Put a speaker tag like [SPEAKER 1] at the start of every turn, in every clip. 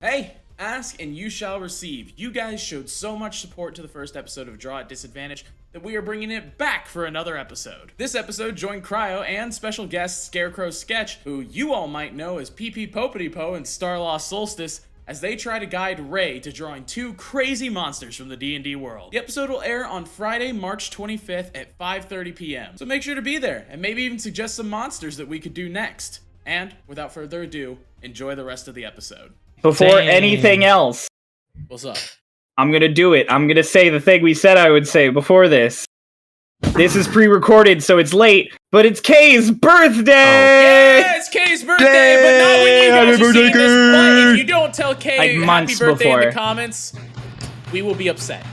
[SPEAKER 1] Hey, ask and you shall receive. You guys showed so much support to the first episode of Draw at Disadvantage that we are bringing it back for another episode. This episode joined Cryo and special guest Scarecrow Sketch, who you all might know as PP Popity Po in Starlost Solstice, as they try to guide Ray to drawing two crazy monsters from the D&D world. The episode will air on Friday, March 25th at 5:30 p.m. So make sure to be there and maybe even suggest some monsters that we could do next. And without further ado, enjoy the rest of the episode.
[SPEAKER 2] Before anything else,
[SPEAKER 1] What's up?
[SPEAKER 2] I'm gonna do it. I'm gonna say the thing we said I would say before this. This is pre-recorded, so it's late, but it's Kay's birthday!
[SPEAKER 1] Yeah, it's Kay's birthday, but not when you guys are seeing this. But if you don't tell Kay happy birthday in the comments, we will be upset.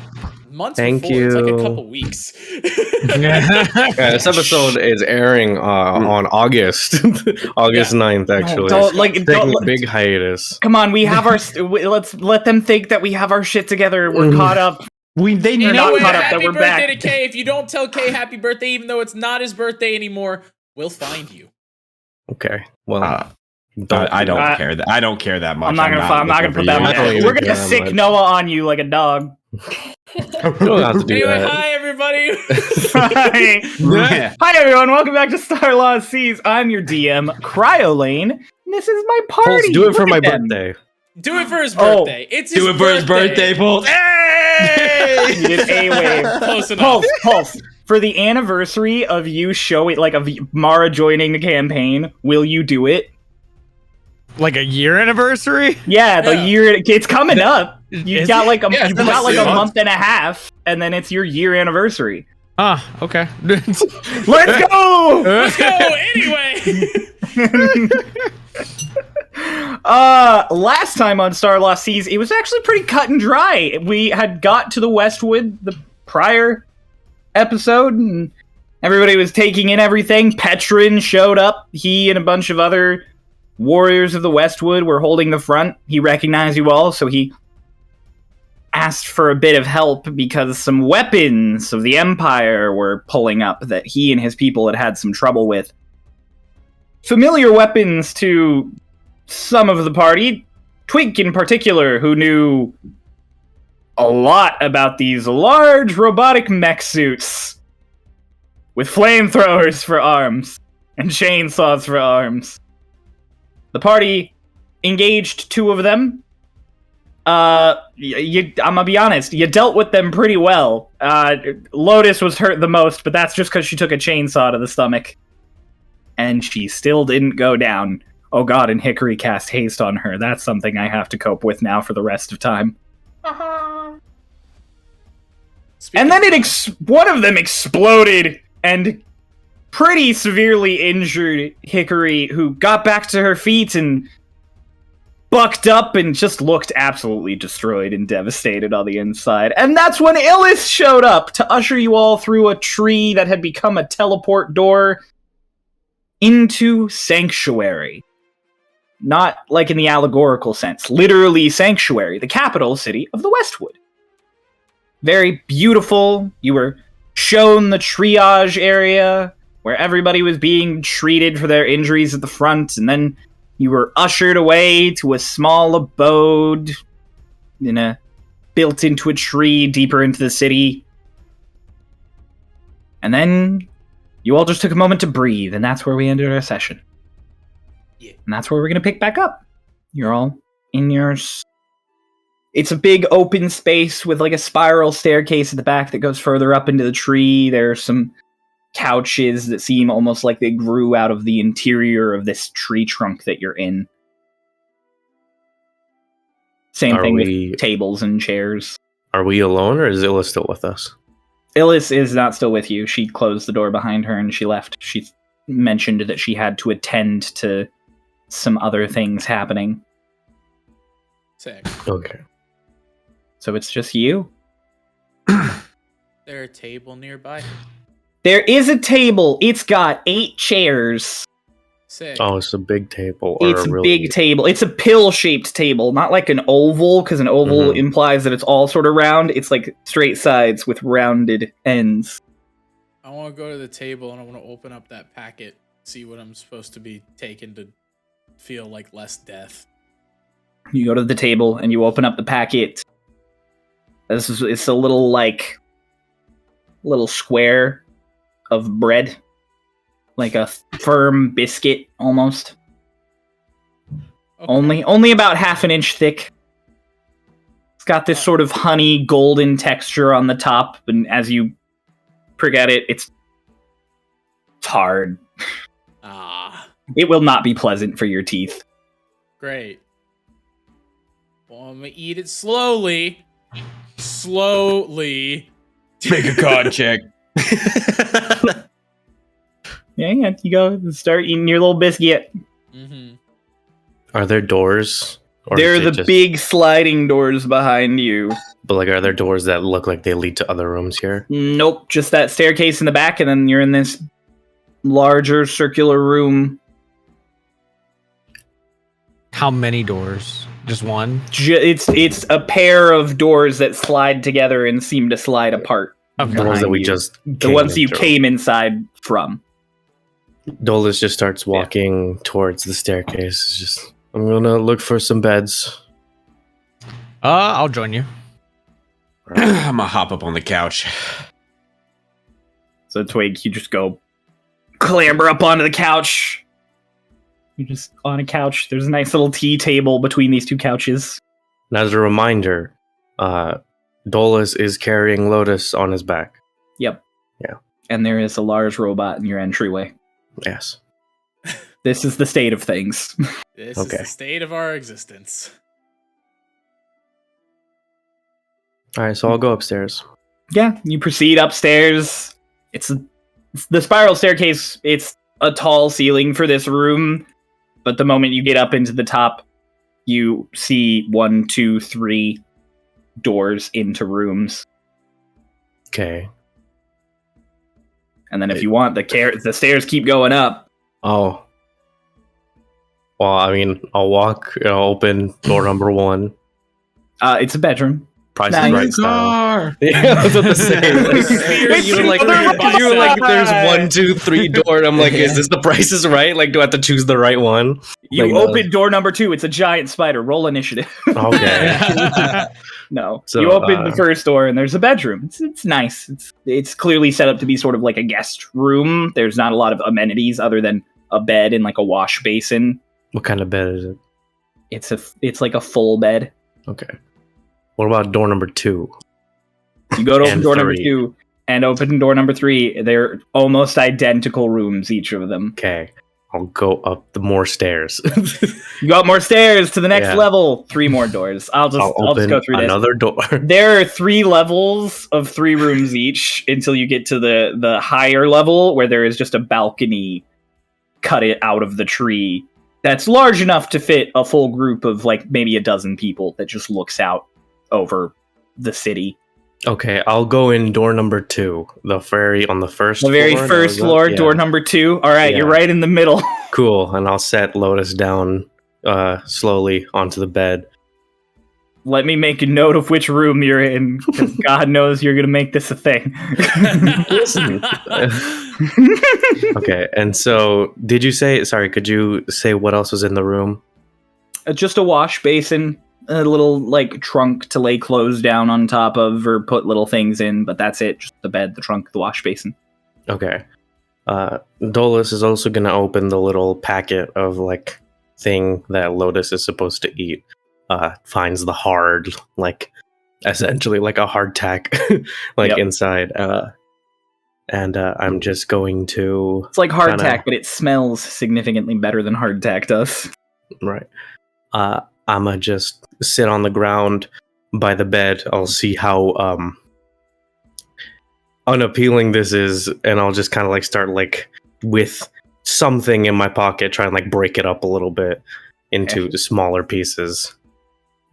[SPEAKER 1] Months before, it's like a couple weeks.
[SPEAKER 3] This episode is airing on August 9th, actually. Taking a big hiatus.
[SPEAKER 2] Come on, we have our... let's let them think that we have our shit together. We're caught up.
[SPEAKER 1] They're not caught up that we're back. Happy birthday to Kay. If you don't tell Kay happy birthday, even though it's not his birthday anymore, we'll find you.
[SPEAKER 3] Okay, well...
[SPEAKER 4] I don't care. I don't care that much.
[SPEAKER 2] I'm not gonna put that much. We're gonna sick Noah on you like a dog.
[SPEAKER 3] Don't have to do
[SPEAKER 1] anyway,
[SPEAKER 3] that.
[SPEAKER 1] hi everybody.
[SPEAKER 2] Hi everyone. Welcome back to Starlost Seas. I'm your DM, Cryolane. And this is my party.
[SPEAKER 3] Pulse, do it for my birthday.
[SPEAKER 1] Do it for his birthday. It's his birthday.
[SPEAKER 4] For his birthday, Pulse. Hey!
[SPEAKER 2] You did A-Wave.
[SPEAKER 1] Close enough.
[SPEAKER 2] Pulse. For the anniversary of you showing, like, of Mara joining the campaign, will you do it?
[SPEAKER 5] Like a year anniversary?
[SPEAKER 2] Yeah, the year it's coming up. You've got like a month and a half, and then it's your year anniversary.
[SPEAKER 5] Ah, okay.
[SPEAKER 2] Let's go!
[SPEAKER 1] Let's go anyway.
[SPEAKER 2] Last time on Starlost Seas, it was actually pretty cut and dry. We had got to the Westwood the prior episode, and everybody was taking in everything. Petrin showed up. He and a bunch of other warriors of the Westwood were holding the front. He recognized you all, so he asked for a bit of help because some weapons of the Empire were pulling up that he and his people had some trouble with. Familiar weapons to some of the party, Twink in particular, who knew a lot about these large robotic mech suits with flamethrowers for arms and chainsaws for arms. The party engaged two of them. I'm gonna be honest, you dealt with them pretty well. Lotus was hurt the most, but that's just because she took a chainsaw to the stomach. And she still didn't go down. Oh god, and Hickory cast haste on her. That's something I have to cope with now for the rest of time. And then one of them exploded and pretty severely injured Hickory, who got back to her feet and bucked up and just looked absolutely destroyed and devastated on the inside. And that's when Illith showed up to usher you all through a tree that had become a teleport door into Sanctuary. Not like in the allegorical sense, literally Sanctuary, the capital city of the Westwood. Very beautiful. You were shown the triage area where everybody was being treated for their injuries at the front, and then you were ushered away to a small abode built into a tree deeper into the city. And then you all just took a moment to breathe, and that's where we ended our session. Yeah. And that's where we're going to pick back up. You're all in yours. It's a big open space with like a spiral staircase at the back that goes further up into the tree. There's some couches that seem almost like they grew out of the interior of this tree trunk that you're in. Same thing with tables and chairs.
[SPEAKER 3] Are we alone, or is Illa still with us?
[SPEAKER 2] Illis is not still with you. She closed the door behind her and she left. She mentioned that she had to attend to some other things happening.
[SPEAKER 1] Sick.
[SPEAKER 3] Okay.
[SPEAKER 2] So it's just you?
[SPEAKER 1] There a table nearby?
[SPEAKER 2] There is a table. It's got 8 chairs.
[SPEAKER 1] Sick.
[SPEAKER 3] Oh, it's a big table.
[SPEAKER 2] It's a big table. It's a pill-shaped table, not like an oval, because an oval implies that it's all sort of round. It's like straight sides with rounded ends.
[SPEAKER 1] I want to go to the table and I want to open up that packet, see what I'm supposed to be taking to feel like less death.
[SPEAKER 2] You go to the table and you open up the packet. It's a little square of bread, like a firm biscuit almost.
[SPEAKER 1] Okay.
[SPEAKER 2] Only about half an inch thick. It's got this sort of honey golden texture on the top, and as you prick at it, it's hard.
[SPEAKER 1] Ah,
[SPEAKER 2] It will not be pleasant for your teeth.
[SPEAKER 1] great. Well, I'm gonna eat it slowly. Slowly.
[SPEAKER 4] Make a con check.
[SPEAKER 2] Yeah, you go start eating your little biscuit.
[SPEAKER 1] Mm-hmm.
[SPEAKER 3] Are there doors? Or
[SPEAKER 2] There
[SPEAKER 3] is
[SPEAKER 2] are
[SPEAKER 3] it
[SPEAKER 2] the
[SPEAKER 3] just-
[SPEAKER 2] big sliding doors behind you.
[SPEAKER 3] But like, are there doors that look like they lead to other rooms here?
[SPEAKER 2] Nope, just that staircase in the back, and then you're in this larger circular room.
[SPEAKER 5] How many doors? Just one?
[SPEAKER 2] It's a pair of doors that slide together and seem to slide apart.
[SPEAKER 5] Okay.
[SPEAKER 3] The ones that we
[SPEAKER 2] you.
[SPEAKER 3] just
[SPEAKER 2] The ones you came inside from.
[SPEAKER 3] Dolus just starts walking towards the staircase. It's just, I'm gonna look for some beds.
[SPEAKER 5] I'll join you.
[SPEAKER 4] I'm gonna hop up on the couch.
[SPEAKER 2] So Twig, you just go clamber up onto the couch. You're just on a couch. There's a nice little tea table between these two couches.
[SPEAKER 3] And as a reminder, Dolus is carrying Lotus on his back.
[SPEAKER 2] Yep.
[SPEAKER 3] Yeah.
[SPEAKER 2] And there is a large robot in your entryway.
[SPEAKER 3] Yes.
[SPEAKER 2] This is the state of things.
[SPEAKER 1] This is
[SPEAKER 3] Okay.
[SPEAKER 1] the state of our existence.
[SPEAKER 3] All right, so I'll go upstairs.
[SPEAKER 2] Yeah, you proceed upstairs. It's the spiral staircase. It's a tall ceiling for this room, but the moment you get up into the top, you see 1, 2, 3 doors into rooms.
[SPEAKER 3] Okay.
[SPEAKER 2] And then if you want, the stairs keep going up.
[SPEAKER 3] Oh. Well, I mean, I'll walk, open door number 1.
[SPEAKER 2] It's a bedroom.
[SPEAKER 3] Price
[SPEAKER 2] Nice.
[SPEAKER 3] is right style.
[SPEAKER 4] Car.
[SPEAKER 3] Yeah, I was about to say. Like,
[SPEAKER 1] You were like,
[SPEAKER 3] there's 1, 2, 3 door. And I'm like, is this the Price is Right? Like, do I have to choose the right one?
[SPEAKER 2] You
[SPEAKER 3] Like,
[SPEAKER 2] open door number 2. It's a giant spider. Roll initiative.
[SPEAKER 3] Okay.
[SPEAKER 2] No.
[SPEAKER 3] So,
[SPEAKER 2] you open the first door and there's a bedroom. It's nice. It's clearly set up to be sort of like a guest room. There's not a lot of amenities other than a bed and like a wash basin.
[SPEAKER 3] What kind of bed is it?
[SPEAKER 2] It's like a full bed.
[SPEAKER 3] Okay. What about door number 2?
[SPEAKER 2] You go to open
[SPEAKER 3] And
[SPEAKER 2] door number
[SPEAKER 3] 3.
[SPEAKER 2] 2 and open door number 3. They're almost identical rooms, each of them.
[SPEAKER 3] Okay. I'll go up the more stairs.
[SPEAKER 2] You got more stairs to the next
[SPEAKER 3] Yeah.
[SPEAKER 2] level. 3 more doors. I'll just
[SPEAKER 3] open
[SPEAKER 2] go through this.
[SPEAKER 3] another door.
[SPEAKER 2] There are 3 levels of 3 rooms each until you get to the higher level where there is just a balcony cut it out of the tree that's large enough to fit a full group of like maybe a dozen people that just looks out over the city.
[SPEAKER 3] Okay, I'll go in door number 2. The ferry on the first
[SPEAKER 2] The very
[SPEAKER 3] floor.
[SPEAKER 2] first floor, door number 2. All right,
[SPEAKER 3] Yeah.
[SPEAKER 2] you're right in the middle.
[SPEAKER 3] Cool, and I'll set Lotus down slowly onto the bed.
[SPEAKER 2] Let me make a note of which room you're in, because God knows you're going to make this a thing.
[SPEAKER 3] Okay, and so did you say, sorry, could you say what else was in the room?
[SPEAKER 2] Just a wash basin, a little like trunk to lay clothes down on top of or put little things in, but that's it. Just the bed, the trunk, the wash basin.
[SPEAKER 3] Okay. Dolus is also going to open the little packet of like thing that Lotus is supposed to eat. Finds the hard, like essentially like a hardtack like
[SPEAKER 2] Yep.
[SPEAKER 3] inside. And I'm just going to
[SPEAKER 2] It's like hardtack,
[SPEAKER 3] Kinda-
[SPEAKER 2] but it smells significantly better than hardtack does.
[SPEAKER 3] right. I'ma just sit on the ground by the bed. I'll see how unappealing this is, and I'll just kind of like start like with something in my pocket, try and like break it up a little bit into smaller pieces.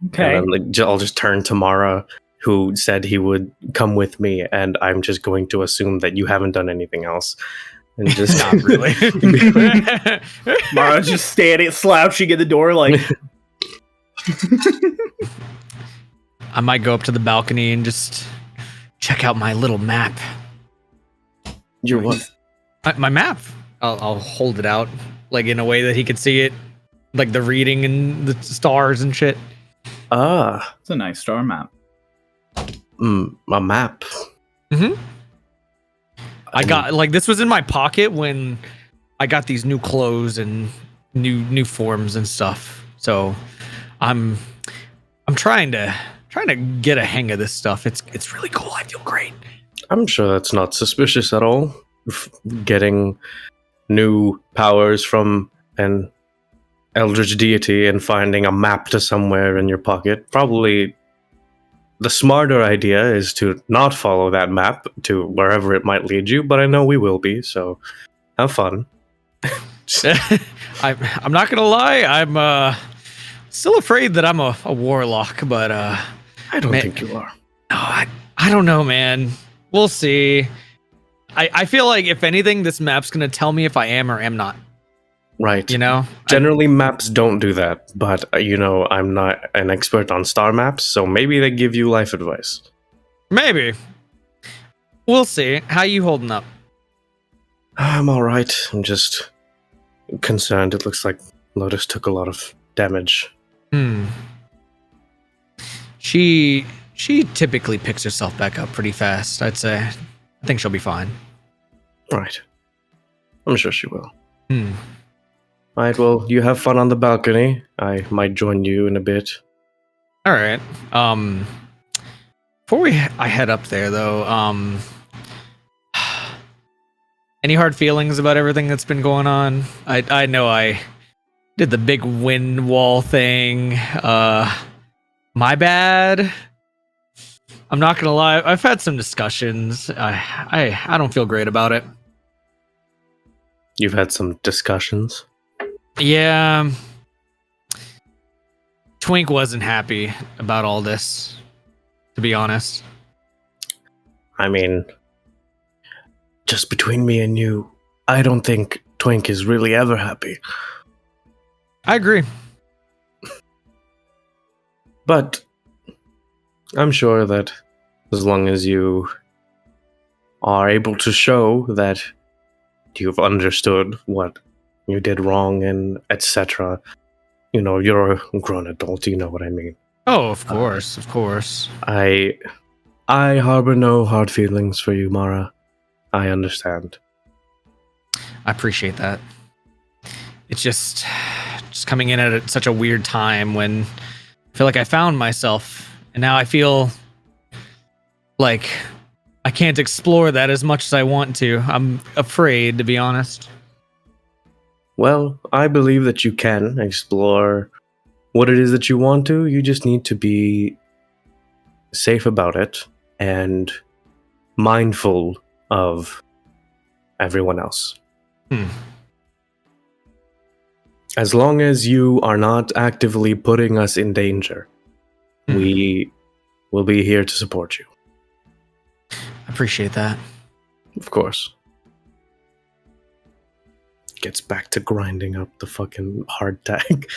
[SPEAKER 2] Okay.
[SPEAKER 3] And then like, I'll just turn to Mara, who said he would come with me, and I'm just going to assume that you haven't done anything else. And just
[SPEAKER 5] Not really.
[SPEAKER 2] Mara's just standing slouching at the door like,
[SPEAKER 5] I might go up to the balcony and just check out my little map.
[SPEAKER 3] You're what?
[SPEAKER 5] My map. I'll hold it out like in a way that he can see it. like the reading and the stars and shit.
[SPEAKER 3] Ah,
[SPEAKER 2] It's a nice star map.
[SPEAKER 3] a map.
[SPEAKER 5] I got like this was in my pocket when I got these new clothes and new forms and stuff. So I'm trying to get a hang of this stuff. It's really cool. I feel great.
[SPEAKER 3] I'm sure that's not suspicious at all. Getting new powers from an eldritch deity and finding a map to somewhere in your pocket. Probably the smarter idea is to not follow that map to wherever it might lead you, but I know we will be, so have fun.
[SPEAKER 5] I'm not gonna lie. I'm still afraid that I'm a warlock, but
[SPEAKER 3] I don't think you are.
[SPEAKER 5] no, I don't know, man. We'll see. I feel like if anything, this map's gonna tell me if I am or am not.
[SPEAKER 3] Right.
[SPEAKER 5] You know,
[SPEAKER 3] Generally, maps don't do that, but I'm not an expert on star maps, so maybe they give you life advice.
[SPEAKER 5] maybe we'll see. How you holding up?
[SPEAKER 3] I'm all right. I'm just concerned. It looks like Lotus took a lot of damage.
[SPEAKER 5] She typically picks herself back up pretty fast. I'd say. I think she'll be fine.
[SPEAKER 3] Right. I'm sure she will. Alright, well, you have fun on the balcony. I might join you in a bit.
[SPEAKER 5] All right. Before I head up there though, any hard feelings about everything that's been going on? I know I did the big wind wall thing. My bad. I'm not gonna lie. I've had some discussions. I don't feel great about it.
[SPEAKER 3] You've had some discussions.
[SPEAKER 5] Yeah. Twink wasn't happy about all this, to be honest.
[SPEAKER 3] I mean, just between me and you, I don't think Twink is really ever happy.
[SPEAKER 5] I agree.
[SPEAKER 3] But I'm sure that as long as you are able to show that you've understood what you did wrong and etc., you're a grown adult, you know what I mean.
[SPEAKER 5] Oh, of course, of course.
[SPEAKER 3] I harbor no hard feelings for you, Mara. I understand.
[SPEAKER 5] I appreciate that. It's just coming in at such a weird time when I feel like I found myself, and now I feel like I can't explore that as much as I want to. I'm afraid, to be honest.
[SPEAKER 3] Well, I believe that you can explore what it is that you want to. You just need to be safe about it and mindful of everyone else. As long as you are not actively putting us in danger, we will be here to support you.
[SPEAKER 5] I appreciate that.
[SPEAKER 3] Of course. Gets back to grinding up the fucking hard tag.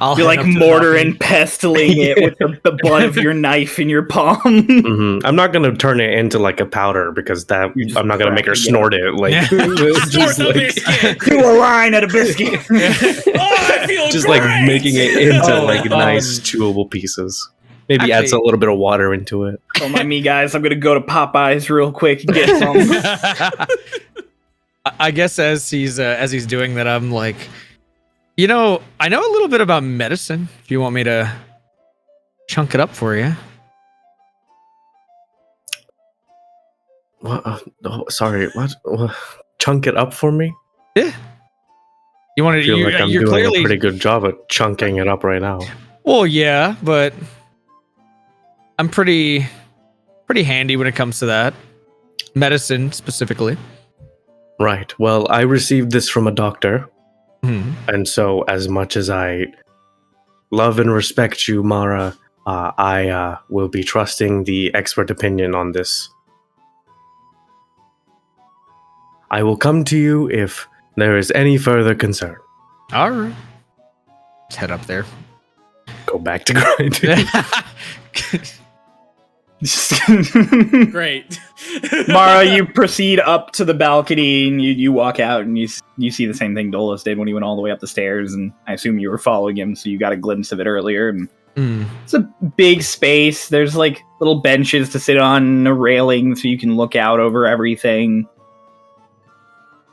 [SPEAKER 5] I'll
[SPEAKER 2] You're
[SPEAKER 5] head
[SPEAKER 2] like
[SPEAKER 5] up to the
[SPEAKER 2] mortar
[SPEAKER 5] balcony.
[SPEAKER 2] and pestling it with the butt of your knife in your palm.
[SPEAKER 3] I'm not gonna turn it into like a powder because that
[SPEAKER 2] You just
[SPEAKER 3] I'm not gonna make her
[SPEAKER 2] crack it.
[SPEAKER 3] snort it. Like,
[SPEAKER 1] Snort
[SPEAKER 3] just
[SPEAKER 1] the
[SPEAKER 3] like,
[SPEAKER 1] biscuit.
[SPEAKER 2] Do a line at a biscuit.
[SPEAKER 1] Oh, I feel
[SPEAKER 3] just
[SPEAKER 1] great.
[SPEAKER 3] like making it into
[SPEAKER 5] Oh,
[SPEAKER 3] like nice chewable pieces. Maybe
[SPEAKER 5] Actually-
[SPEAKER 3] adds a little bit of water into it.
[SPEAKER 2] Don't mind me, guys. I'm gonna go to Popeyes real quick and get some.
[SPEAKER 5] I guess as he's doing that, I'm like, I know a little bit about medicine. If you want me to chunk it up for you.
[SPEAKER 3] What? Sorry. What? Chunk it up for me?
[SPEAKER 5] Yeah. You want
[SPEAKER 3] I
[SPEAKER 5] to?
[SPEAKER 3] feel like I'm
[SPEAKER 5] You're
[SPEAKER 3] doing
[SPEAKER 5] clearly
[SPEAKER 3] a pretty good job at chunking it up right now.
[SPEAKER 5] well, yeah, but I'm pretty handy when it comes to that. Medicine specifically.
[SPEAKER 3] Right. Well, I received this from a doctor.
[SPEAKER 5] Hmm.
[SPEAKER 3] And so, as much as I love and respect you, Mara, I will be trusting the expert opinion on this. I will come to you if there is any further concern.
[SPEAKER 5] All right. Let's head up there.
[SPEAKER 3] Go back to grinding.
[SPEAKER 1] Great.
[SPEAKER 2] Mara, you proceed up to the balcony and you walk out and you see the same thing Dolus did when he went all the way up the stairs, and I assume you were following him, so you got a glimpse of it earlier. And it's a big space. There's like little benches to sit on and a railing so you can look out over everything.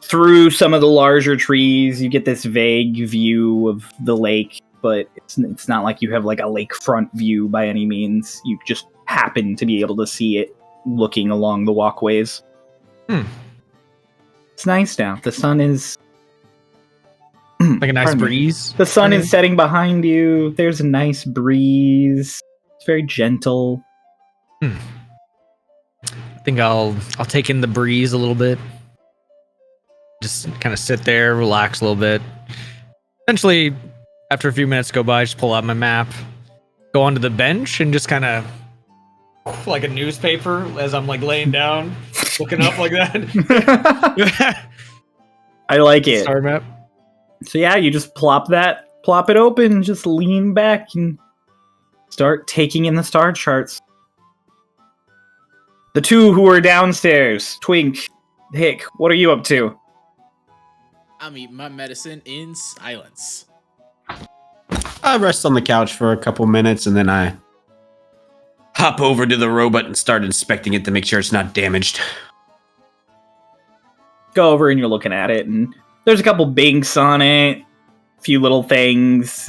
[SPEAKER 2] Through some of the larger trees, you get this vague view of the lake, but it's not like you have like a lakefront view by any means. You just happen to be able to see it looking along the walkways. It's nice now. The sun is
[SPEAKER 5] Like a nice
[SPEAKER 2] Pardon me.
[SPEAKER 5] breeze.
[SPEAKER 2] The sun is setting behind you. There's a nice breeze. It's very gentle.
[SPEAKER 5] I think I'll take in the breeze a little bit. Just kind of sit there, relax a little bit. Eventually, after a few minutes go by, just pull out my map, go onto the bench, and just kind of like a newspaper as I'm like laying down, looking up like that.
[SPEAKER 2] I like it.
[SPEAKER 5] Star map.
[SPEAKER 2] So yeah, you just plop it open, just lean back and start taking in the star charts. The two who are downstairs, Twink, Hick, what are you up to?
[SPEAKER 1] I'm eating my medicine in silence.
[SPEAKER 4] I rest on the couch for a couple minutes and then I hop over to the robot and start inspecting it to make sure it's not damaged.
[SPEAKER 2] Go over and you're looking at it, and there's a couple binks on it, a few little things.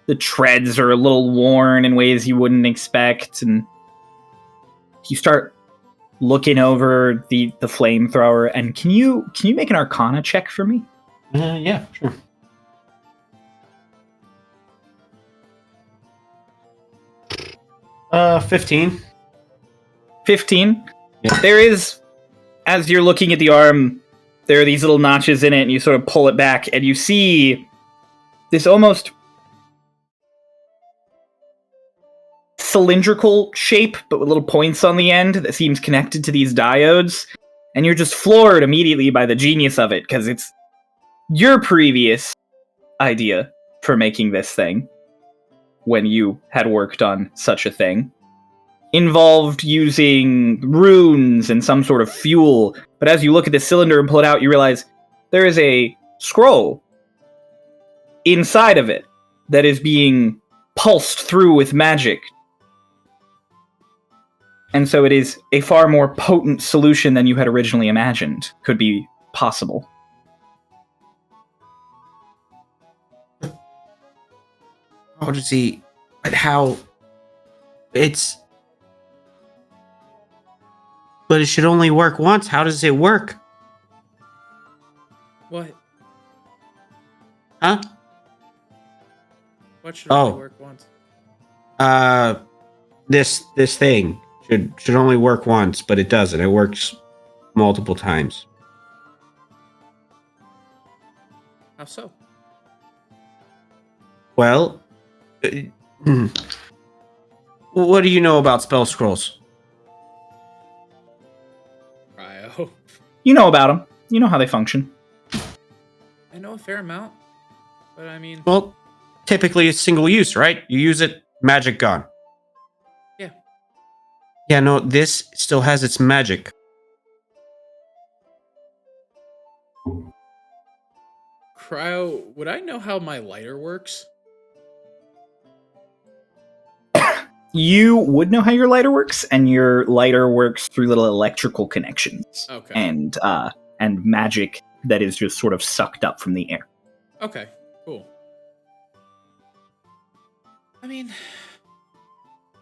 [SPEAKER 2] The treads are a little worn in ways you wouldn't expect, and you start looking over the flamethrower. And can you make an Arcana check for me?
[SPEAKER 4] Yeah, sure. Uh, 15.
[SPEAKER 2] 15.
[SPEAKER 4] Yeah.
[SPEAKER 2] There is, as you're looking at the arm, there are these little notches in it, and you sort of pull it back, and you see this almost cylindrical shape, but with little points on the end that seems connected to these diodes. And you're just floored immediately by the genius of it, because it's your previous idea for making this thing, when you had worked on such a thing, involved using runes and some sort of fuel. But as you look at the cylinder and pull it out, you realize there is a scroll inside of it that is being pulsed through with magic. And so it is a far more potent solution than you had originally imagined could be possible.
[SPEAKER 4] How does he... How... It's... But it should only work once. How does it work?
[SPEAKER 1] What?
[SPEAKER 4] Huh?
[SPEAKER 1] What should
[SPEAKER 4] Oh.
[SPEAKER 1] only work once?
[SPEAKER 4] This thing should only work once, but it doesn't. It works multiple times.
[SPEAKER 1] How so?
[SPEAKER 4] Well... what do you know about spell scrolls?
[SPEAKER 1] Cryo.
[SPEAKER 2] You know about them. You know how they function.
[SPEAKER 1] I know a fair amount, but I mean...
[SPEAKER 4] Well, typically it's single use, right? You use it, magic gone.
[SPEAKER 1] Yeah.
[SPEAKER 4] Yeah, no, this still has its magic.
[SPEAKER 1] Cryo, would I know how my lighter works?
[SPEAKER 2] You would know how your lighter works, and your lighter works through little electrical connections
[SPEAKER 1] Okay.
[SPEAKER 2] and magic that is just sort of sucked up from the air.
[SPEAKER 1] Okay, cool. I mean,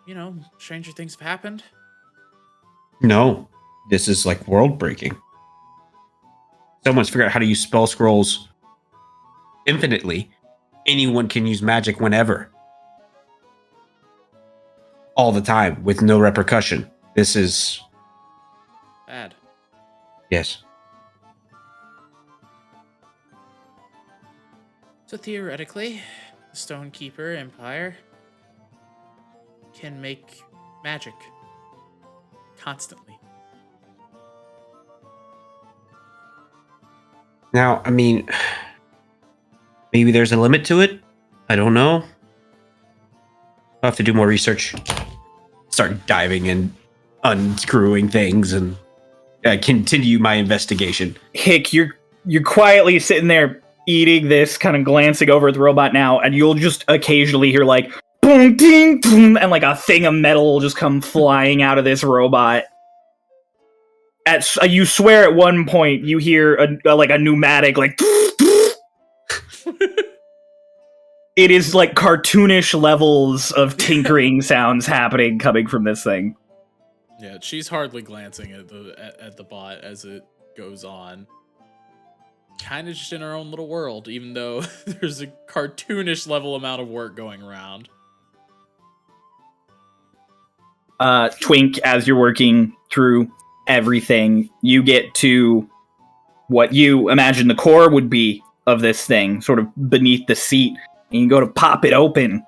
[SPEAKER 1] you know, stranger things have happened.
[SPEAKER 4] No, this is like world breaking. Someone's figured out how to use spell scrolls infinitely. Anyone can use magic whenever. All the time, with no repercussion. This is...
[SPEAKER 1] Bad.
[SPEAKER 4] Yes.
[SPEAKER 1] So theoretically, the Stonekeeper Empire can make magic constantly.
[SPEAKER 4] Now, I mean... Maybe there's a limit to it? I don't know. I'll have to do more research. start diving and unscrewing things and continue my investigation.
[SPEAKER 2] Hick, you're quietly sitting there eating this, kind of glancing over at the robot now, and you'll just occasionally hear like boom, ding, boom, and like a thing of metal will just come flying out of this robot. You swear at one point you hear a pneumatic like. It is like cartoonish levels of tinkering sounds happening coming from this thing.
[SPEAKER 1] Yeah, she's hardly glancing at the bot as it goes on. Kind of just in her own little world, even though there's a cartoonish level amount of work going around.
[SPEAKER 2] Twink, as you're working through everything, you get to what you imagine the core would be of this thing, sort of beneath the seat, and you go to pop it open.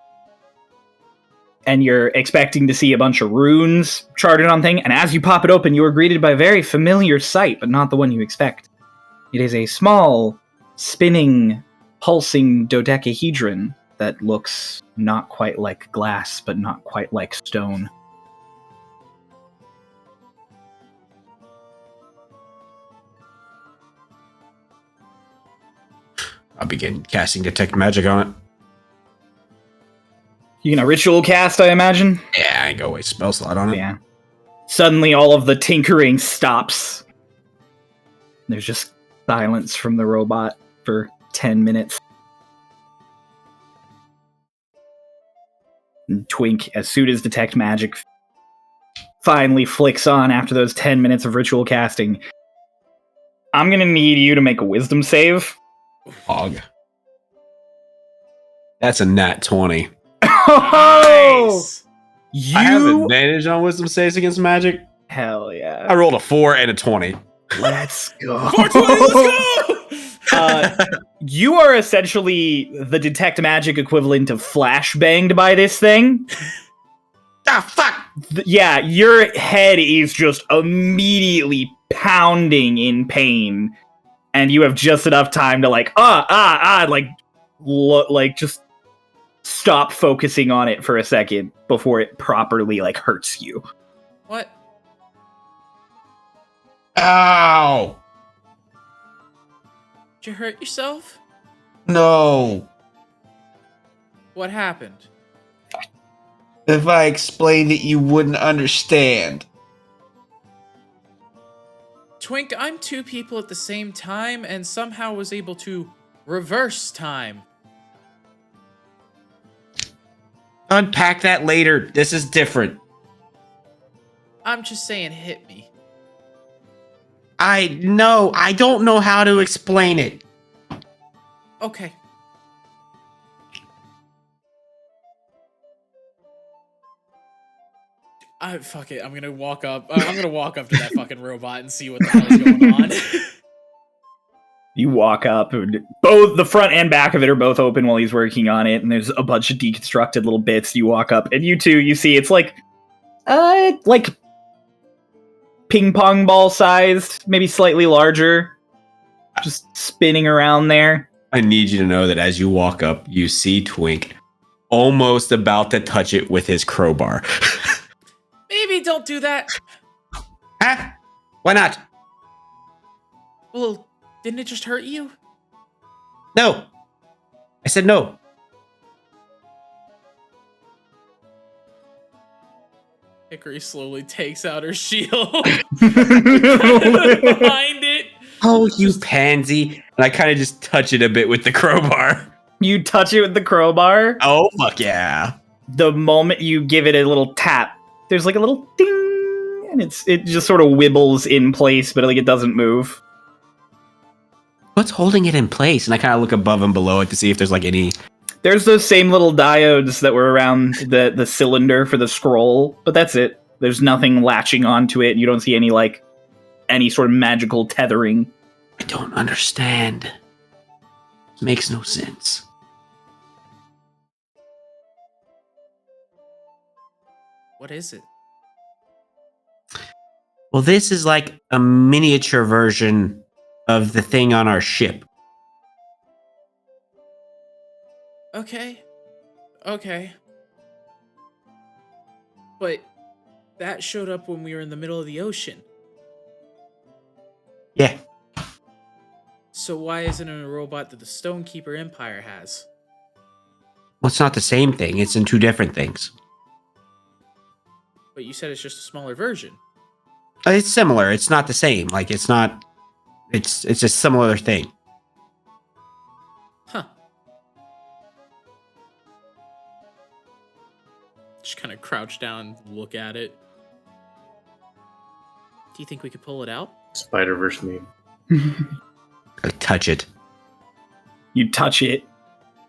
[SPEAKER 2] And you're expecting to see a bunch of runes charted on thing, and as you pop it open, you are greeted by a very familiar sight, but not the one you expect. It is a small, spinning, pulsing dodecahedron that looks not quite like glass, but not quite like stone.
[SPEAKER 4] I'll begin casting Detect Magic on it.
[SPEAKER 2] You can ritual cast, I imagine?
[SPEAKER 4] Yeah, I go waste spell slot on it.
[SPEAKER 2] Yeah. Suddenly all of the tinkering stops. There's just silence from the robot for 10 minutes. And Twink, as soon as Detect Magic finally flicks on after those 10 minutes of ritual casting, I'm gonna need you to make a wisdom save.
[SPEAKER 4] Hog. That's a nat 20.
[SPEAKER 1] Nice.
[SPEAKER 4] I have advantage on wisdom saves against magic.
[SPEAKER 2] Hell yeah.
[SPEAKER 4] I rolled a 4 and a 20.
[SPEAKER 2] Let's go.
[SPEAKER 1] 420, let's go!
[SPEAKER 2] You are essentially the Detect Magic equivalent of flashbanged by this thing.
[SPEAKER 4] Ah, fuck!
[SPEAKER 2] Yeah, your head is just immediately pounding in pain, and you have just enough time to just stop focusing on it for a second before it properly hurts you.
[SPEAKER 1] What?
[SPEAKER 4] Ow!
[SPEAKER 1] Did you hurt yourself?
[SPEAKER 4] No.
[SPEAKER 1] What happened?
[SPEAKER 4] If I explained it, you wouldn't understand.
[SPEAKER 1] Twink, I'm two people at the same time and somehow was able to reverse time.
[SPEAKER 4] Unpack that later. This is different.
[SPEAKER 1] I'm just saying, hit me.
[SPEAKER 4] I don't know how to explain it.
[SPEAKER 1] Okay. Fuck it. I'm gonna walk up. I'm gonna walk up to that fucking robot and see what the hell is going on.
[SPEAKER 2] You walk up, and both the front and back of it are both open while he's working on it, and there's a bunch of deconstructed little bits. You walk up, and you see it's like ping pong ball sized, maybe slightly larger, just spinning around there.
[SPEAKER 4] I need you to know that as you walk up, you see Twink almost about to touch it with his crowbar.
[SPEAKER 1] Maybe don't do that.
[SPEAKER 4] Huh? Why not?
[SPEAKER 1] Well, didn't it just hurt you?
[SPEAKER 4] No. I said no.
[SPEAKER 1] Hickory slowly takes out her shield. Behind it.
[SPEAKER 4] Oh, you pansy. And I kind of just touch it a bit with the crowbar.
[SPEAKER 2] You touch it with the crowbar.
[SPEAKER 4] Oh, fuck yeah.
[SPEAKER 2] The moment you give it a little tap, there's like a little ding, and it just sort of wibbles in place, but it doesn't move.
[SPEAKER 4] What's holding it in place? And I kind of look above and below it to see if there's any...
[SPEAKER 2] There's those same little diodes that were around the cylinder for the scroll, but that's it. There's nothing latching onto it. You don't see any sort of magical tethering.
[SPEAKER 4] I don't understand. It makes no sense.
[SPEAKER 1] What is it?
[SPEAKER 4] Well, this is like a miniature version of the thing on our ship.
[SPEAKER 1] Okay. But that showed up when we were in the middle of the ocean.
[SPEAKER 4] Yeah.
[SPEAKER 1] So why isn't it a robot that the Stonekeeper Empire has?
[SPEAKER 4] Well, it's not the same thing. It's in two different things.
[SPEAKER 1] But you said it's just a smaller version.
[SPEAKER 4] It's similar. It's not the same. Like, it's not... It's a similar thing.
[SPEAKER 1] Huh. Just kind of crouch down and look at it. Do you think we could pull it out?
[SPEAKER 3] Spider-Verse meme.
[SPEAKER 4] I touch it.
[SPEAKER 2] You touch it.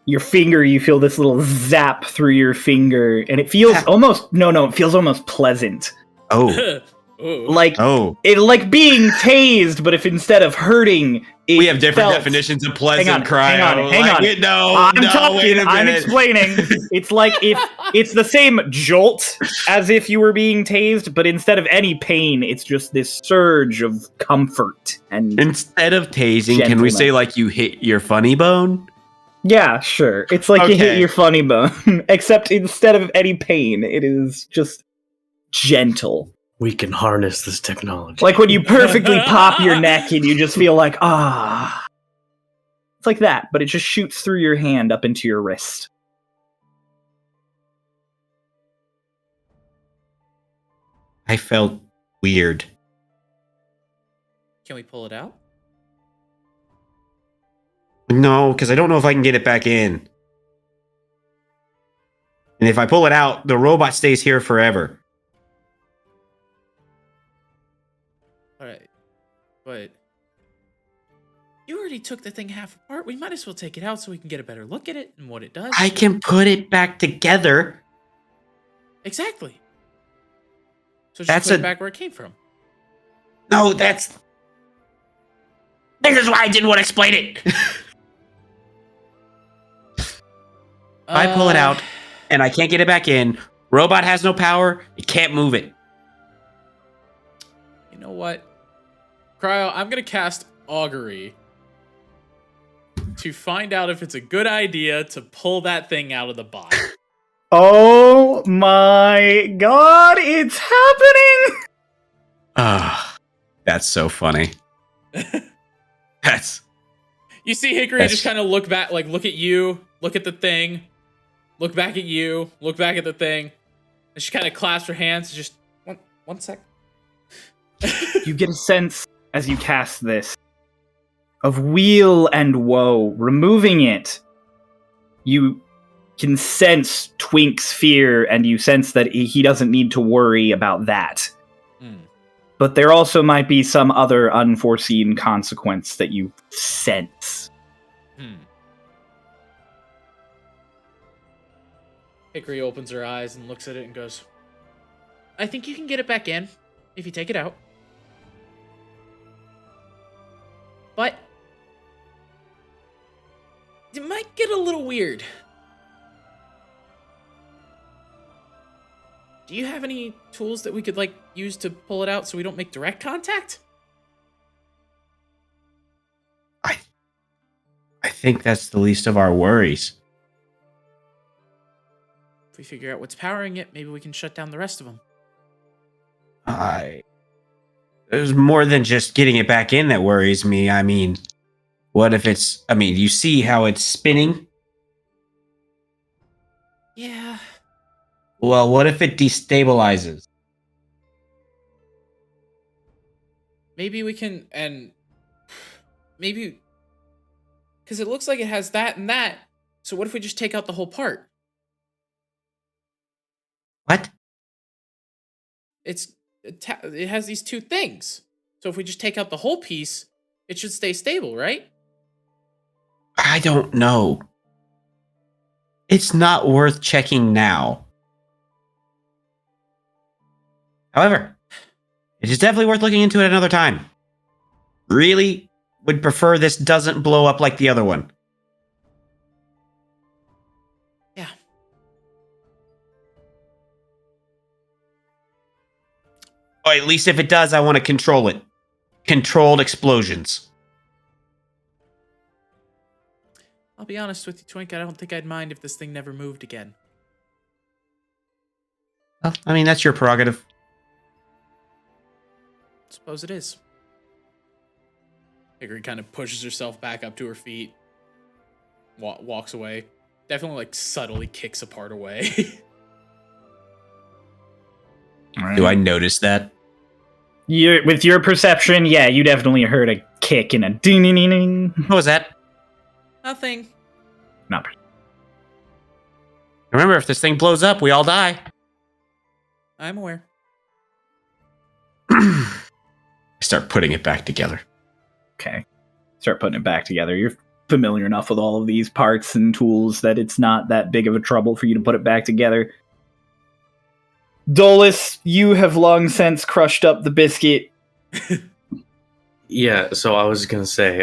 [SPEAKER 2] Your finger, you feel this little zap through your finger, and it feels almost... No, it feels almost pleasant.
[SPEAKER 4] Oh.
[SPEAKER 2] Like,
[SPEAKER 4] Oh.
[SPEAKER 2] it like being tased, but if instead of hurting,
[SPEAKER 4] We have different definitions of pleasant,
[SPEAKER 2] hang on. I'm explaining. It's like if it's the same jolt as if you were being tased, but instead of any pain, it's just this surge of comfort. And
[SPEAKER 4] Instead of tasing, can we say like you hit your funny bone?
[SPEAKER 2] yeah, sure. It's like you hit your funny bone, except instead of any pain, it is just gentle.
[SPEAKER 3] We can harness this technology.
[SPEAKER 2] Like when you perfectly pop your neck and you just feel like, ah. It's like that, but it just shoots through your hand up into your wrist.
[SPEAKER 4] I felt weird.
[SPEAKER 1] Can we pull it out?
[SPEAKER 4] No, because I don't know if I can get it back in. And if I pull it out, the robot stays here forever.
[SPEAKER 1] Alright. But you already took the thing half apart. We might as well take it out so we can get a better look at it and what it does.
[SPEAKER 4] I can put it back together.
[SPEAKER 1] Exactly. So just
[SPEAKER 4] That's
[SPEAKER 1] put it back where it came from.
[SPEAKER 4] No, this is why I didn't want to explain it. If I pull it out and I can't get it back in, robot has no power, it can't move it.
[SPEAKER 1] You know what? Cryo, I'm going to cast Augury to find out if it's a good idea to pull that thing out of the box.
[SPEAKER 2] Oh my god, it's happening!
[SPEAKER 4] Ah, that's so funny. That's...
[SPEAKER 1] You see Hickory just kind of look back, like look at you, look at the thing, look back at you, look back at the thing, and she kind of clasps her hands. Just one sec.
[SPEAKER 2] You get a sense as you cast this of weal and woe. Removing it, you can sense Twink's fear, and you sense that he doesn't need to worry about that. But there also might be some other unforeseen consequence that you sense.
[SPEAKER 1] Hickory opens her eyes and looks at it and goes, I think you can get it back in if you take it out. But it might get a little weird. Do you have any tools that we could like use to pull it out so we don't make direct contact?
[SPEAKER 4] I think that's the least of our worries.
[SPEAKER 1] If we figure out what's powering it, maybe we can shut down the rest of them.
[SPEAKER 4] There's more than just getting it back in that worries me. I mean, what if it's... I mean, you see how it's spinning?
[SPEAKER 1] Yeah.
[SPEAKER 4] Well, what if it destabilizes?
[SPEAKER 1] Maybe we can, and maybe, because it looks like it has that and that. So what if we just take out the whole part?
[SPEAKER 4] What?
[SPEAKER 1] It has these two things. So if we just take out the whole piece, it should stay stable, right?
[SPEAKER 4] I don't know. It's not worth checking now. However, it is definitely worth looking into it another time. Really would prefer this doesn't blow up like the other one.
[SPEAKER 1] Yeah.
[SPEAKER 4] Or at least if it does, I want to control it. Controlled explosions.
[SPEAKER 1] I'll be honest with you, Twink. I don't think I'd mind if this thing never moved again.
[SPEAKER 4] Well, I mean, that's your prerogative.
[SPEAKER 1] Suppose it is. Hickory kind of pushes herself back up to her feet, walks away. Definitely, like, subtly kicks a part away.
[SPEAKER 4] Do I notice that?
[SPEAKER 2] With your perception, yeah, you definitely heard a kick and a ding-ding-ding.
[SPEAKER 4] What was that?
[SPEAKER 1] Nothing.
[SPEAKER 2] Not
[SPEAKER 4] Remember, if this thing blows up, we all die.
[SPEAKER 1] I'm aware.
[SPEAKER 4] I start putting it back together.
[SPEAKER 2] okay. Start putting it back together. You're familiar enough with all of these parts and tools that it's not that big of a trouble for you to put it back together. Dolus, you have long since crushed up the biscuit.
[SPEAKER 3] Yeah, so I was gonna say,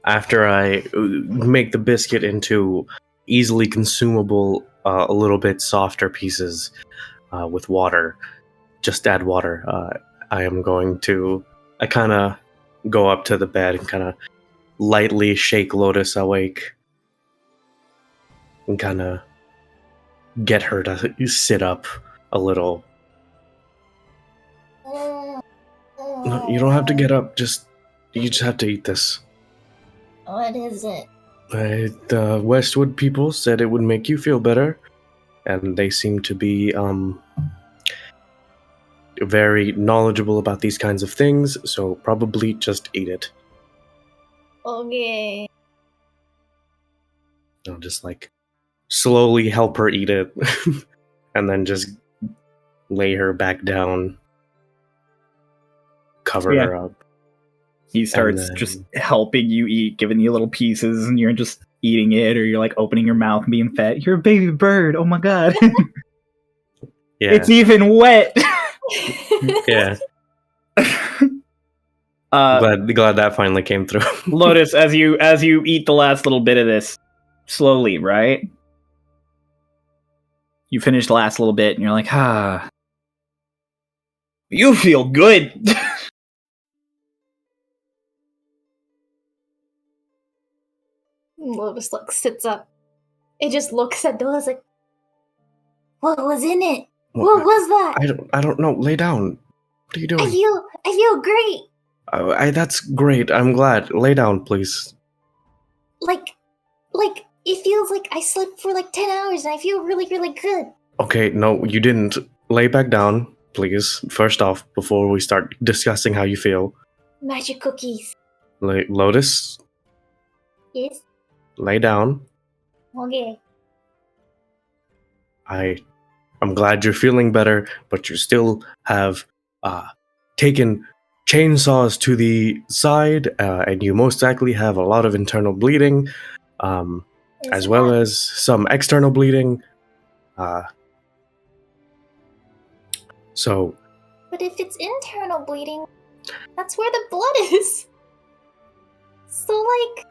[SPEAKER 3] after I make the biscuit into easily consumable, a little bit softer pieces with water, just add water. I am going to, I kind of go up to the bed and kind of lightly shake Lotus awake and kind of get her to sit up a little. No, you don't have to get up, you just have to eat this.
[SPEAKER 6] What is it?
[SPEAKER 3] The Westwood people said it would make you feel better, and they seem to be very knowledgeable about these kinds of things, so probably just eat it.
[SPEAKER 6] Okay.
[SPEAKER 3] I'll just like slowly help her eat it, and then just lay her back down, cover
[SPEAKER 2] Yeah.
[SPEAKER 3] her up.
[SPEAKER 2] He starts
[SPEAKER 3] then-
[SPEAKER 2] just helping you eat, giving you little pieces, and you're just eating it, or you're like opening your mouth and being fed. You're a baby bird. Oh my god.
[SPEAKER 3] Yeah,
[SPEAKER 2] It's even wet.
[SPEAKER 3] yeah. Glad that finally came through.
[SPEAKER 2] Lotus, as you eat the last little bit of this, slowly, right? You finish the last little bit, and you're like, ah. You feel good.
[SPEAKER 6] Lotus like sits up. It just looks at Dora's like, what was in it? What was that?
[SPEAKER 3] I don't know. Lay down. What are you doing?
[SPEAKER 6] I feel great.
[SPEAKER 3] That's great. I'm glad. Lay down, please.
[SPEAKER 6] Like it feels like I slept for like 10 hours and I feel really, really good.
[SPEAKER 3] Okay, no, you didn't. Lay back down, please. First off, before we start discussing how you feel.
[SPEAKER 6] Magic cookies.
[SPEAKER 3] Lotus,
[SPEAKER 6] Yes?
[SPEAKER 3] lay down.
[SPEAKER 6] Okay.
[SPEAKER 3] I'm glad you're feeling better, but you still have taken chainsaws to the side, and you most likely have a lot of internal bleeding, as well as some external bleeding. So,
[SPEAKER 6] But if it's internal bleeding, that's where the blood is. So, like...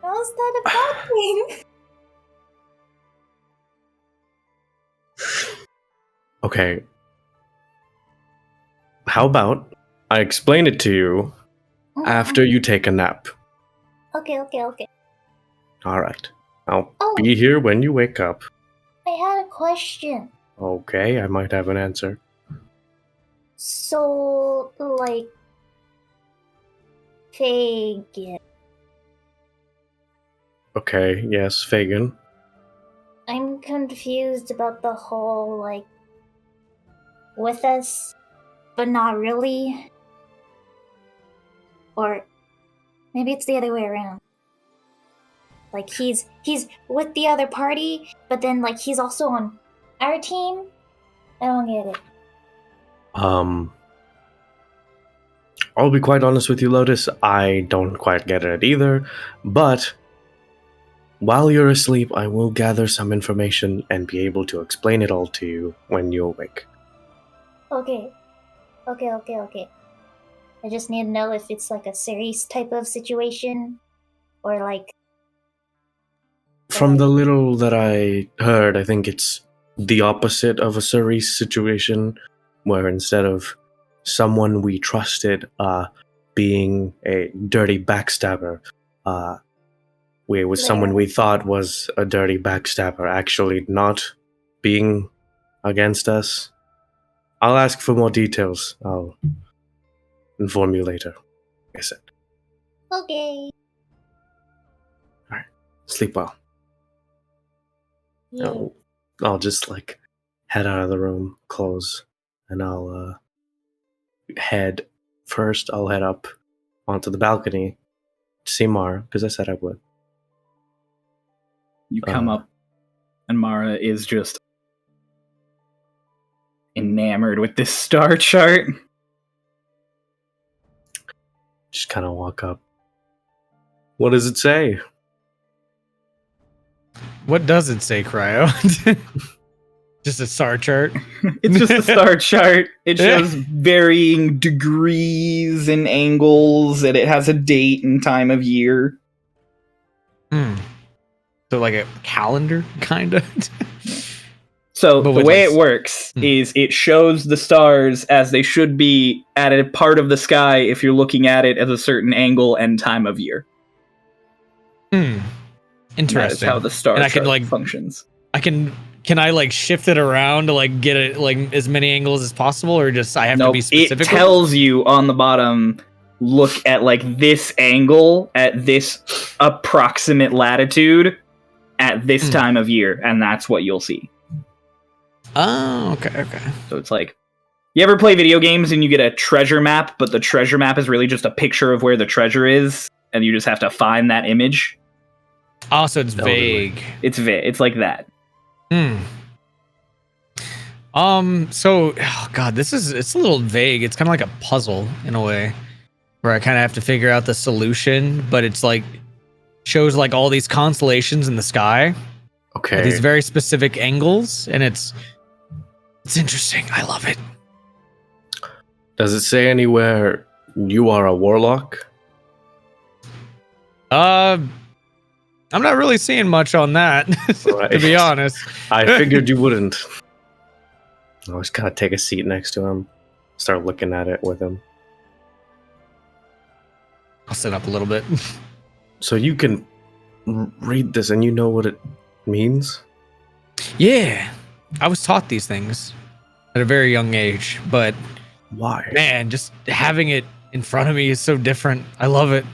[SPEAKER 6] How's that a bad thing?
[SPEAKER 3] okay. How about I explain it to you after you take a nap?
[SPEAKER 6] Okay.
[SPEAKER 3] Alright. I'll
[SPEAKER 6] Oh.
[SPEAKER 3] be here when you wake up.
[SPEAKER 6] I had a question.
[SPEAKER 3] Okay, I might have an answer.
[SPEAKER 6] So, like... Fagin.
[SPEAKER 3] Okay, yes, Fagin.
[SPEAKER 6] I'm confused about the whole, like... With us, but not really. Or... Maybe it's the other way around. Like, he's with the other party, but then, like, he's also on our team? I don't get it.
[SPEAKER 3] I'll be quite honest with you, Lotus. I don't quite get it either, but while you're asleep, I will gather some information and be able to explain it all to you when you awake.
[SPEAKER 6] Okay. I just need to know if it's, like, a serious type of situation, or, like...
[SPEAKER 3] From the little that I heard, I think it's the opposite of a Cerise situation, where instead of someone we trusted being a dirty backstabber, it was someone we thought was a dirty backstabber actually not being against us. I'll ask for more details. I'll inform you later. Like I said.
[SPEAKER 6] Okay.
[SPEAKER 3] Sleep well.
[SPEAKER 6] Yeah.
[SPEAKER 3] I'll just like head out of the room, close, and I'll head first. I'll head up onto the balcony to see Mara because I said I would.
[SPEAKER 2] You come up, and Mara is just enamored with this star chart.
[SPEAKER 3] Just kind of walk up. What does it say?
[SPEAKER 5] What does it say, Cryo? Just a star chart.
[SPEAKER 2] It's just a star chart. It shows varying degrees and angles, and it has a date and time of year.
[SPEAKER 5] So like a calendar, kind of.
[SPEAKER 2] So
[SPEAKER 5] But
[SPEAKER 2] the
[SPEAKER 5] with,
[SPEAKER 2] way
[SPEAKER 5] like,
[SPEAKER 2] it works is it shows the stars as they should be at a part of the sky if you're looking at it at a certain angle and time of year.
[SPEAKER 5] Interesting.
[SPEAKER 2] That is how the star
[SPEAKER 5] And I
[SPEAKER 2] chart
[SPEAKER 5] can, like,
[SPEAKER 2] functions.
[SPEAKER 5] Can I like shift it around to like get it like as many angles as possible, or just I have to
[SPEAKER 2] Nope,
[SPEAKER 5] be
[SPEAKER 2] it
[SPEAKER 5] specific?
[SPEAKER 2] tells you on the bottom, look at like this angle at this approximate latitude at this time of year, and that's what you'll see.
[SPEAKER 5] Oh, okay.
[SPEAKER 2] So it's like, you ever play video games and you get a treasure map, but the treasure map is really just a picture of where the treasure is, and you just have to find that image?
[SPEAKER 5] Oh, so it's
[SPEAKER 3] Totally.
[SPEAKER 5] vague.
[SPEAKER 2] It's like that.
[SPEAKER 5] So, oh God, it's a little vague. It's kind of like a puzzle in a way, where I kind of have to figure out the solution, but it's like shows like all these constellations in the sky
[SPEAKER 3] Okay.
[SPEAKER 5] at these very specific angles, and it's interesting. I love it.
[SPEAKER 3] Does it say anywhere you are a warlock?
[SPEAKER 5] I'm not really seeing much on that, to be
[SPEAKER 3] Right.
[SPEAKER 5] honest.
[SPEAKER 3] I figured you wouldn't. I'll just kind of take a seat next to him, start looking at it with him.
[SPEAKER 5] I'll sit up a little bit.
[SPEAKER 3] So you can read this and you know what it means?
[SPEAKER 5] Yeah, I was taught these things at a very young age, but
[SPEAKER 3] Why?
[SPEAKER 5] man, just having it in front of me is so different. I love it.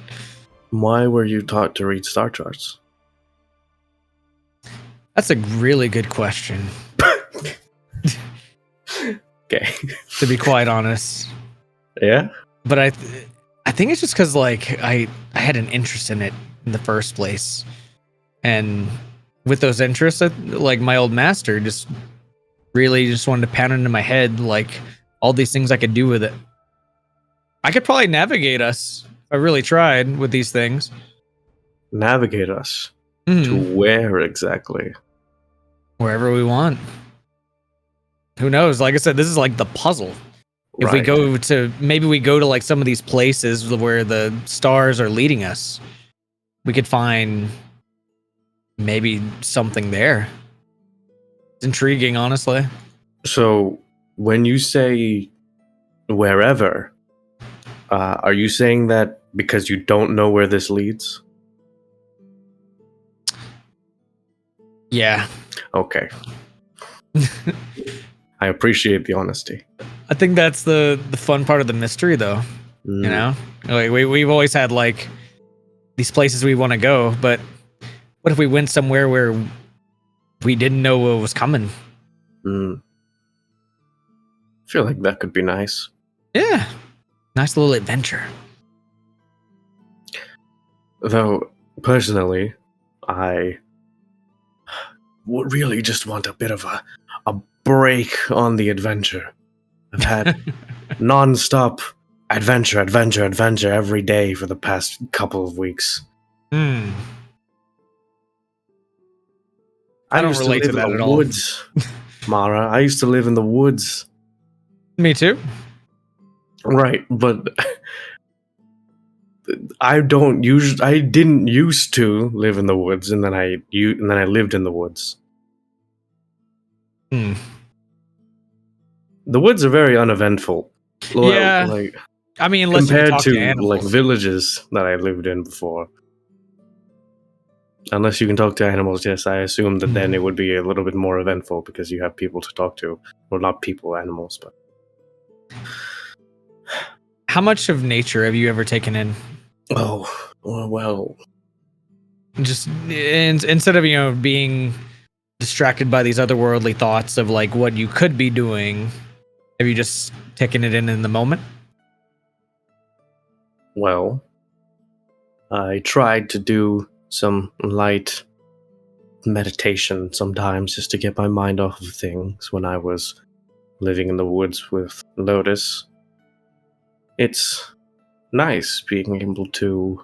[SPEAKER 3] Why were you taught to read star charts?
[SPEAKER 5] That's a really good question,
[SPEAKER 3] Okay.
[SPEAKER 5] to be quite honest.
[SPEAKER 3] Yeah?
[SPEAKER 5] But I think it's just because like I had an interest in it in the first place, and with those interests, like my old master just really just wanted to pound into my head like all these things I could do with it. I could probably navigate us if I really tried with these things.
[SPEAKER 3] Navigate us
[SPEAKER 5] Mhm.
[SPEAKER 3] to where exactly?
[SPEAKER 5] Wherever we want. Who knows? Like I said, this is like the puzzle. If we
[SPEAKER 3] Right.
[SPEAKER 5] go to, maybe we go to like some of these places where the stars are leading us, we could find maybe something there. It's intriguing, honestly.
[SPEAKER 3] So when you say wherever, are you saying that because you don't know where this leads?
[SPEAKER 5] Yeah.
[SPEAKER 3] Okay. I appreciate the honesty.
[SPEAKER 5] I think that's the fun part of the mystery, though.
[SPEAKER 3] Mm.
[SPEAKER 5] You know, like we've always had like these places we want to go, but what if we went somewhere where we didn't know what was coming?
[SPEAKER 3] Mm. I feel like that could be nice.
[SPEAKER 5] Yeah, nice little adventure.
[SPEAKER 3] Though, personally, I would really just want a bit of a break on the adventure. I've had non-stop adventure every day for the past couple of weeks.
[SPEAKER 5] I don't
[SPEAKER 3] used
[SPEAKER 5] relate to
[SPEAKER 3] live
[SPEAKER 5] that
[SPEAKER 3] in
[SPEAKER 5] at
[SPEAKER 3] the
[SPEAKER 5] all.
[SPEAKER 3] woods, Mara. I used to live in the woods.
[SPEAKER 5] Me too.
[SPEAKER 3] Right, but I didn't used to live in the woods, and then I lived in the woods.
[SPEAKER 5] Hmm.
[SPEAKER 3] The woods are very uneventful.
[SPEAKER 5] Yeah,
[SPEAKER 3] like
[SPEAKER 5] I mean, unless you can
[SPEAKER 3] compared
[SPEAKER 5] talk
[SPEAKER 3] to
[SPEAKER 5] to animals.
[SPEAKER 3] like villages that I lived in before. Unless you can talk to animals, yes, I assume that then it would be a little bit more eventful because you have people to talk to. Well, not people, animals, but...
[SPEAKER 5] How much of nature have you ever taken in?
[SPEAKER 3] Oh, well...
[SPEAKER 5] Just instead of being distracted by these otherworldly thoughts of like what you could be doing, have you just taken it in the moment?
[SPEAKER 3] Well, I tried to do some light meditation sometimes just to get my mind off of things when I was living in the woods with Lotus. It's nice being able to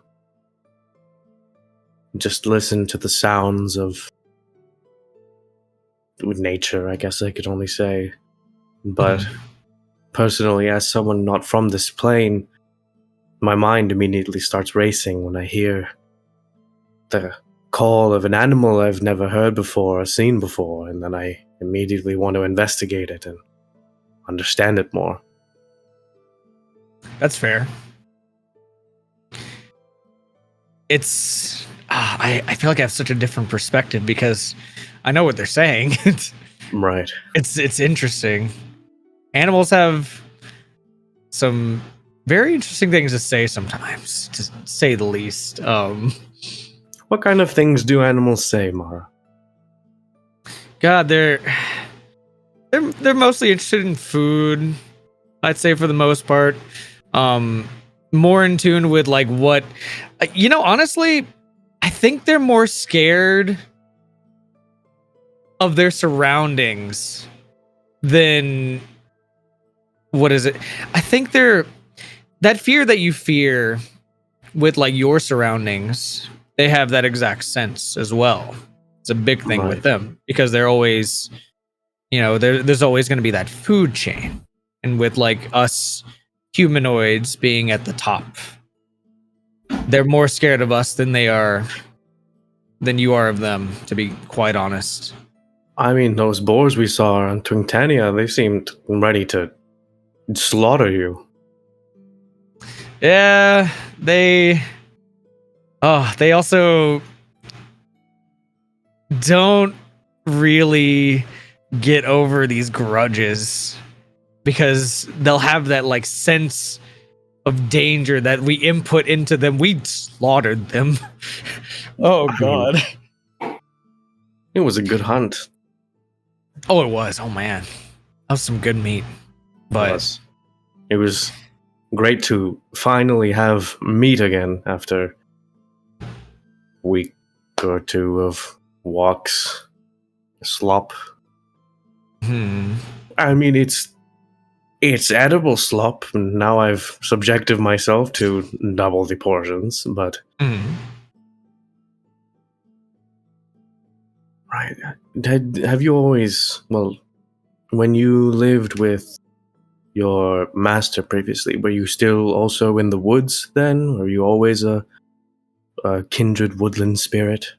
[SPEAKER 3] just listen to the sounds of nature, I guess I could only say. But personally, as someone not from this plane, my mind immediately starts racing when I hear the call of an animal I've never heard before or seen before, and then I immediately want to investigate it and understand it more.
[SPEAKER 5] That's fair. It's I feel like I have such a different perspective because I know what they're saying.
[SPEAKER 3] Right.
[SPEAKER 5] It's interesting. Animals have some very interesting things to say sometimes, to say the least.
[SPEAKER 3] What kind of things do animals say, Mara?
[SPEAKER 5] God, they're mostly interested in food, I'd say, for the most part. More in tune with like what, honestly, I think they're more scared of their surroundings than what is it? I think that fear that you fear with like your surroundings, they have that exact sense as well. It's a big thing with them because they're always, there's always going to be that food chain, and with like us humanoids being at the top, they're more scared of us than you are of them, to be quite honest.
[SPEAKER 3] I mean, those boars we saw on Twingtania, they seemed ready to slaughter you.
[SPEAKER 5] Yeah, they also don't really get over these grudges because they'll have that like sense of danger that we input into them. We slaughtered them. Oh God.
[SPEAKER 3] It was a good hunt.
[SPEAKER 5] Oh, it was. Oh man. That was some good meat. But
[SPEAKER 3] It was great to finally have meat again after a week or two of walks, slop. I mean, it's edible slop. Now I've subjected myself to double the portions, but right. Have you always, well, when you lived with your master previously, were you still also in the woods then? Were you always a kindred woodland spirit?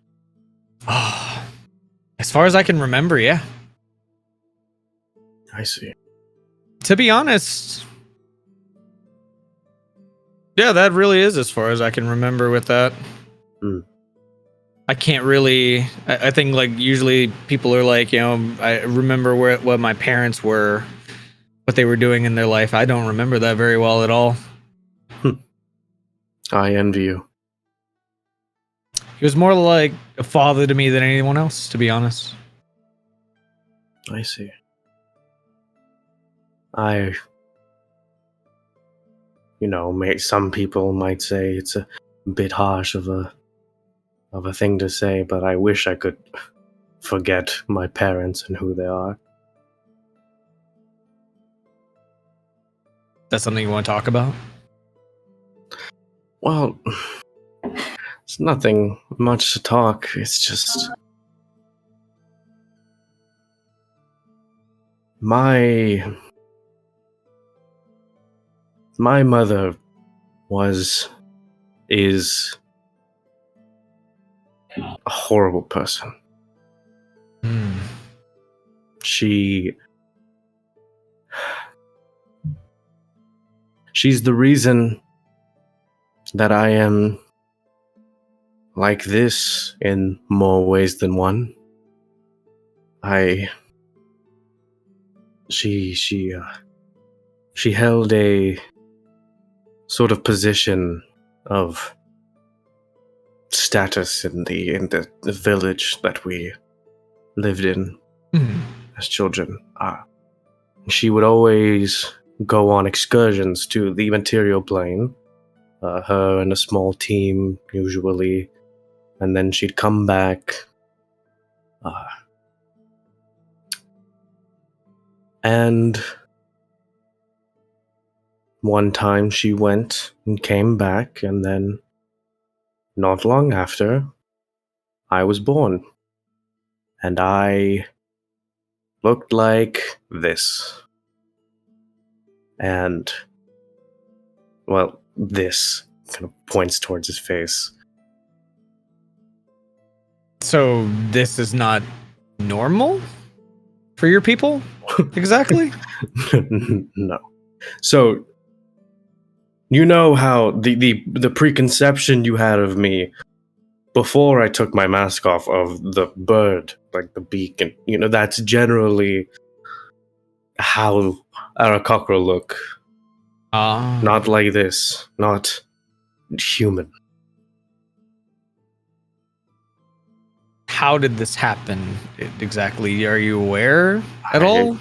[SPEAKER 5] As far as I can remember, yeah.
[SPEAKER 3] I see.
[SPEAKER 5] To be honest, yeah, that really is as far as I can remember with that. I can't really. I think like usually people are like, I remember what my parents were, what they were doing in their life. I don't remember that very well at all.
[SPEAKER 3] I envy you.
[SPEAKER 5] He was more like a father to me than anyone else, to be honest.
[SPEAKER 3] I see. Some people might say it's a bit harsh of a thing to say, but I wish I could forget my parents and who they are.
[SPEAKER 5] That's something you want to talk about?
[SPEAKER 3] Well, it's nothing much to talk. It's just my mother is a horrible person. She's the reason that I am like this in more ways than one. She held a sort of position of status in the village that we lived in as children. She would always go on excursions to the material plane, her and a small team usually, and then she'd come back. And one time she went and came back, and then not long after, I was born. And I looked like this. And, well, this kind of points towards his face.
[SPEAKER 5] So this is not normal for your people? Exactly.
[SPEAKER 3] No. So, you know how the preconception you had of me before I took my mask off of the bird, like the beak, and that's generally how Arakakra look. Not like this. Not human.
[SPEAKER 5] How did this happen exactly? Are you aware at all?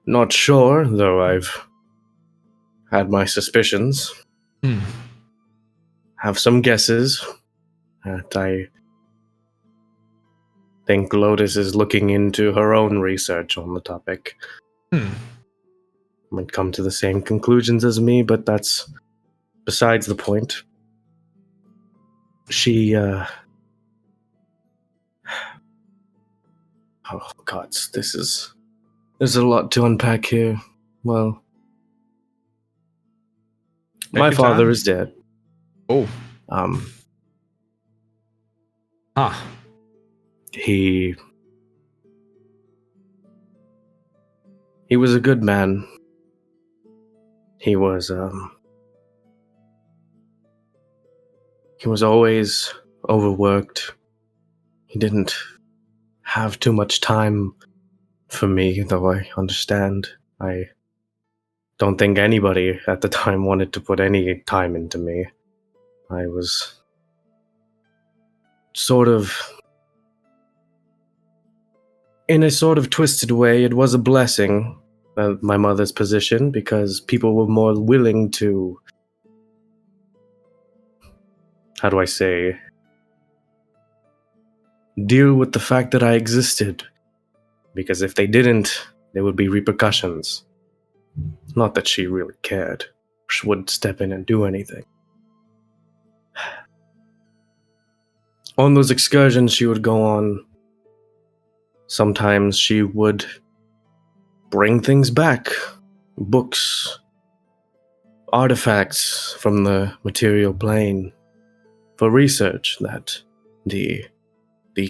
[SPEAKER 3] Not sure, though I've had my suspicions. Have some guesses. That I think Lotus is looking into her own research on the topic. Might come to the same conclusions as me, but that's besides the point. She, oh gods, there's a lot to unpack here. Well, my father is dead.
[SPEAKER 5] Oh.
[SPEAKER 3] He was a good man. He was always overworked. He didn't have too much time for me, though I understand. I don't think anybody at the time wanted to put any time into me. I was sort of, in a sort of twisted way, it was a blessing, my mother's position, because people were more willing to, how do I say, deal with the fact that I existed. Because if they didn't, there would be repercussions. Not that she really cared. She wouldn't step in and do anything. On those excursions she would go on, sometimes she would bring things back. Books, artifacts from the material plane for research that the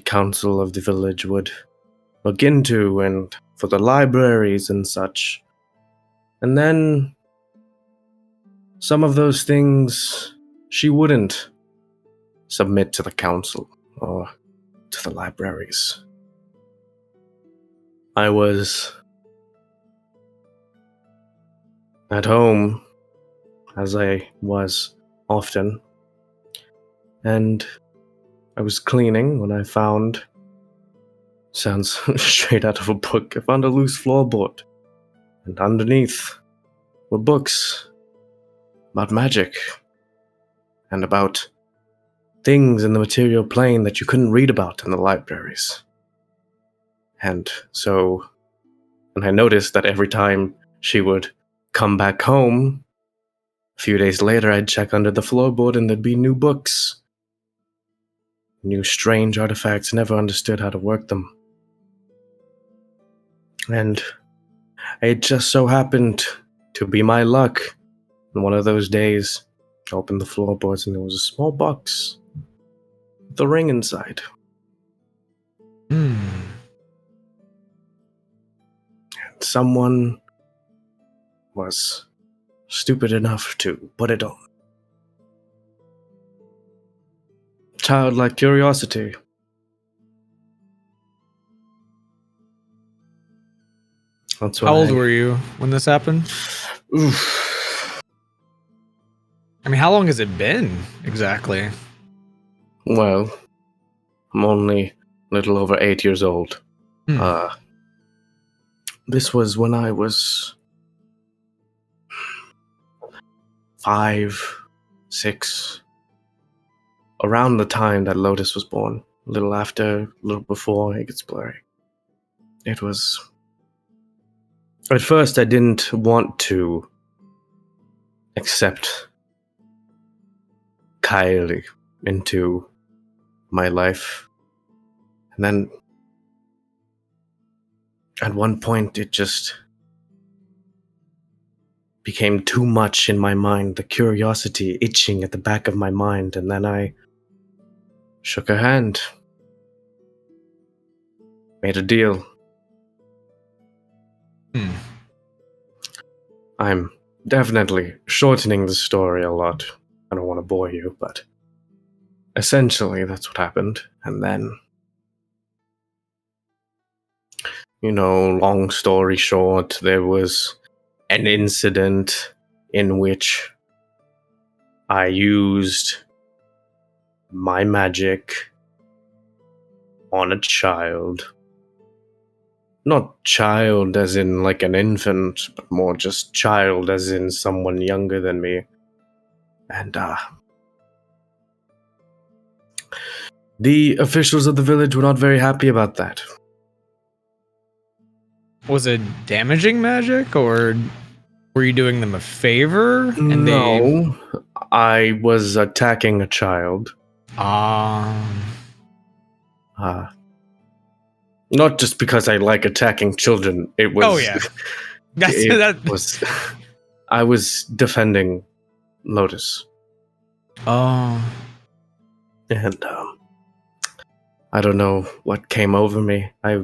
[SPEAKER 3] council of the village would look into, and for the libraries and such. And then some of those things she wouldn't submit to the council or to the libraries. I was at home, as I was often, and I was cleaning when I found, sounds straight out of a book, I found a loose floorboard, and underneath were books about magic and about things in the material plane that you couldn't read about in the libraries. And so, and I noticed that every time she would come back home, a few days later I'd check under the floorboard and there'd be new books. New strange artifacts, never understood how to work them. And it just so happened to be my luck. And one of those days, I opened the floorboards and there was a small box with a ring inside. And someone was stupid enough to put it on. childlike curiosity. That's
[SPEAKER 5] How old were you when this happened?
[SPEAKER 3] Oof.
[SPEAKER 5] I mean, how long has it been exactly?
[SPEAKER 3] Well, I'm only a little over 8 years old.
[SPEAKER 5] Hmm.
[SPEAKER 3] This was when I was 5, 6, around the time that Lotus was born. A little after, a little before, it gets blurry. It was... At first, I didn't want to accept Kylie into my life. And then, at one point, it just became too much in my mind, the curiosity itching at the back of my mind, and then I shook her hand. Made a deal.
[SPEAKER 5] Hmm.
[SPEAKER 3] I'm definitely shortening the story a lot. I don't want to bore you, but essentially that's what happened. And then, long story short, there was an incident in which I used my magic on a child. Not child as in like an infant, but more just child as in someone younger than me. And, the officials of the village were not very happy about that.
[SPEAKER 5] Was it damaging magic, or were you doing them a favor? And
[SPEAKER 3] No, I was attacking a child. Not just because I like attacking children. It was...
[SPEAKER 5] Oh yeah,
[SPEAKER 3] it was... I was defending Lotus.
[SPEAKER 5] Oh.
[SPEAKER 3] And, I don't know what came over me. I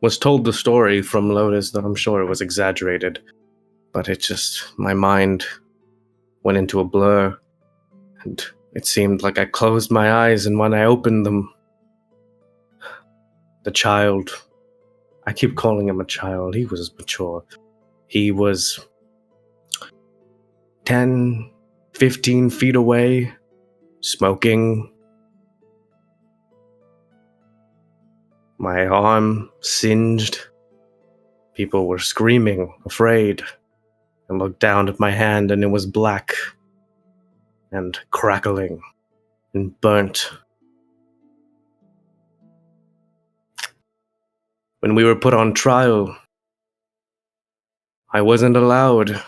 [SPEAKER 3] was told the story from Lotus, though I'm sure it was exaggerated. But it just... my mind went into a blur. And it seemed like I closed my eyes, and when I opened them, the child... I keep calling him a child. He was mature. He was 10, 15 feet away, smoking. My arm singed. People were screaming, afraid. I looked down at my hand, and it was black and crackling and burnt. When we were put on trial, I wasn't allowed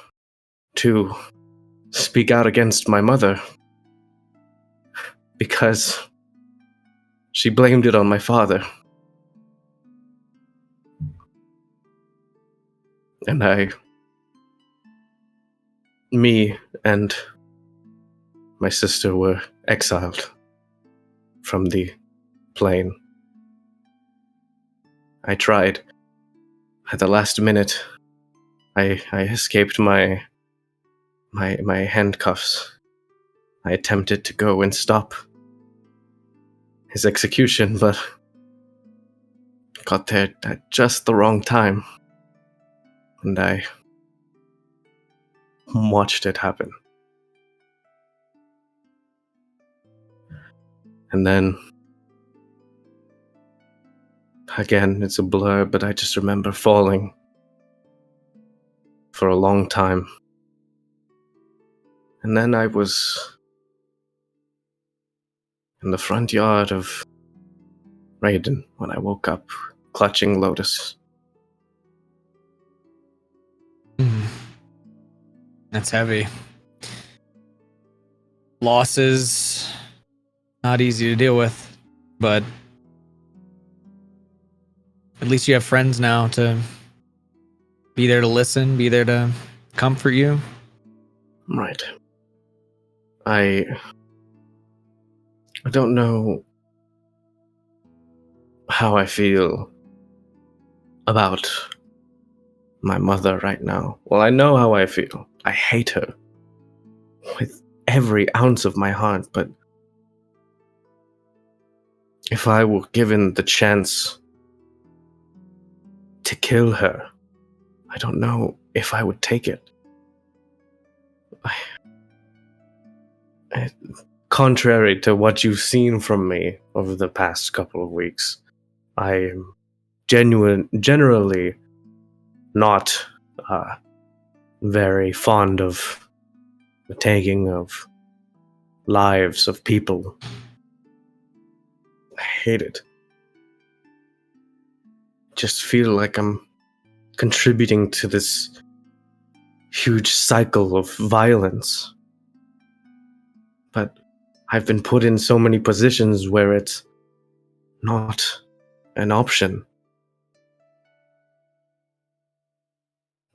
[SPEAKER 3] to speak out against my mother because she blamed it on my father. And me and my sister were exiled from the plane. I tried. At the last minute, I escaped my handcuffs. I attempted to go and stop his execution, but got there at just the wrong time. And I watched it happen. And then, again, it's a blur, but I just remember falling for a long time. And then I was in the front yard of Raiden when I woke up, clutching Lotus.
[SPEAKER 5] That's heavy. Losses, not easy to deal with, but at least you have friends now to be there to listen, be there to comfort you.
[SPEAKER 3] Right. I don't know how I feel about my mother right now. Well, I know how I feel. I hate her with every ounce of my heart, but if I were given the chance to kill her, I don't know if I would take it. Contrary to what you've seen from me over the past couple of weeks, I am generally not very fond of the taking of lives of people. I hate it. Just feel like I'm contributing to this huge cycle of violence. But I've been put in so many positions where it's not an option.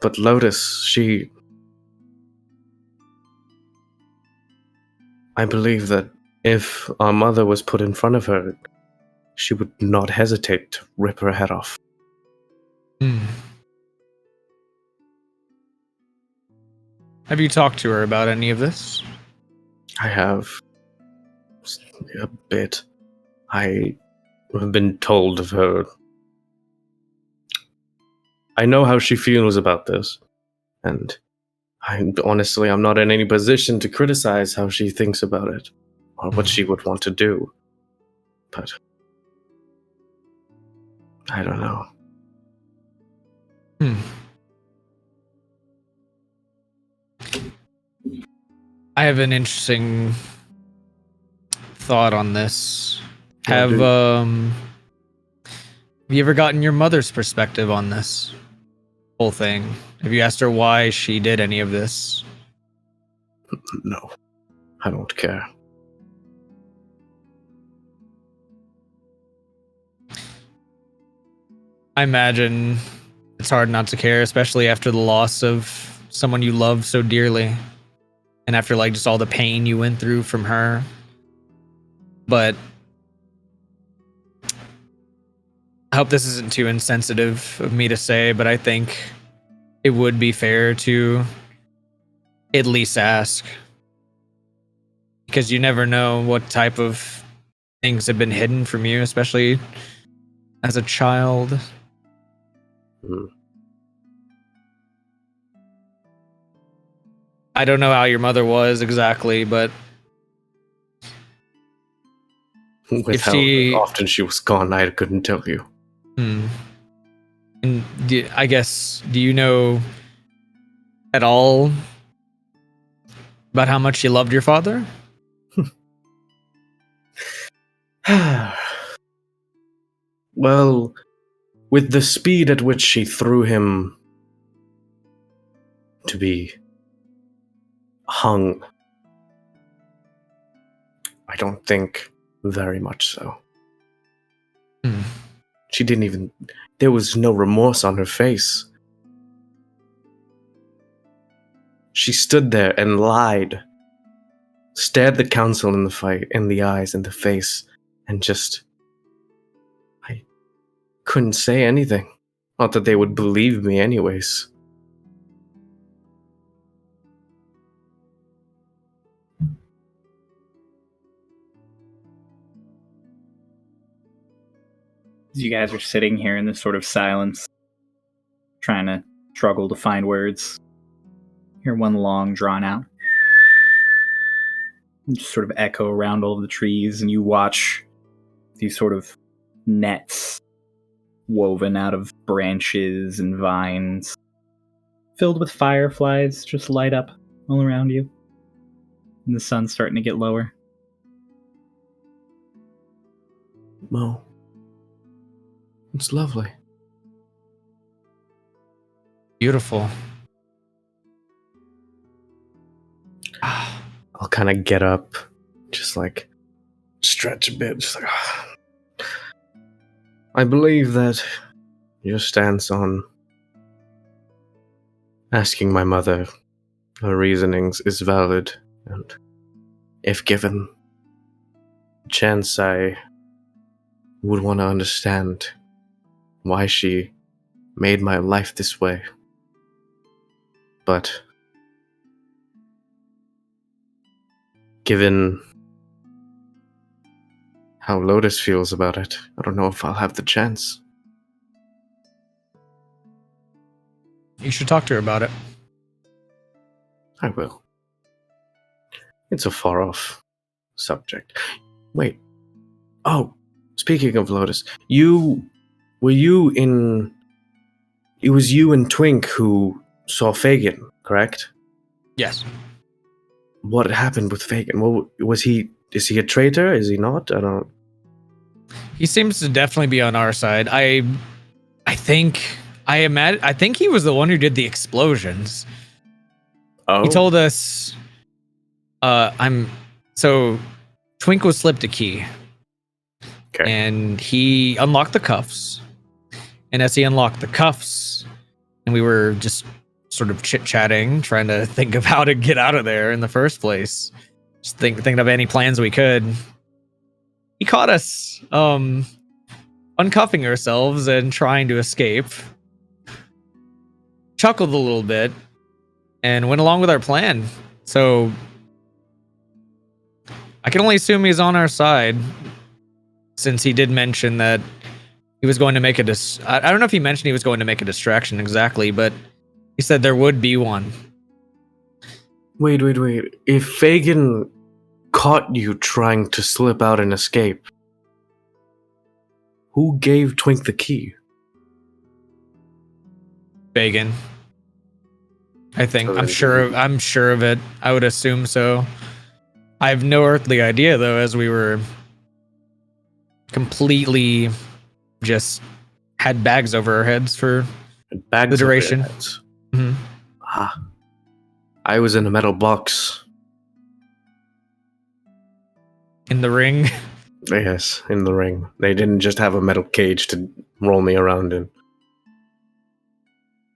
[SPEAKER 3] But Lotus, I believe that if our mother was put in front of her, she would not hesitate to rip her head off.
[SPEAKER 5] Have you talked to her about any of this?
[SPEAKER 3] I have a bit. I have been told of her. I know how she feels about this, and I'm not in any position to criticize how she thinks about it or what she would want to do. But I don't know.
[SPEAKER 5] I have an interesting thought on this.
[SPEAKER 3] Oh,
[SPEAKER 5] Have
[SPEAKER 3] dude.
[SPEAKER 5] you ever gotten your mother's perspective on this whole thing? Have you asked her why she did any of this?
[SPEAKER 3] No, I don't care.
[SPEAKER 5] I imagine it's hard not to care, especially after the loss of someone you love so dearly. And after like just all the pain you went through from her. But I hope this isn't too insensitive of me to say, but I think it would be fair to at least ask. Because you never know what type of things have been hidden from you, especially as a child. I don't know how your mother was exactly, but
[SPEAKER 3] With
[SPEAKER 5] if
[SPEAKER 3] how
[SPEAKER 5] she-
[SPEAKER 3] often she was gone, I couldn't tell you.
[SPEAKER 5] And I guess, do you know at all about how much you loved your father?
[SPEAKER 3] Well, with the speed at which she threw him to be hung, I don't think very much so. She didn't even... There was no remorse on her face. She stood there and lied, stared the council in the eyes, in the face, and just... I couldn't say anything. Not that they would believe me anyways.
[SPEAKER 2] As you guys are sitting here in this sort of silence, trying to struggle to find words, hear one long, drawn out, just sort of echo around all of the trees, and you watch these sort of nets woven out of branches and vines, filled with fireflies, just light up all around you. And the sun's starting to get lower.
[SPEAKER 3] Mo, it's lovely.
[SPEAKER 5] Beautiful.
[SPEAKER 3] I'll kind of get up, just like stretch a bit, just like... I believe that your stance on asking my mother her reasonings is valid, and if given a chance, I would want to understand why she made my life this way. But given how Lotus feels about it. I don't know if I'll have the chance.
[SPEAKER 5] You should talk to her about it.
[SPEAKER 3] I will. It's a far off subject. Wait. Oh, speaking of Lotus, it was you and Twink who saw Fagin, correct?
[SPEAKER 5] Yes.
[SPEAKER 3] What happened with Fagin? Well, is he a traitor? Is he not? I don't.
[SPEAKER 5] He seems to definitely be on our side. I think he was the one who did the explosions.
[SPEAKER 3] Oh.
[SPEAKER 5] He told us Twink was slipped a key.
[SPEAKER 3] Okay.
[SPEAKER 5] And he unlocked the cuffs. And as he unlocked the cuffs, and we were just sort of chit-chatting, trying to think of how to get out of there in the first place. Just thinking of any plans we could. He caught us uncuffing ourselves and trying to escape. Chuckled a little bit and went along with our plan. So I can only assume he's on our side, since he did mention that he was going to make I don't know if he mentioned he was going to make a distraction exactly, but he said there would be one.
[SPEAKER 3] Wait. If Fagin caught you trying to slip out and escape, who gave Twink the key?
[SPEAKER 5] Fagin. I think.
[SPEAKER 3] So
[SPEAKER 5] I'm sure of it. I would assume so. I have no earthly idea though, as we were completely just had bags over our heads for
[SPEAKER 3] Bags
[SPEAKER 5] the
[SPEAKER 3] over
[SPEAKER 5] duration.
[SPEAKER 3] your heads.
[SPEAKER 5] Mhm.
[SPEAKER 3] Ah. I was in a metal box.
[SPEAKER 5] In the ring.
[SPEAKER 3] Yes, in the ring. They didn't just have a metal cage to roll me around in.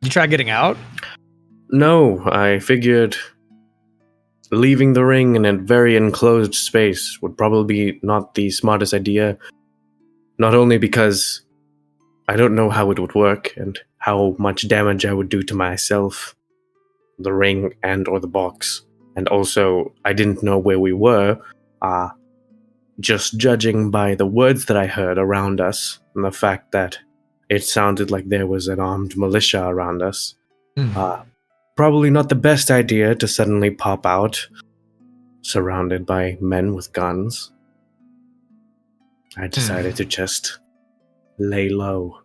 [SPEAKER 5] You try getting out?
[SPEAKER 3] No, I figured leaving the ring in a very enclosed space would probably be not the smartest idea. Not only because I don't know how it would work and how much damage I would do to myself, the ring and or the box, and also I didn't know where we were, just judging by the words that I heard around us and the fact that it sounded like there was an armed militia around us. Probably not the best idea to suddenly pop out surrounded by men with guns. I decided to just lay low.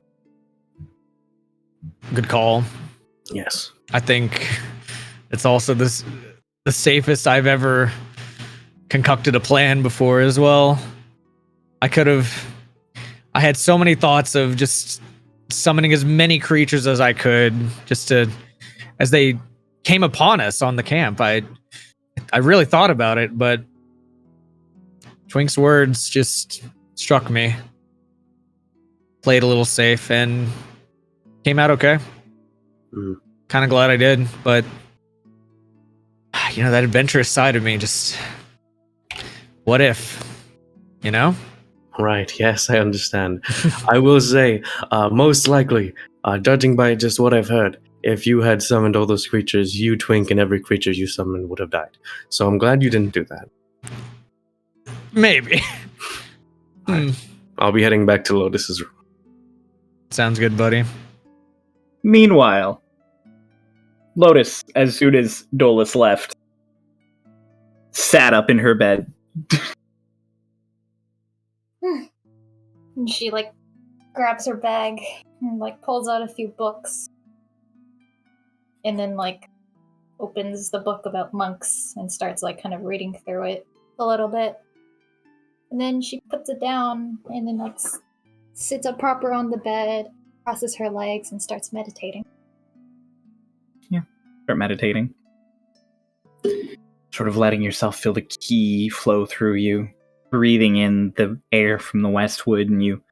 [SPEAKER 5] Good call.
[SPEAKER 3] Yes.
[SPEAKER 5] I think it's also the safest I've ever concocted a plan before as well. I had so many thoughts of just summoning as many creatures as I could, as they came upon us on the camp. I really thought about it, but Twink's words just struck me. Played a little safe and came out okay. Kind of glad I did, but that adventurous side of me just, what if,
[SPEAKER 3] Right, yes, I understand. I will say, most likely, judging by just what I've heard, if you had summoned all those creatures, you, Twink, and every creature you summoned would have died. So I'm glad you didn't do that.
[SPEAKER 5] Maybe.
[SPEAKER 3] I'll be heading back to Lotus's room.
[SPEAKER 5] Sounds good, buddy.
[SPEAKER 2] Meanwhile, Lotus, as soon as Dolus left, sat up in her bed.
[SPEAKER 6] And she grabs her bag and pulls out a few books. And then opens the book about monks and starts kind of reading through it a little bit. And then she puts it down and then sits up proper on the bed, crosses her legs, and starts meditating.
[SPEAKER 2] Yeah, start meditating. Sort of letting yourself feel the ki flow through you, breathing in the air from the westwood, and you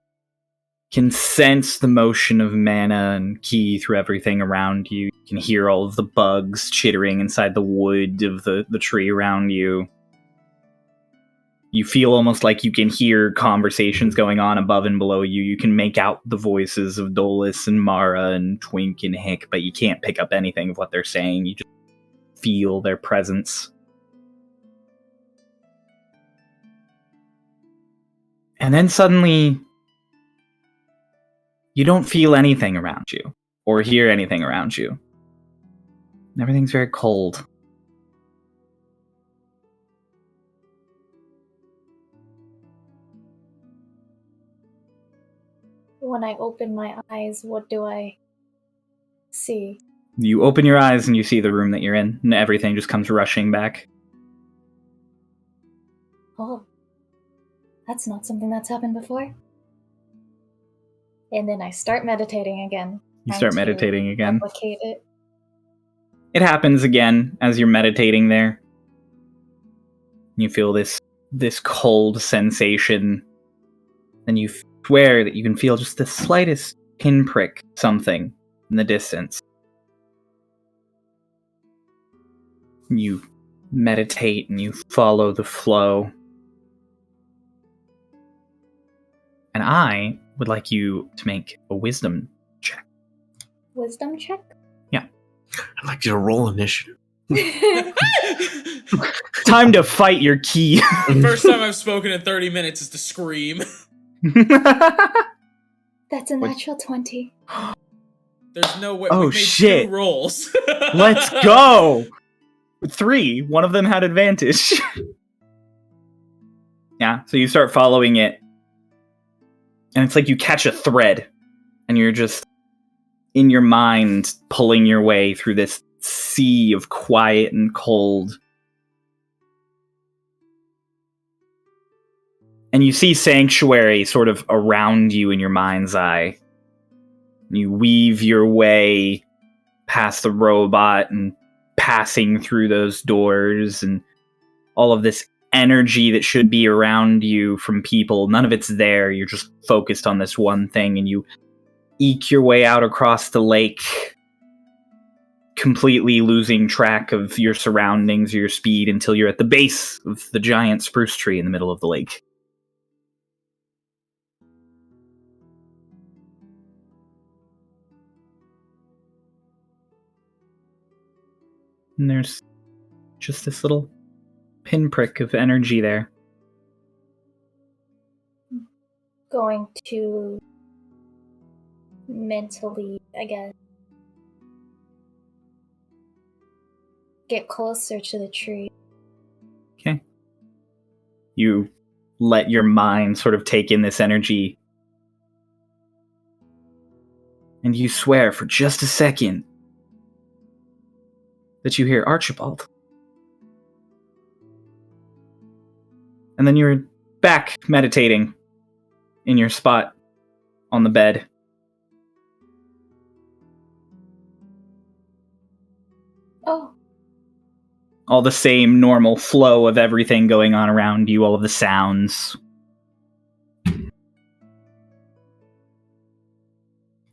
[SPEAKER 2] can sense the motion of mana and ki through everything around you. You can hear all of the bugs chittering inside the wood of the tree around you. You feel almost like you can hear conversations going on above and below you. You can make out the voices of Dolus and Mara and Twink and Hick, but you can't pick up anything of what they're saying. You just feel their presence. And then suddenly, you don't feel anything around you, or hear anything around you. Everything's very cold.
[SPEAKER 6] When I open my eyes, what do I see?
[SPEAKER 2] You open your eyes and you see the room that you're in, and everything just comes rushing back.
[SPEAKER 6] Oh, that's not something that's happened before. And then I start meditating again.
[SPEAKER 2] You
[SPEAKER 6] trying
[SPEAKER 2] start
[SPEAKER 6] to
[SPEAKER 2] meditating again.
[SPEAKER 6] replicate it.
[SPEAKER 2] It happens again as you're meditating there. You feel this cold sensation, and you swear that you can feel just the slightest pinprick something in the distance. You meditate and you follow the flow. And I would like you to make a wisdom check.
[SPEAKER 6] Wisdom check?
[SPEAKER 3] I'd like you to roll initiative.
[SPEAKER 2] Time to fight your key.
[SPEAKER 1] First time I've spoken in 30 minutes is to scream.
[SPEAKER 6] That's a natural 20.
[SPEAKER 1] There's no way.
[SPEAKER 2] Oh,
[SPEAKER 1] We've made
[SPEAKER 2] shit.
[SPEAKER 1] 2 rolls.
[SPEAKER 2] Let's go! 3. One of them had advantage. Yeah, so you start following it. And it's like you catch a thread. And you're just, in your mind, pulling your way through this sea of quiet and cold. And you see Sanctuary sort of around you in your mind's eye. You weave your way past the robot and passing through those doors and all of this energy that should be around you from people. None of it's there. You're just focused on this one thing, and you eke your way out across the lake, completely losing track of your surroundings or your speed until you're at the base of the giant spruce tree in the middle of the lake. And there's just this little pinprick of energy there.
[SPEAKER 6] Going to mentally, I guess, get closer to the tree.
[SPEAKER 2] Okay. You let your mind sort of take in this energy. And you swear for just a second that you hear Archibald. And then you're back meditating in your spot on the bed.
[SPEAKER 6] Oh,
[SPEAKER 2] All the same normal flow of everything going on around you, all of the sounds.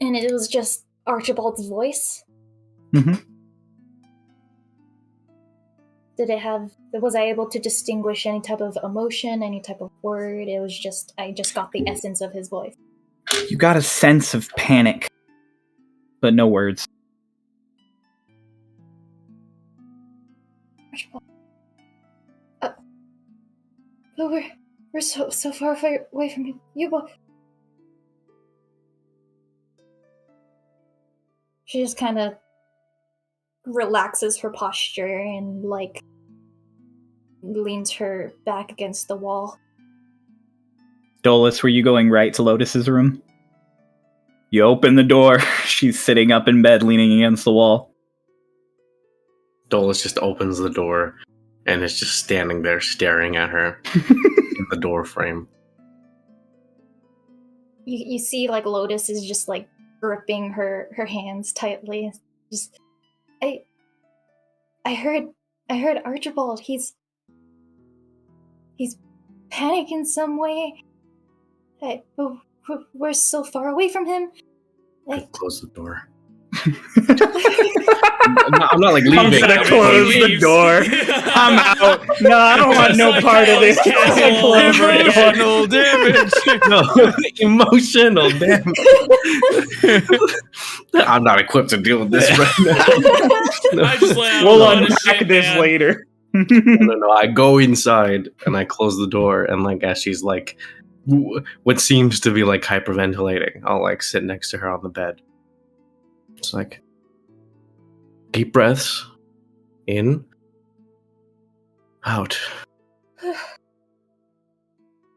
[SPEAKER 6] and it was just Archibald's voice?
[SPEAKER 2] Mm-hmm.
[SPEAKER 6] Was I able to distinguish any type of emotion, any type of word? It was just, I just got the essence of his voice.
[SPEAKER 2] You got a sense of panic, but no words.
[SPEAKER 6] Archibald. But we're so far away from you. You both. She just kind of relaxes her posture and, like, leans her back against the wall.
[SPEAKER 2] Dolus, were you going right to Lotus's room? You open the door. She's sitting up in bed, leaning against the wall.
[SPEAKER 3] Dolus just opens the door and is just standing there staring at her in the door frame.
[SPEAKER 6] You see, like, Lotus is just, like, gripping her hands tightly. Just, I heard Archibald. He's panicked in some way. We're so far away from him.
[SPEAKER 3] I close the door. I'm not like leaving.
[SPEAKER 2] I'm gonna close the door. I'm out. No, I don't want no part of this.
[SPEAKER 5] Emotional damage.
[SPEAKER 3] No, emotional damage. I'm not equipped to deal with this right now.
[SPEAKER 1] I just lay out a
[SPEAKER 2] We'll
[SPEAKER 1] lot of
[SPEAKER 2] unpack
[SPEAKER 1] shit,
[SPEAKER 2] this
[SPEAKER 1] man.
[SPEAKER 2] later.
[SPEAKER 3] No, I go inside and I close the door, and like as she's like what seems to be like hyperventilating. I'll like sit next to her on the bed. It's like deep breaths in, out.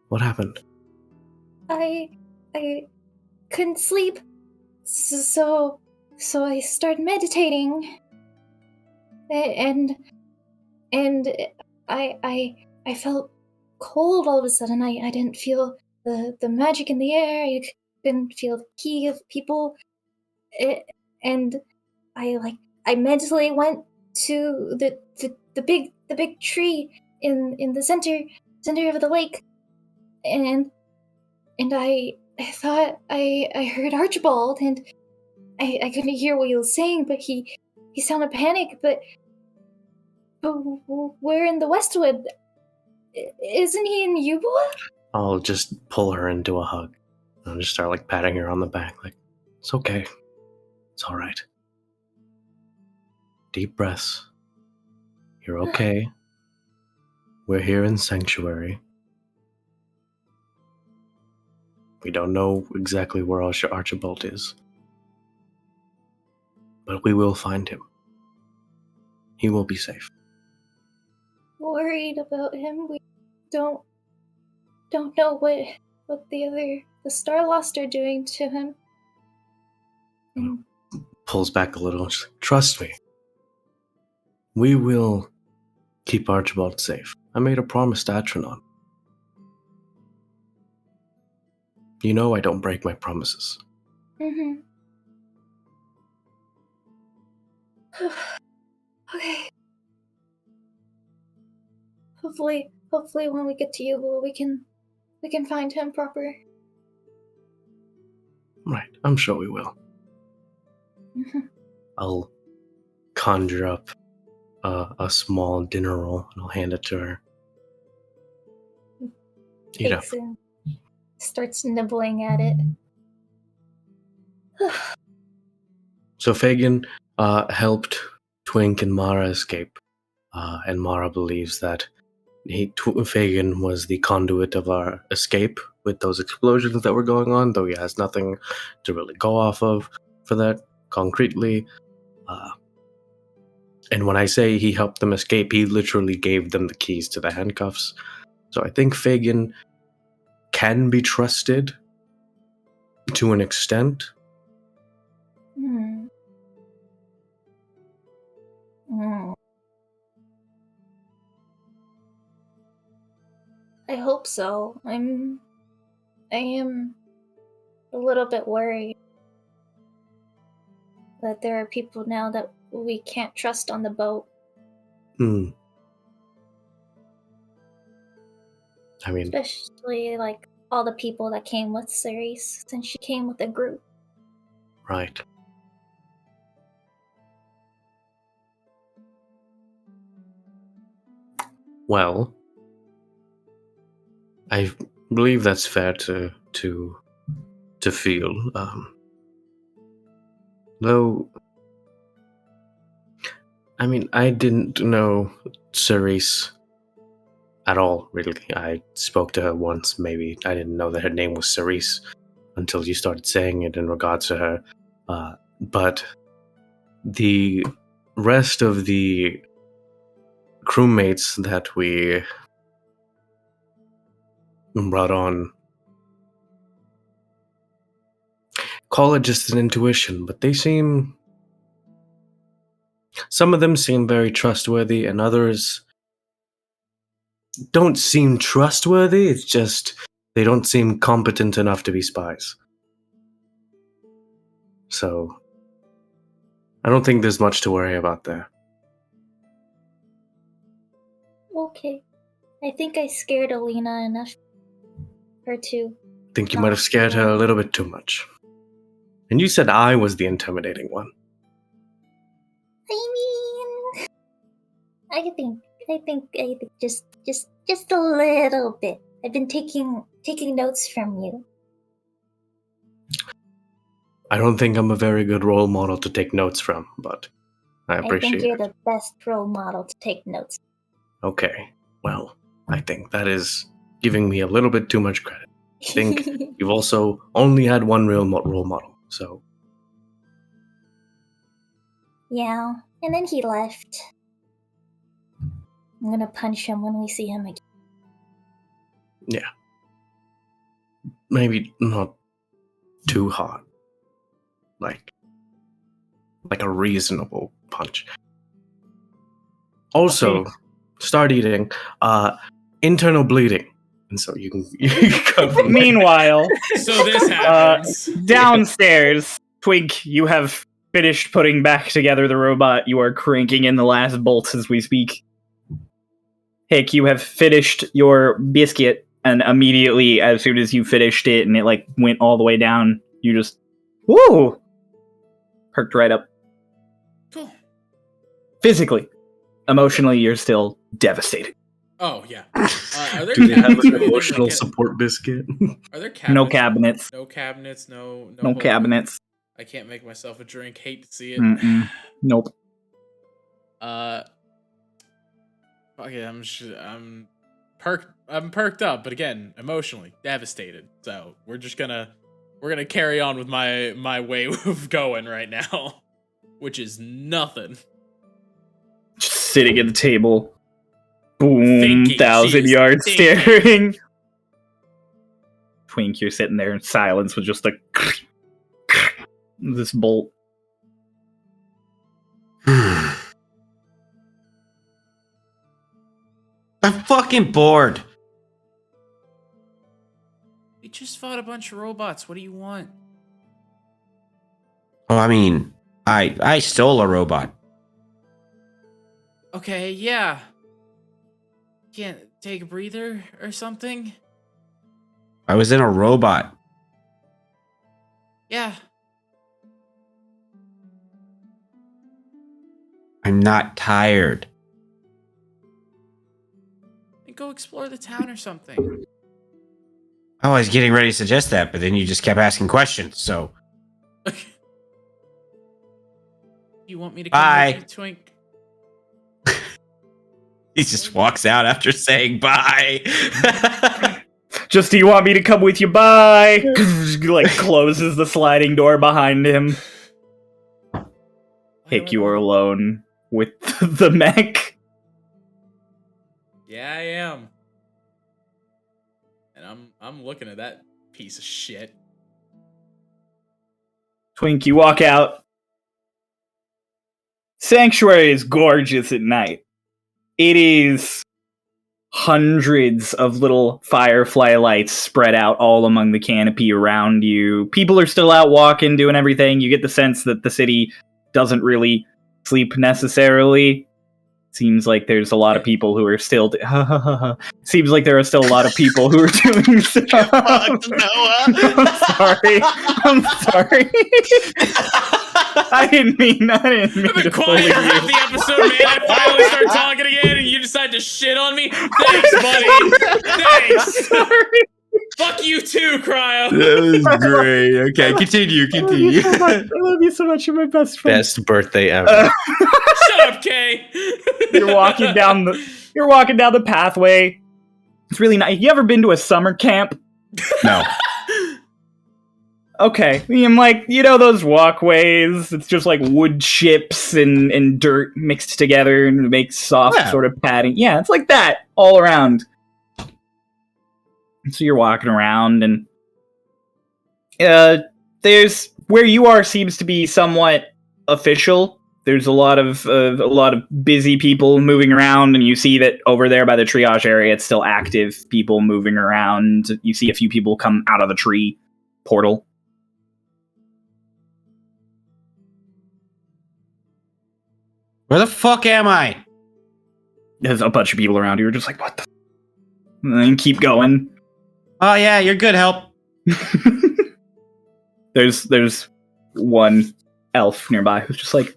[SPEAKER 3] What happened?
[SPEAKER 6] I couldn't sleep, so I started meditating, and I felt cold all of a sudden. I didn't feel the magic in the air. I didn't feel the key of people, and I mentally went to the big tree in the center of the lake, and I thought I heard Archibald, and I couldn't hear what he was saying, but he sounded panicked. But we're in the Westwood. Isn't he in Eubola?
[SPEAKER 3] I'll just pull her into a hug. I'll just start like patting her on the back, like, it's okay. It's all right. Deep breaths. You're okay. We're here in Sanctuary. We don't know exactly where Archibald is, but we will find him. He will be safe.
[SPEAKER 6] Worried about him. We don't know what the Starlost are doing to him. And
[SPEAKER 3] Pulls back a little. She's like, trust me. We will keep Archibald safe. I made a promise to Atronon. You know I don't break my promises.
[SPEAKER 6] okay. Hopefully when we get to Eubola we can find him proper.
[SPEAKER 3] Right, I'm sure we will. I'll conjure up a small dinner roll and I'll hand it to her. Eat up.
[SPEAKER 6] Takes and starts nibbling at it.
[SPEAKER 3] So Fagin helped Twink and Mara escape, and Mara believes that Fagin was the conduit of our escape with those explosions that were going on, though he has nothing to really go off of for that concretely. And when I say he helped them escape, he literally gave them the keys to the handcuffs. So I think Fagin can be trusted to an extent.
[SPEAKER 6] I hope so. I am a little bit worried that there are people now that we can't trust on the boat.
[SPEAKER 3] I mean,
[SPEAKER 6] Especially like all the people that came with Ceres, since she came with a group.
[SPEAKER 3] right. Well, I believe that's fair to feel. Though, I mean, I didn't know Cerise at all, really. I spoke to her once, maybe. I didn't know that her name was Cerise until you started saying it in regards to her. But the rest of the crewmates that we brought on, call it just an intuition, but some of them seem very trustworthy and others don't seem trustworthy. It's just they don't seem competent enough to be spies. So I don't think there's much to worry about there.
[SPEAKER 6] Okay. I think I scared Alina enough. Her too.
[SPEAKER 3] I think you might have scared her a little bit too much. And you said I was the intimidating one.
[SPEAKER 6] I mean, I think just a little bit. I've been taking notes from you.
[SPEAKER 3] I don't think I'm a very good role model to take notes from, but I appreciate
[SPEAKER 6] I think you're
[SPEAKER 3] it.
[SPEAKER 6] the best role model to take notes.
[SPEAKER 3] Okay, well, I think that is giving me a little bit too much credit. think you've also only had one real role model. So
[SPEAKER 6] Yeah, and then he left. I'm gonna punch him when we see him again.
[SPEAKER 3] maybe not too hard. Like a reasonable punch. Also, start eating internal bleeding. And so you can go from there.
[SPEAKER 2] Meanwhile,
[SPEAKER 1] So this happens.
[SPEAKER 2] downstairs, Twink, you have finished putting back together the robot. You are cranking in the last bolts as we speak. Hick, you have finished your biscuit, and immediately, as soon as you finished it and it like went all the way down, you just, woo! Perked right up.
[SPEAKER 1] Cool.
[SPEAKER 2] Physically. Emotionally, you're still devastated.
[SPEAKER 1] Oh yeah. Are there
[SPEAKER 3] Do they have
[SPEAKER 1] cabinets
[SPEAKER 3] an
[SPEAKER 1] or anything
[SPEAKER 3] emotional
[SPEAKER 1] like that?
[SPEAKER 3] support biscuit?
[SPEAKER 1] Are there cabinets?
[SPEAKER 2] No cabinets.
[SPEAKER 1] No cabinets. No
[SPEAKER 2] No cabinets.
[SPEAKER 1] I can't make myself a drink. Hate to see it.
[SPEAKER 2] Mm-mm. Nope.
[SPEAKER 1] Okay, I'm perked up, but again, emotionally devastated. So we're gonna carry on with my way of going right now, which is nothing.
[SPEAKER 2] Just sitting at the table. Boom.
[SPEAKER 1] Thinking.
[SPEAKER 2] 1,000
[SPEAKER 1] She's
[SPEAKER 2] yards
[SPEAKER 1] thinking.
[SPEAKER 2] staring. Twink, you're sitting there in silence with just this bolt.
[SPEAKER 4] I'm fucking bored.
[SPEAKER 1] We just fought a bunch of robots. What do you want?
[SPEAKER 4] Oh, I mean, I stole a robot.
[SPEAKER 1] Okay, yeah. Can't take a breather or something?
[SPEAKER 4] I was in a robot.
[SPEAKER 1] Yeah.
[SPEAKER 4] I'm not tired.
[SPEAKER 1] Then go explore the town or something.
[SPEAKER 4] I was getting ready to suggest that, but then you just kept asking questions, so.
[SPEAKER 1] You want me to come
[SPEAKER 4] Bye.
[SPEAKER 1] with you, Twink?
[SPEAKER 4] He just walks out after saying bye.
[SPEAKER 2] Just, do you want me to come with you? Bye! Like, closes the sliding door behind him. Hick, you are alone with the mech.
[SPEAKER 1] Yeah, I am. And I'm looking at that piece of shit.
[SPEAKER 2] Twink, you walk out. Sanctuary is gorgeous at night. It is hundreds of little firefly lights spread out all among the canopy around you. People are still out walking, doing everything. You get the sense that the city doesn't really sleep necessarily. Seems like there's a lot of people who are still... Seems like there are still a lot of people who are doing stuff. I'm sorry. I'm sorry. I didn't mean
[SPEAKER 1] I've been
[SPEAKER 2] to bully
[SPEAKER 1] quiet for half
[SPEAKER 2] you.
[SPEAKER 1] the episode, man. I finally start talking again, and you decide to shit on me? Thanks, buddy. Thanks.
[SPEAKER 2] Sorry.
[SPEAKER 1] Fuck you too, Cryo.
[SPEAKER 4] That was great. Okay, continue.
[SPEAKER 2] I love you so much. I love you so much. You're my best friend.
[SPEAKER 3] Best birthday ever.
[SPEAKER 1] Shut up, Kay.
[SPEAKER 2] You're walking down the pathway. It's really nice. You ever been to a summer camp?
[SPEAKER 4] No.
[SPEAKER 2] Okay. I'm like, you know those walkways? It's just like wood chips and dirt mixed together and it makes soft
[SPEAKER 4] Yeah.
[SPEAKER 2] sort of padding. Yeah, it's like that all around. So you're walking around and there's where you are seems to be somewhat official. There's a lot of busy people moving around, and you see that over there by the triage area, it's still active people moving around. You see a few people come out of the tree portal.
[SPEAKER 4] Where the fuck am I?
[SPEAKER 2] There's a bunch of people around you. You're just like, what the? And then keep going.
[SPEAKER 4] Oh yeah, you're good help.
[SPEAKER 2] There's one elf nearby who's just like,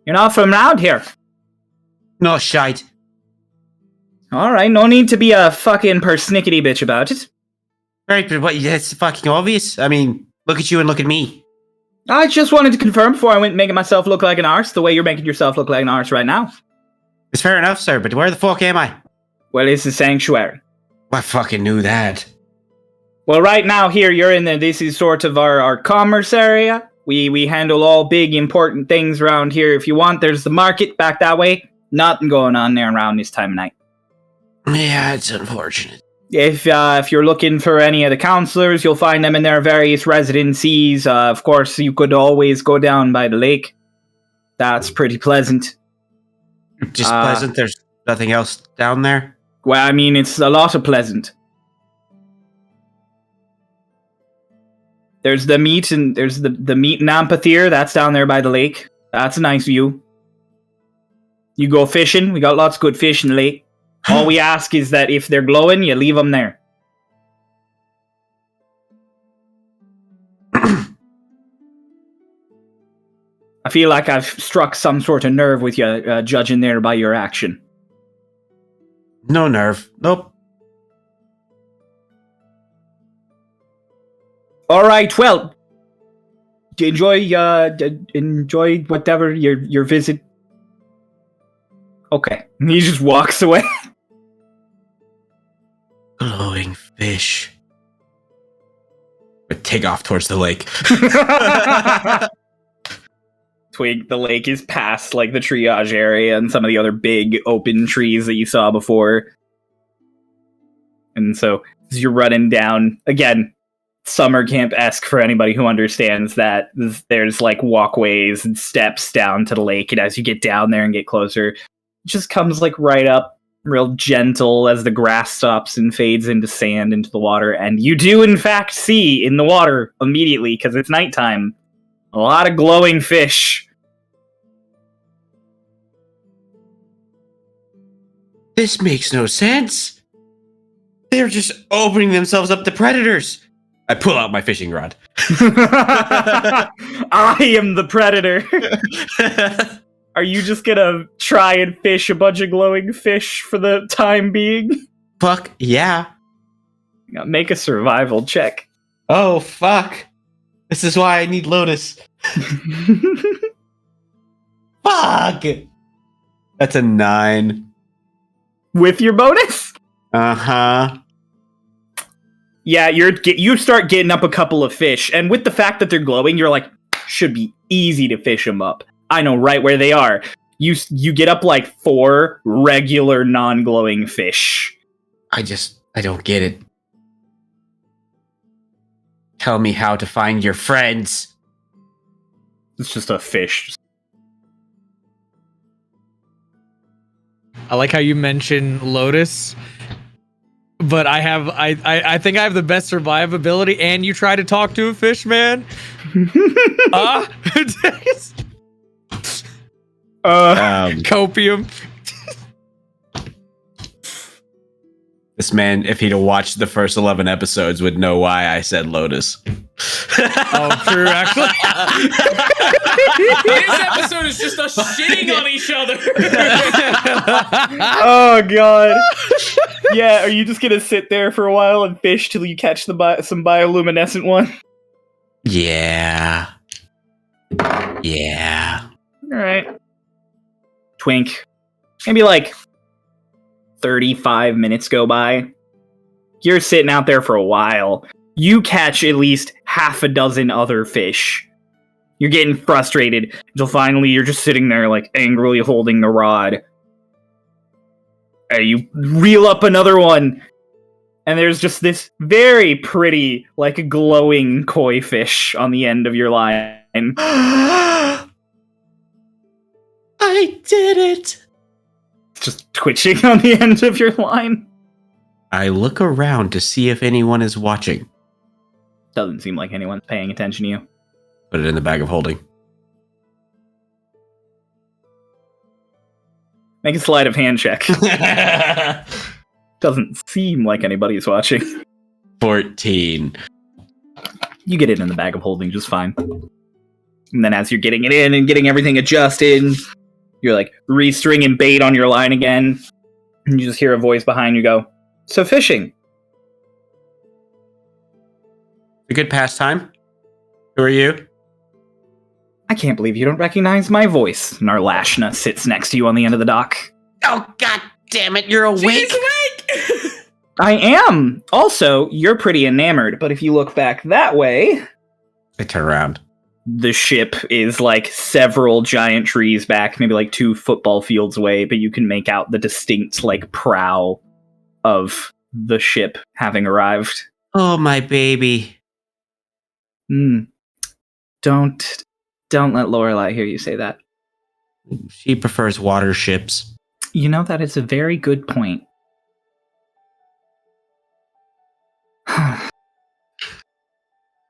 [SPEAKER 2] you're not from around here.
[SPEAKER 4] No shite.
[SPEAKER 2] Alright, no need to be a fucking persnickety bitch about it.
[SPEAKER 4] Right, but what? That's fucking obvious. I mean, look at you and look at me.
[SPEAKER 2] I just wanted to confirm before I went making myself look like an arse, the way you're making yourself look like an arse right now.
[SPEAKER 4] It's fair enough, sir. But where the fuck am I?
[SPEAKER 2] Well, it's the sanctuary.
[SPEAKER 4] I fucking knew that.
[SPEAKER 2] Well, right now here you're in this is sort of our commerce area. We handle all big important things around here. If you want, there's the market back that way. Nothing going on there around this time of night.
[SPEAKER 4] Yeah, it's unfortunate.
[SPEAKER 2] If you're looking for any of the counselors, you'll find them in their various residencies. Of course, you could always go down by the lake. That's pretty pleasant.
[SPEAKER 4] Just pleasant. There's nothing else down there.
[SPEAKER 2] Well, I mean, it's a lot of pleasant. There's the meat and there's the meat and amphitheater. That's down there by the lake. That's a nice view. You go fishing. We got lots of good fish in the lake. All we ask is that if they're glowing, you leave them there. I feel like I've struck some sort of nerve with you, judging there by your action.
[SPEAKER 4] No nerve. Nope.
[SPEAKER 2] All right. Well, enjoy whatever your visit. Okay. And he just walks away.
[SPEAKER 4] Glowing fish. But take off towards the lake.
[SPEAKER 2] Twig, the lake is past like the triage area and some of the other big open trees that you saw before. And so as you're running down, again, summer camp-esque for anybody who understands that there's like walkways and steps down to the lake, and as you get down there and get closer, it just comes like right up, real gentle as the grass stops and fades into sand into the water, and you do in fact see in the water immediately, because it's nighttime, a lot of glowing fish.
[SPEAKER 4] This makes no sense. They're just opening themselves up to predators. I pull out my fishing rod.
[SPEAKER 2] I am the predator. Are you just gonna try and fish a bunch of glowing fish for the time being?
[SPEAKER 4] Fuck yeah.
[SPEAKER 2] Make a survival check.
[SPEAKER 4] Oh, fuck. This is why I need Lotus. Fuck! That's a 9.
[SPEAKER 2] With your bonus?
[SPEAKER 4] Uh-huh.
[SPEAKER 2] Yeah, you start getting up a couple of fish, and with the fact that they're glowing, you're like, should be easy to fish them up. I know right where they are. You get up like 4 regular non-glowing fish.
[SPEAKER 4] I don't get it. Tell me how to find your friends.
[SPEAKER 2] It's just a fish.
[SPEAKER 5] I like how you mention Lotus, but I think I have the best survivability, and you try to talk to a fish, man. Copium.
[SPEAKER 4] This man, if he'd have watched the first 11 episodes, would know why I said Lotus.
[SPEAKER 5] Oh, true, actually.
[SPEAKER 1] This episode is just us shitting on each other.
[SPEAKER 2] Oh, God. Yeah, are you just gonna sit there for a while and fish till you catch some bioluminescent one?
[SPEAKER 4] Yeah. Yeah.
[SPEAKER 2] Alright. Twink. Maybe like 35 minutes go by. You're sitting out there for a while. You catch at least half a dozen other fish. You're getting frustrated until finally you're just sitting there like angrily holding the rod. You reel up another one, and there's just this very pretty, like, glowing koi fish on the end of your line.
[SPEAKER 4] I did it!
[SPEAKER 2] Just twitching on the end of your line.
[SPEAKER 4] I look around to see if anyone is watching.
[SPEAKER 2] Doesn't seem like anyone's paying attention to you.
[SPEAKER 4] Put it in the bag of holding.
[SPEAKER 2] Make a sleight of hand check. Doesn't seem like anybody's watching.
[SPEAKER 4] 14.
[SPEAKER 2] You get it in the bag of holding just fine. And then as you're getting it in and getting everything adjusted, you're like restringing bait on your line again. And you just hear a voice behind you go, "So fishing."
[SPEAKER 4] A good pastime. Who are you?
[SPEAKER 2] I can't believe you don't recognize my voice. Narlashna sits next to you on the end of the dock.
[SPEAKER 4] Oh, god damn it, you're awake?
[SPEAKER 1] She's awake!
[SPEAKER 2] I am. Also, you're pretty enamored, but if you look back that way,
[SPEAKER 4] I turn around.
[SPEAKER 2] the ship is like several giant trees back, maybe like 2 football fields away, but you can make out the distinct like prow of the ship having arrived.
[SPEAKER 4] Oh, my baby.
[SPEAKER 2] Don't let Lorelai hear you say that.
[SPEAKER 4] She prefers water ships.
[SPEAKER 2] You know, that is a very good point.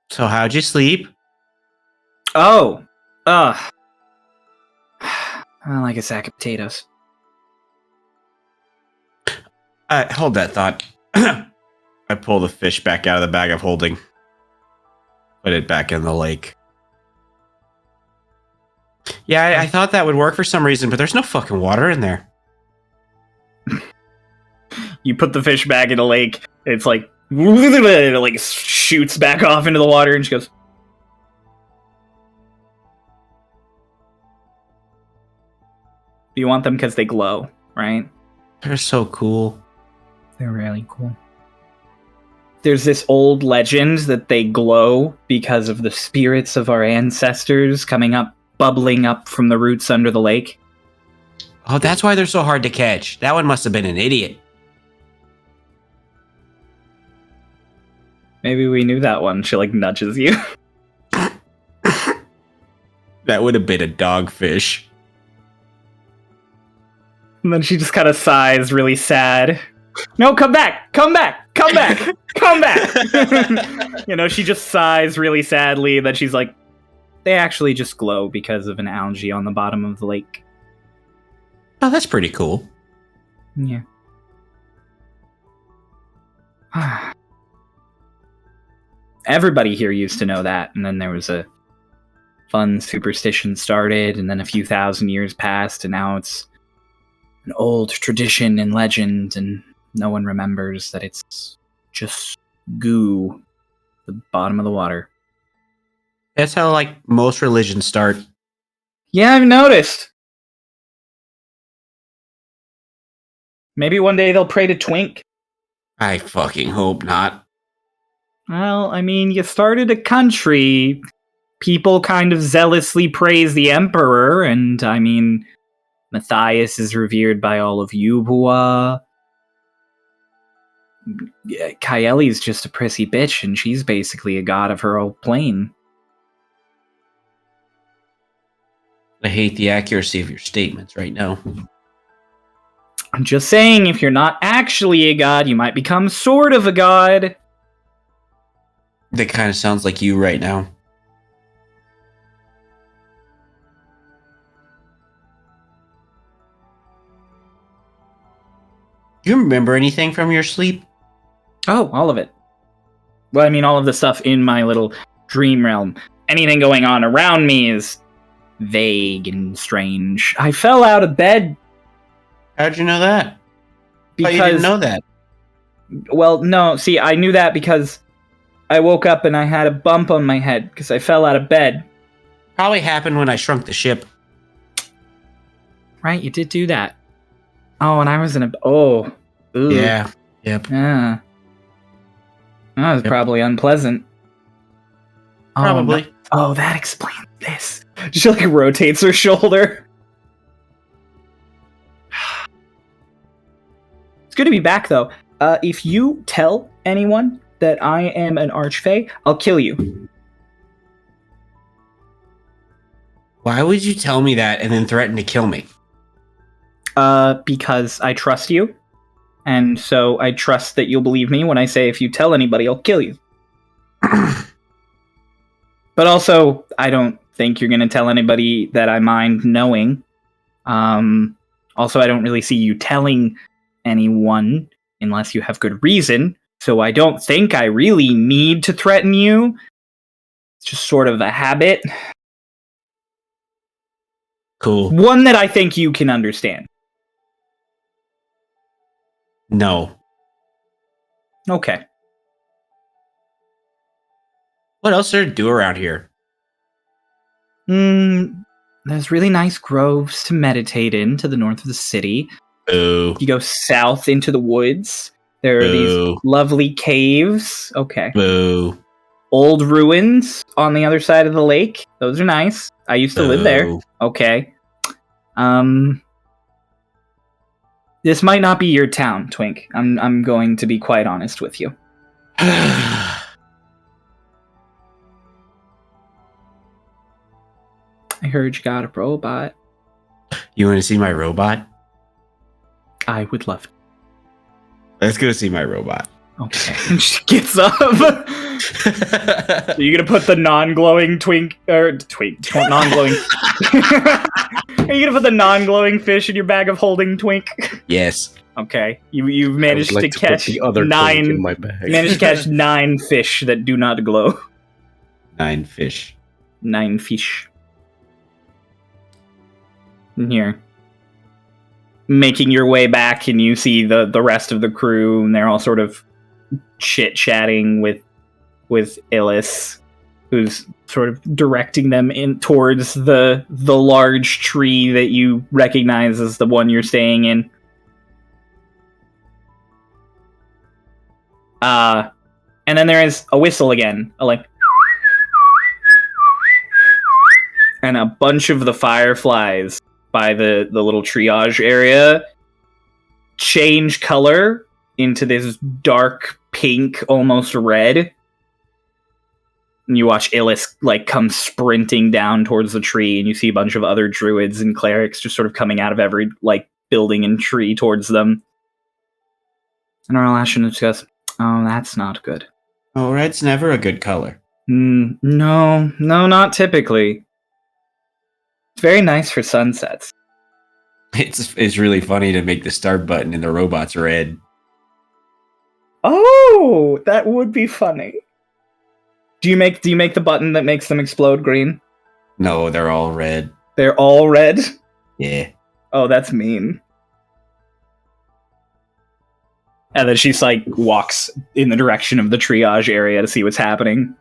[SPEAKER 4] So how'd you sleep?
[SPEAKER 2] Oh, I like a sack of potatoes.
[SPEAKER 4] Hold that thought. I pull the fish back out of the bag of holding. Put it back in the lake. Yeah, I thought that would work for some reason, but there's no fucking water in there.
[SPEAKER 2] You put the fish back in the lake, it's like, it like shoots back off into the water, and she goes, you want them because they glow, right?
[SPEAKER 4] They're so cool.
[SPEAKER 2] They're really cool. There's this old legend that they glow because of the spirits of our ancestors coming up, bubbling up from the roots under the lake.
[SPEAKER 4] Oh, that's why they're so hard to catch. That one must have been an idiot.
[SPEAKER 2] Maybe we knew that one. She like nudges you.
[SPEAKER 4] That would have been a dogfish.
[SPEAKER 2] And then she just kind of sighs really sad. No, come back! Come back! Come back! Come back! You know, she just sighs really sadly. Then she's like, they actually just glow because of an algae on the bottom of the lake.
[SPEAKER 4] Oh, that's pretty cool.
[SPEAKER 2] Yeah. Everybody here used to know that, and then there was a fun superstition started, and then a few thousand years passed, and now it's an old tradition and legend, and no one remembers that it's just goo at the bottom of the water.
[SPEAKER 4] That's how, like, most religions start.
[SPEAKER 2] Yeah, I've noticed. Maybe one day they'll pray to Twink.
[SPEAKER 4] I fucking hope not.
[SPEAKER 2] Well, I mean, you started a country. People kind of zealously praise the Emperor, and I mean, Matthias is revered by all of Ubua. Kaeli's just a prissy bitch, and she's basically a god of her own plane.
[SPEAKER 4] I hate the accuracy of your statements right now.
[SPEAKER 2] I'm just saying, if you're not actually a god, you might become sort of a god.
[SPEAKER 4] That kind of sounds like you right now. Do you remember anything from your sleep?
[SPEAKER 2] Oh, all of it. Well, I mean, all of the stuff in my little dream realm. Anything going on around me is vague and strange. I fell out of bed
[SPEAKER 4] How'd you know that?
[SPEAKER 2] because...
[SPEAKER 4] You didn't know that.
[SPEAKER 2] Well, no, see, I knew that because I woke up and I had a bump on my head because I fell out of bed.
[SPEAKER 4] Probably happened when I shrunk the ship.
[SPEAKER 2] Right, you did do that. Oh, and I was in a... Oh. Ooh.
[SPEAKER 4] Yeah. Yep.
[SPEAKER 2] Yeah. That was probably unpleasant.
[SPEAKER 4] Probably.
[SPEAKER 2] Oh, no. Oh, that explains this. She like rotates her shoulder. It's good to be back, though. If you tell anyone that I am an archfey, I'll kill you.
[SPEAKER 4] Why would you tell me that and then threaten to kill me?
[SPEAKER 2] Because I trust you. And so I trust that you'll believe me when I say if you tell anybody, I'll kill you. But also, I don't think you're going to tell anybody that I mind knowing. Also, I don't really see you telling anyone unless you have good reason. So I don't think I really need to threaten you. It's just sort of a habit.
[SPEAKER 4] Cool.
[SPEAKER 2] One that I think you can understand.
[SPEAKER 4] No.
[SPEAKER 2] Okay.
[SPEAKER 4] What else is there to do around here?
[SPEAKER 2] There's really nice groves to meditate in to the north of the city.
[SPEAKER 4] Ooh.
[SPEAKER 2] You go south into the woods, There are these
[SPEAKER 4] Boo.
[SPEAKER 2] lovely caves. Okay.
[SPEAKER 4] Boo.
[SPEAKER 2] Old ruins on the other side of the lake. Those are nice. I used to live there. Okay. This might not be your town, Twink. I'm going to be quite honest with you. I heard you got a robot.
[SPEAKER 4] You want to see my robot?
[SPEAKER 2] I would love to.
[SPEAKER 4] Let's go see my robot.
[SPEAKER 2] Okay. And she gets up. So you're gonna put the non-glowing non-glowing. Are you gonna put the non-glowing fish in your bag of holding, Twink?
[SPEAKER 4] Yes.
[SPEAKER 2] Okay. You've managed
[SPEAKER 3] like
[SPEAKER 2] to catch
[SPEAKER 3] put the other twink in my bag.
[SPEAKER 2] You managed to catch 9 fish that do not glow.
[SPEAKER 4] 9 fish.
[SPEAKER 2] 9 fish. And here. Making your way back, and you see the rest of the crew, and they're all sort of chit-chatting with Illis, who's sort of directing them in towards the large tree that you recognize as the one you're staying in. And then there is a whistle again, and a bunch of the fireflies by the little triage area change color into this dark pink, almost red. And you watch Illis come sprinting down towards the tree, and you see a bunch of other druids and clerics just sort of coming out of every building and tree towards them. And Arlashin just goes, "Oh, that's not good."
[SPEAKER 4] Oh, red's never a good color.
[SPEAKER 2] No, not typically. It's very nice for sunsets.
[SPEAKER 4] It's really funny to make the start button and the robot's red.
[SPEAKER 2] Oh, that would be funny. Do you make the button that makes them explode green?
[SPEAKER 4] No, they're all red.
[SPEAKER 2] They're all red?
[SPEAKER 4] Yeah.
[SPEAKER 2] Oh, that's mean. And then she's walks in the direction of the triage area to see what's happening.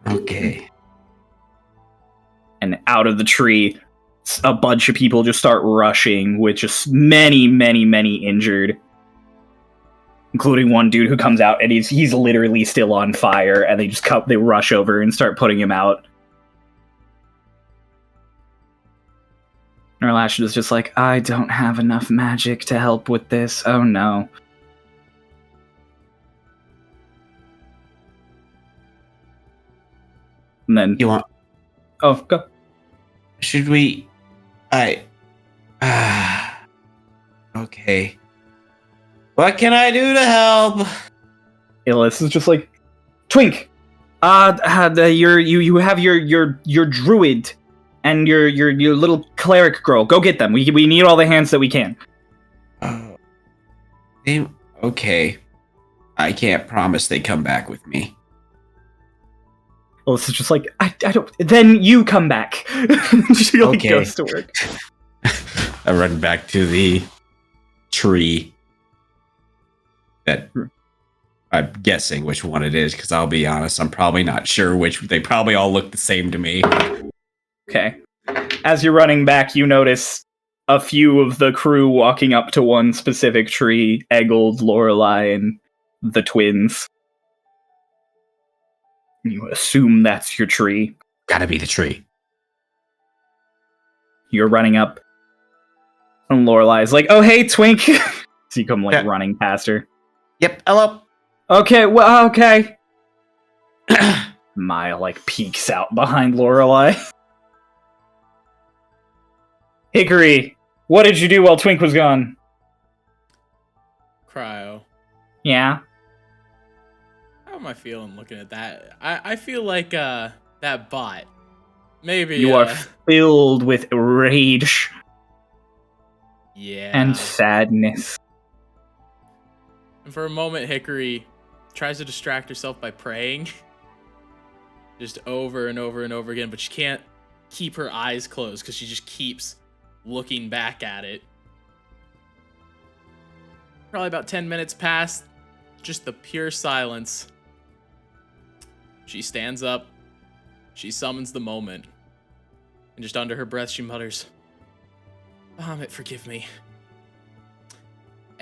[SPEAKER 4] Okay.
[SPEAKER 2] And out of the tree, a bunch of people just start rushing with just many, many, many injured. Including one dude who comes out and he's literally still on fire, and they rush over and start putting him out. Narlash is just I don't have enough magic to help with this. Oh no. And then
[SPEAKER 4] You want?
[SPEAKER 2] Oh, go.
[SPEAKER 4] Should we? Okay. What can I do to help?
[SPEAKER 2] Illis is just Twink. You have your druid and your little cleric girl. Go get them. We need all the hands that we can.
[SPEAKER 4] Okay. I can't promise they come back with me.
[SPEAKER 2] Illis is just I don't. Then you come back. She
[SPEAKER 4] Okay.
[SPEAKER 2] goes to work.
[SPEAKER 4] I run back to the tree. That I'm guessing which one it is, because I'll be honest, I'm probably not sure which. They probably all look the same to me.
[SPEAKER 2] Okay. As you're running back, you notice a few of the crew walking up to one specific tree, Eggold, Lorelei, and the twins. You assume that's your tree.
[SPEAKER 4] Gotta be the tree.
[SPEAKER 2] You're running up, and Lorelei's "Oh, hey, Twink!" So you come,
[SPEAKER 4] Yeah.
[SPEAKER 2] running past her.
[SPEAKER 4] Yep, hello.
[SPEAKER 2] Okay, well, okay. Maya, peeks out behind Lorelei. Hickory, what did you do while Twink was gone?
[SPEAKER 1] Cryo.
[SPEAKER 2] Yeah?
[SPEAKER 1] How am I feeling looking at that? I feel like that bot. Maybe
[SPEAKER 2] You are filled with rage
[SPEAKER 1] yeah.
[SPEAKER 2] and sadness.
[SPEAKER 1] And for a moment, Hickory tries to distract herself by praying. Just over and over and over again, but she can't keep her eyes closed because she just keeps looking back at it. Probably about 10 minutes pass, just the pure silence. She stands up, she summons the moment, and just under her breath she mutters, "Bahamut, forgive me.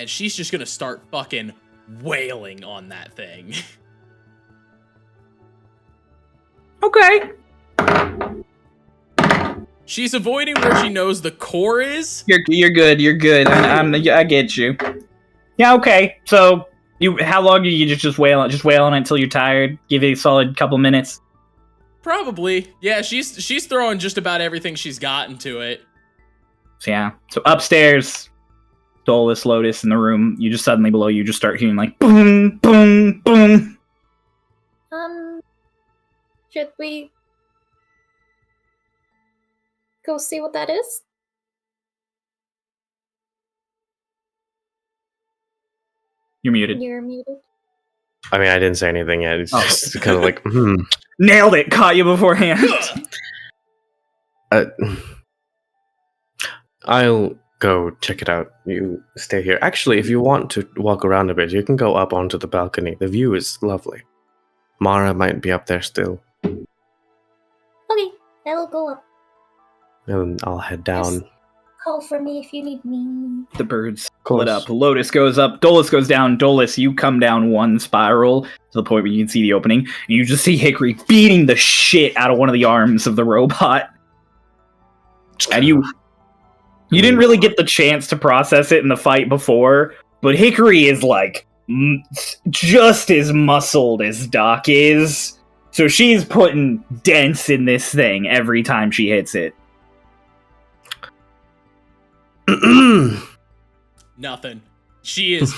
[SPEAKER 1] and she's just gonna start fucking wailing on that thing.
[SPEAKER 2] Okay.
[SPEAKER 1] She's avoiding where she knows the core is.
[SPEAKER 2] You're good. You're good. I get you. Yeah. Okay. So how long do you just wail on it until you're tired? Give it a solid couple minutes.
[SPEAKER 1] Probably. Yeah, she's throwing just about everything she's got into it.
[SPEAKER 2] So yeah. So upstairs, Dolus, Lotus in the room. You just suddenly below you just start hearing like boom, boom, boom.
[SPEAKER 6] Should we go see what that is?
[SPEAKER 2] You're muted.
[SPEAKER 6] You're muted.
[SPEAKER 3] I mean, I didn't say anything yet. It's just kind of like,
[SPEAKER 2] Nailed it. Caught you beforehand.
[SPEAKER 3] I'll go check it out. You stay here. Actually, if you want to walk around a bit, you can go up onto the balcony. The view is lovely. Mara might be up there still.
[SPEAKER 6] Okay, I will go up.
[SPEAKER 3] And I'll head down.
[SPEAKER 6] Just call for me if you need me.
[SPEAKER 2] The birds
[SPEAKER 3] Course.
[SPEAKER 2] split up. Lotus goes up. Dolus goes down. Dolus, you come down one spiral to the point where you can see the opening, and you just see Hickory beating the shit out of one of the arms of the robot. And you didn't really get the chance to process it in the fight before, but Hickory is like just as muscled as Doc is. So she's putting dents in this thing every time she hits it.
[SPEAKER 1] Nothing. She is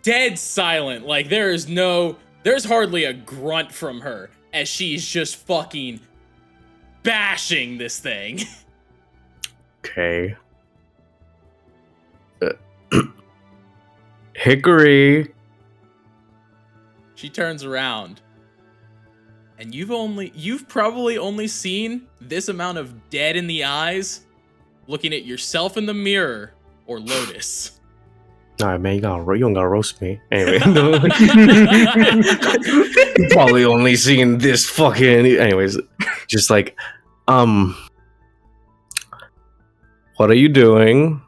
[SPEAKER 1] dead silent. Like, there's hardly a grunt from her as she's just fucking bashing this thing.
[SPEAKER 3] Okay. Hickory.
[SPEAKER 1] She turns around. And you've probably only seen this amount of dead in the eyes looking at yourself in the mirror or Lotus.
[SPEAKER 3] Alright, man, you don't gotta roast me. Anyway. You've probably only seen this fucking... Anyways, just like, what are you doing?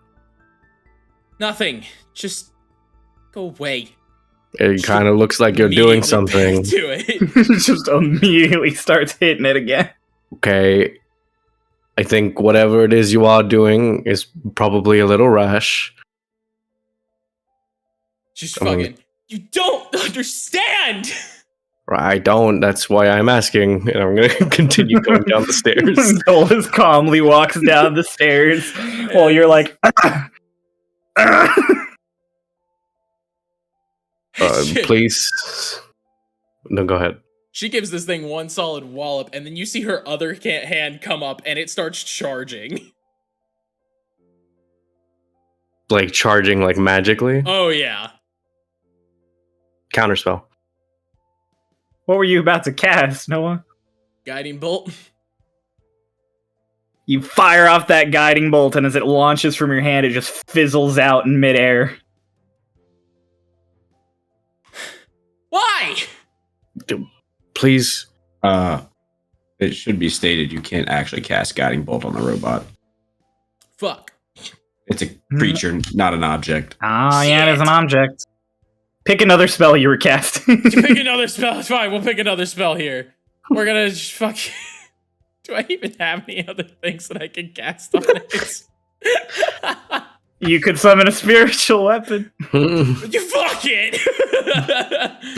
[SPEAKER 1] Nothing. Just go away.
[SPEAKER 3] It kind of looks like you're doing
[SPEAKER 1] Immediately back
[SPEAKER 3] something.
[SPEAKER 1] to it.
[SPEAKER 2] Just immediately starts hitting it again.
[SPEAKER 3] Okay. I think whatever it is you are doing is probably a little rash.
[SPEAKER 1] Just fucking... You don't understand!
[SPEAKER 3] I don't. That's why I'm asking. And I'm going to continue going down the stairs.
[SPEAKER 2] Dolus calmly walks down the stairs while you're like...
[SPEAKER 1] Shit.
[SPEAKER 3] Please. No, go ahead.
[SPEAKER 1] She gives this thing one solid wallop, and then you see her other hand come up, and it starts charging.
[SPEAKER 3] Like charging like magically?
[SPEAKER 1] Oh, yeah.
[SPEAKER 3] Counterspell.
[SPEAKER 2] What were you about to cast, Noah?
[SPEAKER 1] Guiding bolt.
[SPEAKER 2] You fire off that guiding bolt, and as it launches from your hand, it just fizzles out in midair.
[SPEAKER 1] Why?
[SPEAKER 3] Please.
[SPEAKER 4] It should be stated you can't actually cast Guiding Bolt on the robot.
[SPEAKER 1] Fuck.
[SPEAKER 4] It's a creature, not an object.
[SPEAKER 2] Ah, yeah, it is an
[SPEAKER 1] Shit.
[SPEAKER 2] object. Pick another spell you were casting.
[SPEAKER 1] Pick another spell. It's fine. We'll pick another spell here. We're gonna just fuck. Do I even have any other things that I can cast on it?
[SPEAKER 2] You could summon a spiritual weapon.
[SPEAKER 1] You fuck it!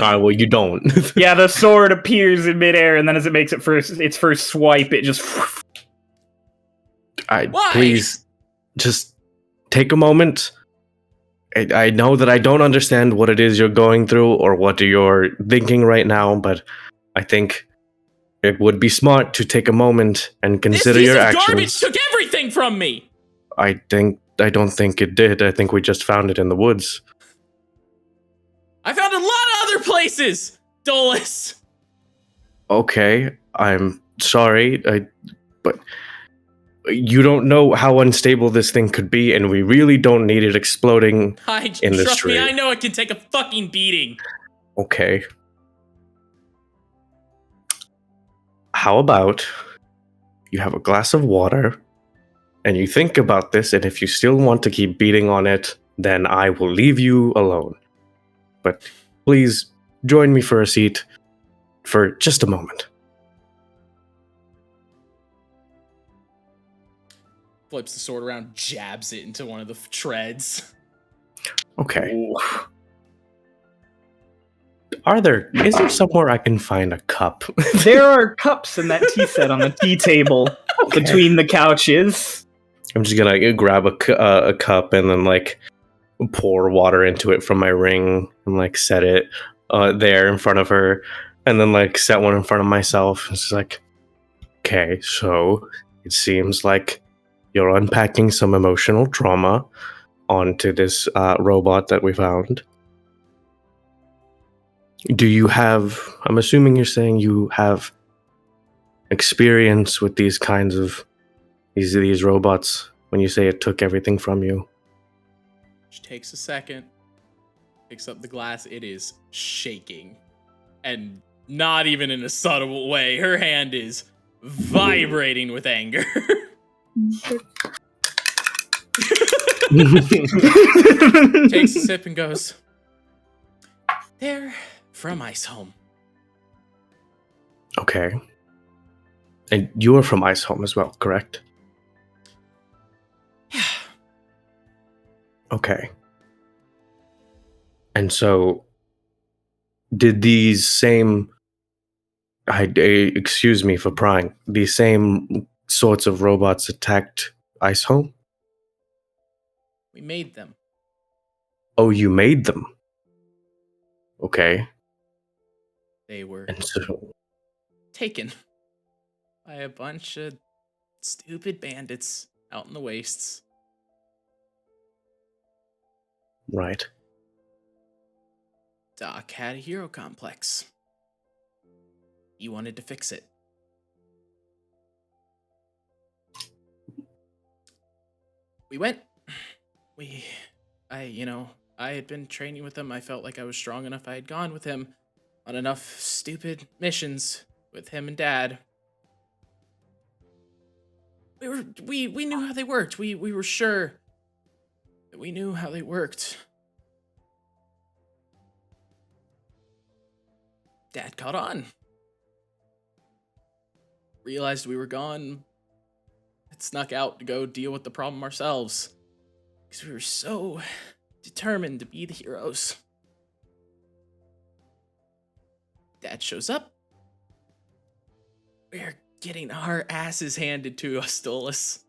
[SPEAKER 3] Alright, well, you don't.
[SPEAKER 2] Yeah, the sword appears in midair, and then as it makes its first swipe, it just...
[SPEAKER 3] Alright,
[SPEAKER 1] Why?
[SPEAKER 3] please, just take a moment. I know that I don't understand what it is you're going through or what you're thinking right now, but I think it would be smart to take a moment and consider
[SPEAKER 1] this piece
[SPEAKER 3] your
[SPEAKER 1] of
[SPEAKER 3] actions.
[SPEAKER 1] garbage took everything from me!
[SPEAKER 3] I don't think it did. I think we just found it in the woods.
[SPEAKER 1] I found a lot of other places, Dolus!
[SPEAKER 3] Okay, I'm sorry, but you don't know how unstable this thing could be, and we really don't need it exploding in the
[SPEAKER 1] Trust me,
[SPEAKER 3] street.
[SPEAKER 1] I know it can take a fucking beating.
[SPEAKER 3] Okay. How about you have a glass of water, and you think about this, and if you still want to keep beating on it, then I will leave you alone. But please join me for a seat for just a moment.
[SPEAKER 1] Flips the sword around, jabs it into one of the treads.
[SPEAKER 3] Okay. Is there somewhere I can find a cup?
[SPEAKER 2] There are cups in that tea set on the tea table between the couches.
[SPEAKER 3] I'm just gonna grab a cup and then like pour water into it from my ring and like set it there in front of her, and then like set one in front of myself. It's like, okay, so it seems like you're unpacking some emotional trauma onto this robot that we found. Do you have? I'm assuming you're saying you have experience with these kinds of these robots. When you say it took everything from you.
[SPEAKER 1] She takes a second, picks up the glass. It is shaking, and not even in a subtle way. Her hand is vibrating with anger. Takes a sip and goes, "They're from Ice Home."
[SPEAKER 3] Okay. And you are from Ice Home as well, correct?
[SPEAKER 1] Yeah.
[SPEAKER 3] Okay. And so, did these same, excuse me for prying, these same sorts of robots attacked Ice Home?
[SPEAKER 1] We made them.
[SPEAKER 3] Oh, you made them? Okay.
[SPEAKER 1] They were
[SPEAKER 3] And so,
[SPEAKER 1] taken by a bunch of stupid bandits out in the wastes.
[SPEAKER 3] right.
[SPEAKER 1] Doc had a hero complex. He wanted to fix it. We went. I had been training with him. I felt like I was strong enough. I had gone with him on enough stupid missions with him and Dad. We knew how they worked. We were sure that we knew how they worked. Dad caught on. Realized we were gone. Had snuck out to go deal with the problem ourselves. Because we were so determined to be the heroes. Dad shows up. We're getting our asses handed to us, Stolas.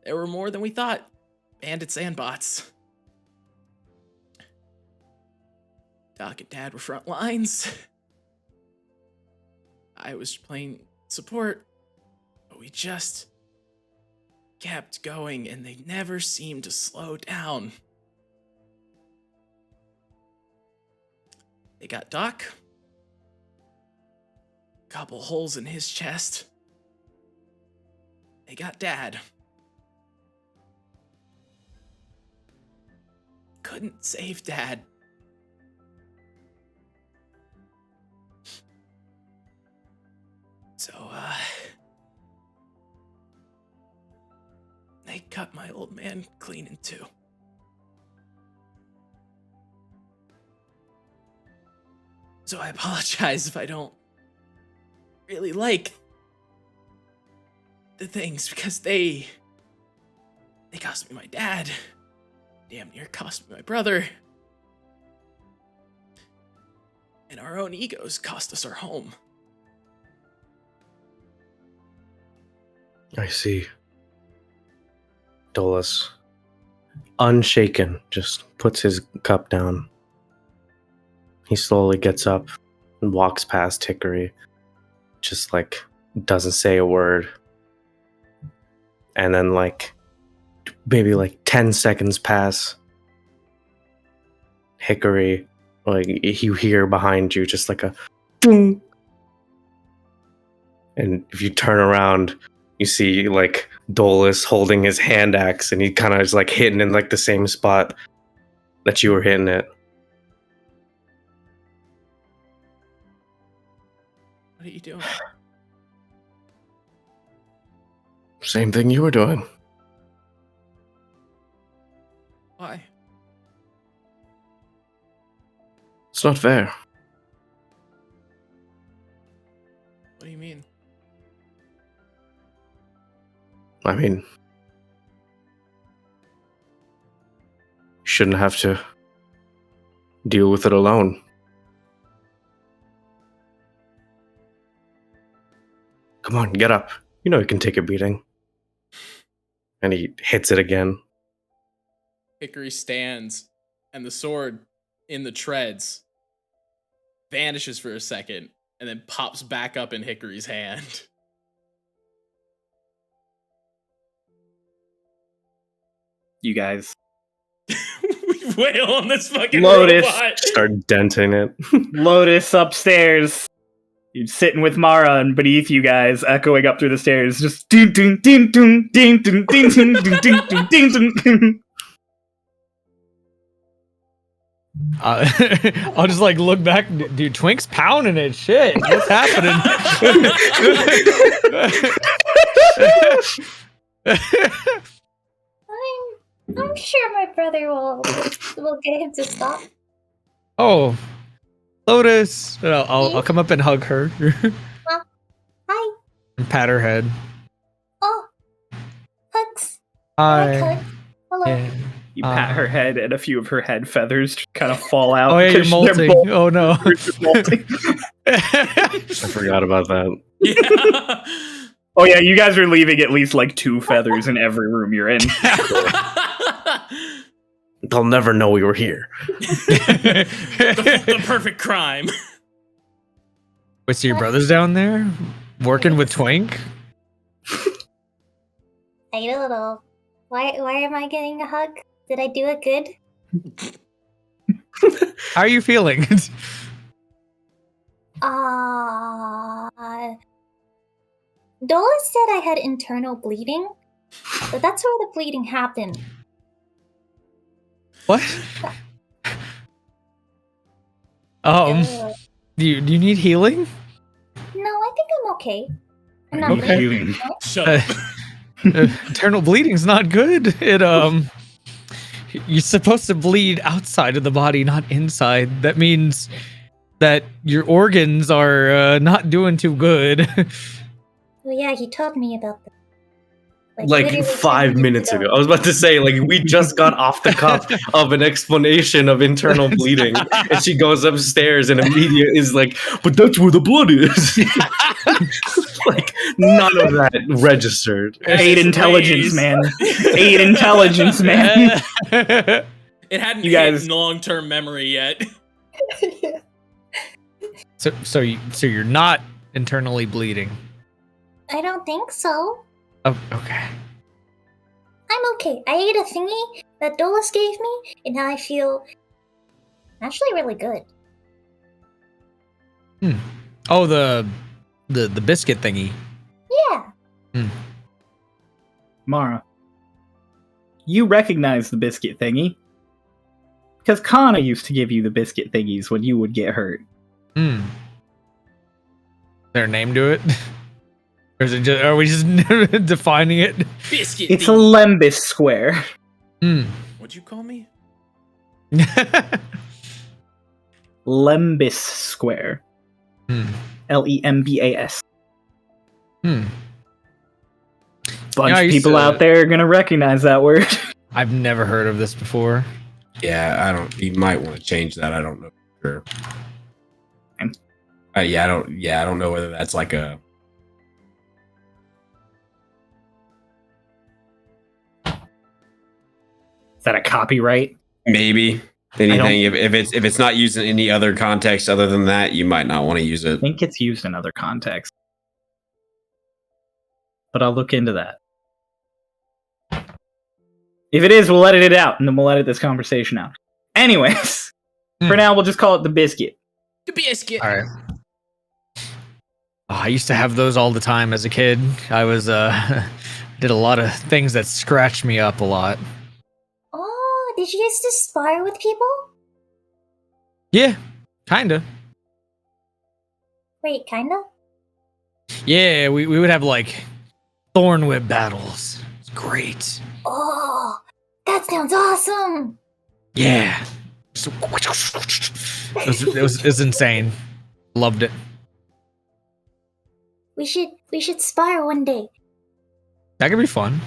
[SPEAKER 1] There were more than we thought. Bandits and bots. Doc and Dad were front lines. I was playing support, but we just kept going, and they never seemed to slow down. They got Doc. Couple holes in his chest. They got Dad. Couldn't save Dad. So, they cut my old man clean in two. So I apologize if I don't really like the things, because they cost me my dad. Damn near cost me my brother. And our own egos cost us our home.
[SPEAKER 3] I see. Dolus, unshaken, just puts his cup down. He slowly gets up and walks past Hickory, just like doesn't say a word. And then like maybe like 10 seconds pass. Hickory, like you hear behind you just like a boom. And if you turn around, you see like Dolus holding his hand axe, and he kind of is like hitting in like the same spot that you were hitting it.
[SPEAKER 1] What are you doing?
[SPEAKER 3] Same thing you were doing. It's not fair.
[SPEAKER 1] What do you mean?
[SPEAKER 3] I mean, you shouldn't have to deal with it alone. Come on, get up. You know you can take a beating. And he hits it again.
[SPEAKER 1] Hickory stands, and the sword in the treads vanishes for a second, and then pops back up in Hickory's hand.
[SPEAKER 2] You guys.
[SPEAKER 1] We wail on this fucking
[SPEAKER 2] Lotus.
[SPEAKER 1] robot.
[SPEAKER 3] Start denting it.
[SPEAKER 2] Lotus upstairs. You're sitting with Mara, and beneath you guys, echoing up through the stairs, just ding ding ding ding ding ding ding ding ding ding ding ding.
[SPEAKER 5] I'll just like look back, dude. Twink's pounding it. Shit, what's happening?
[SPEAKER 6] I'm sure my brother will get him to stop.
[SPEAKER 5] Oh, Lotus. I'll come up and hug her.
[SPEAKER 6] Hi.
[SPEAKER 5] And pat her head.
[SPEAKER 6] Oh, hugs.
[SPEAKER 5] Hi.
[SPEAKER 6] Hug. Hello.
[SPEAKER 5] Yeah.
[SPEAKER 2] You pat her head, and a few of her head feathers kind of fall out.
[SPEAKER 5] Oh yeah, you're
[SPEAKER 2] 'cause they're
[SPEAKER 5] molting. Oh no.
[SPEAKER 2] molting.
[SPEAKER 3] I forgot about that.
[SPEAKER 1] Yeah.
[SPEAKER 2] Oh yeah, you guys are leaving at least like 2 feathers in every room you're in.
[SPEAKER 3] They'll never know we were here.
[SPEAKER 1] the perfect crime.
[SPEAKER 5] Wait, so your brother's down there working with Twink?
[SPEAKER 6] I don't know. Why am I getting a hug? Did I do it good?
[SPEAKER 5] How are you feeling?
[SPEAKER 6] Dola said I had internal bleeding, but that's where the bleeding happened.
[SPEAKER 5] What?
[SPEAKER 6] Uh,
[SPEAKER 5] Do you need healing?
[SPEAKER 6] No, I think I'm okay. I'm not
[SPEAKER 5] Okay.
[SPEAKER 6] bleeding.
[SPEAKER 1] Shut up.
[SPEAKER 5] Internal bleeding's not good. You're supposed to bleed outside of the body, not inside. That means that your organs are not doing too good.
[SPEAKER 6] Well, yeah, he told me about that.
[SPEAKER 3] Like
[SPEAKER 6] literally
[SPEAKER 3] 5
[SPEAKER 6] 10
[SPEAKER 3] minutes ago. I was about to say, like, we just got off the cuff of an explanation of internal bleeding. And she goes upstairs and immediately is like, but that's where the blood is. Like, none of that registered.
[SPEAKER 2] 8 intelligence, man. 8 intelligence, man.
[SPEAKER 1] It hadn't
[SPEAKER 2] You
[SPEAKER 1] hit
[SPEAKER 2] guys-
[SPEAKER 1] long-term memory yet.
[SPEAKER 5] So you're not internally bleeding.
[SPEAKER 6] I don't think so.
[SPEAKER 5] Oh, okay.
[SPEAKER 6] I'm okay. I ate a thingy that Dolus gave me, and now I feel actually really good.
[SPEAKER 5] Oh, the biscuit thingy.
[SPEAKER 6] Yeah.
[SPEAKER 2] Mara, you recognize the biscuit thingy. Because Kana used to give you the biscuit thingies when you would get hurt.
[SPEAKER 5] Is there a name to it? Or is it just, are we just defining it?
[SPEAKER 1] Biscuit.
[SPEAKER 2] It's a
[SPEAKER 1] thingy.
[SPEAKER 2] lembus square.
[SPEAKER 1] What'd you call me?
[SPEAKER 2] Lembus square. Lembas. Bunch
[SPEAKER 5] Yeah, I
[SPEAKER 2] of
[SPEAKER 5] used
[SPEAKER 2] people
[SPEAKER 5] to-
[SPEAKER 2] out there are gonna recognize that word.
[SPEAKER 5] I've never heard of this before.
[SPEAKER 4] Yeah, I don't. You might want to change that. I don't know. For sure.
[SPEAKER 2] Fine.
[SPEAKER 4] Yeah, I don't. Yeah, I don't know whether that's like a.
[SPEAKER 2] Is that a copyright?
[SPEAKER 4] Maybe anything. If it's not used in any other context other than that, you might not want to use
[SPEAKER 2] I
[SPEAKER 4] it.
[SPEAKER 2] think it's used in other contexts. But I'll look into that. If it is, we'll edit it out, and then we'll edit this conversation out. Anyways, for now, we'll just call it the biscuit.
[SPEAKER 1] The biscuit.
[SPEAKER 5] All right. Oh, I used to have those all the time as a kid. I was did a lot of things that scratched me up a lot.
[SPEAKER 6] Oh, did you used to spar with people?
[SPEAKER 5] Yeah, kinda.
[SPEAKER 6] Wait, kinda?
[SPEAKER 5] Yeah, we would have like thorn whip battles. It's great.
[SPEAKER 6] Oh, that sounds awesome!
[SPEAKER 5] Yeah. It was insane. Loved it.
[SPEAKER 6] We should spar one day.
[SPEAKER 5] That could be fun.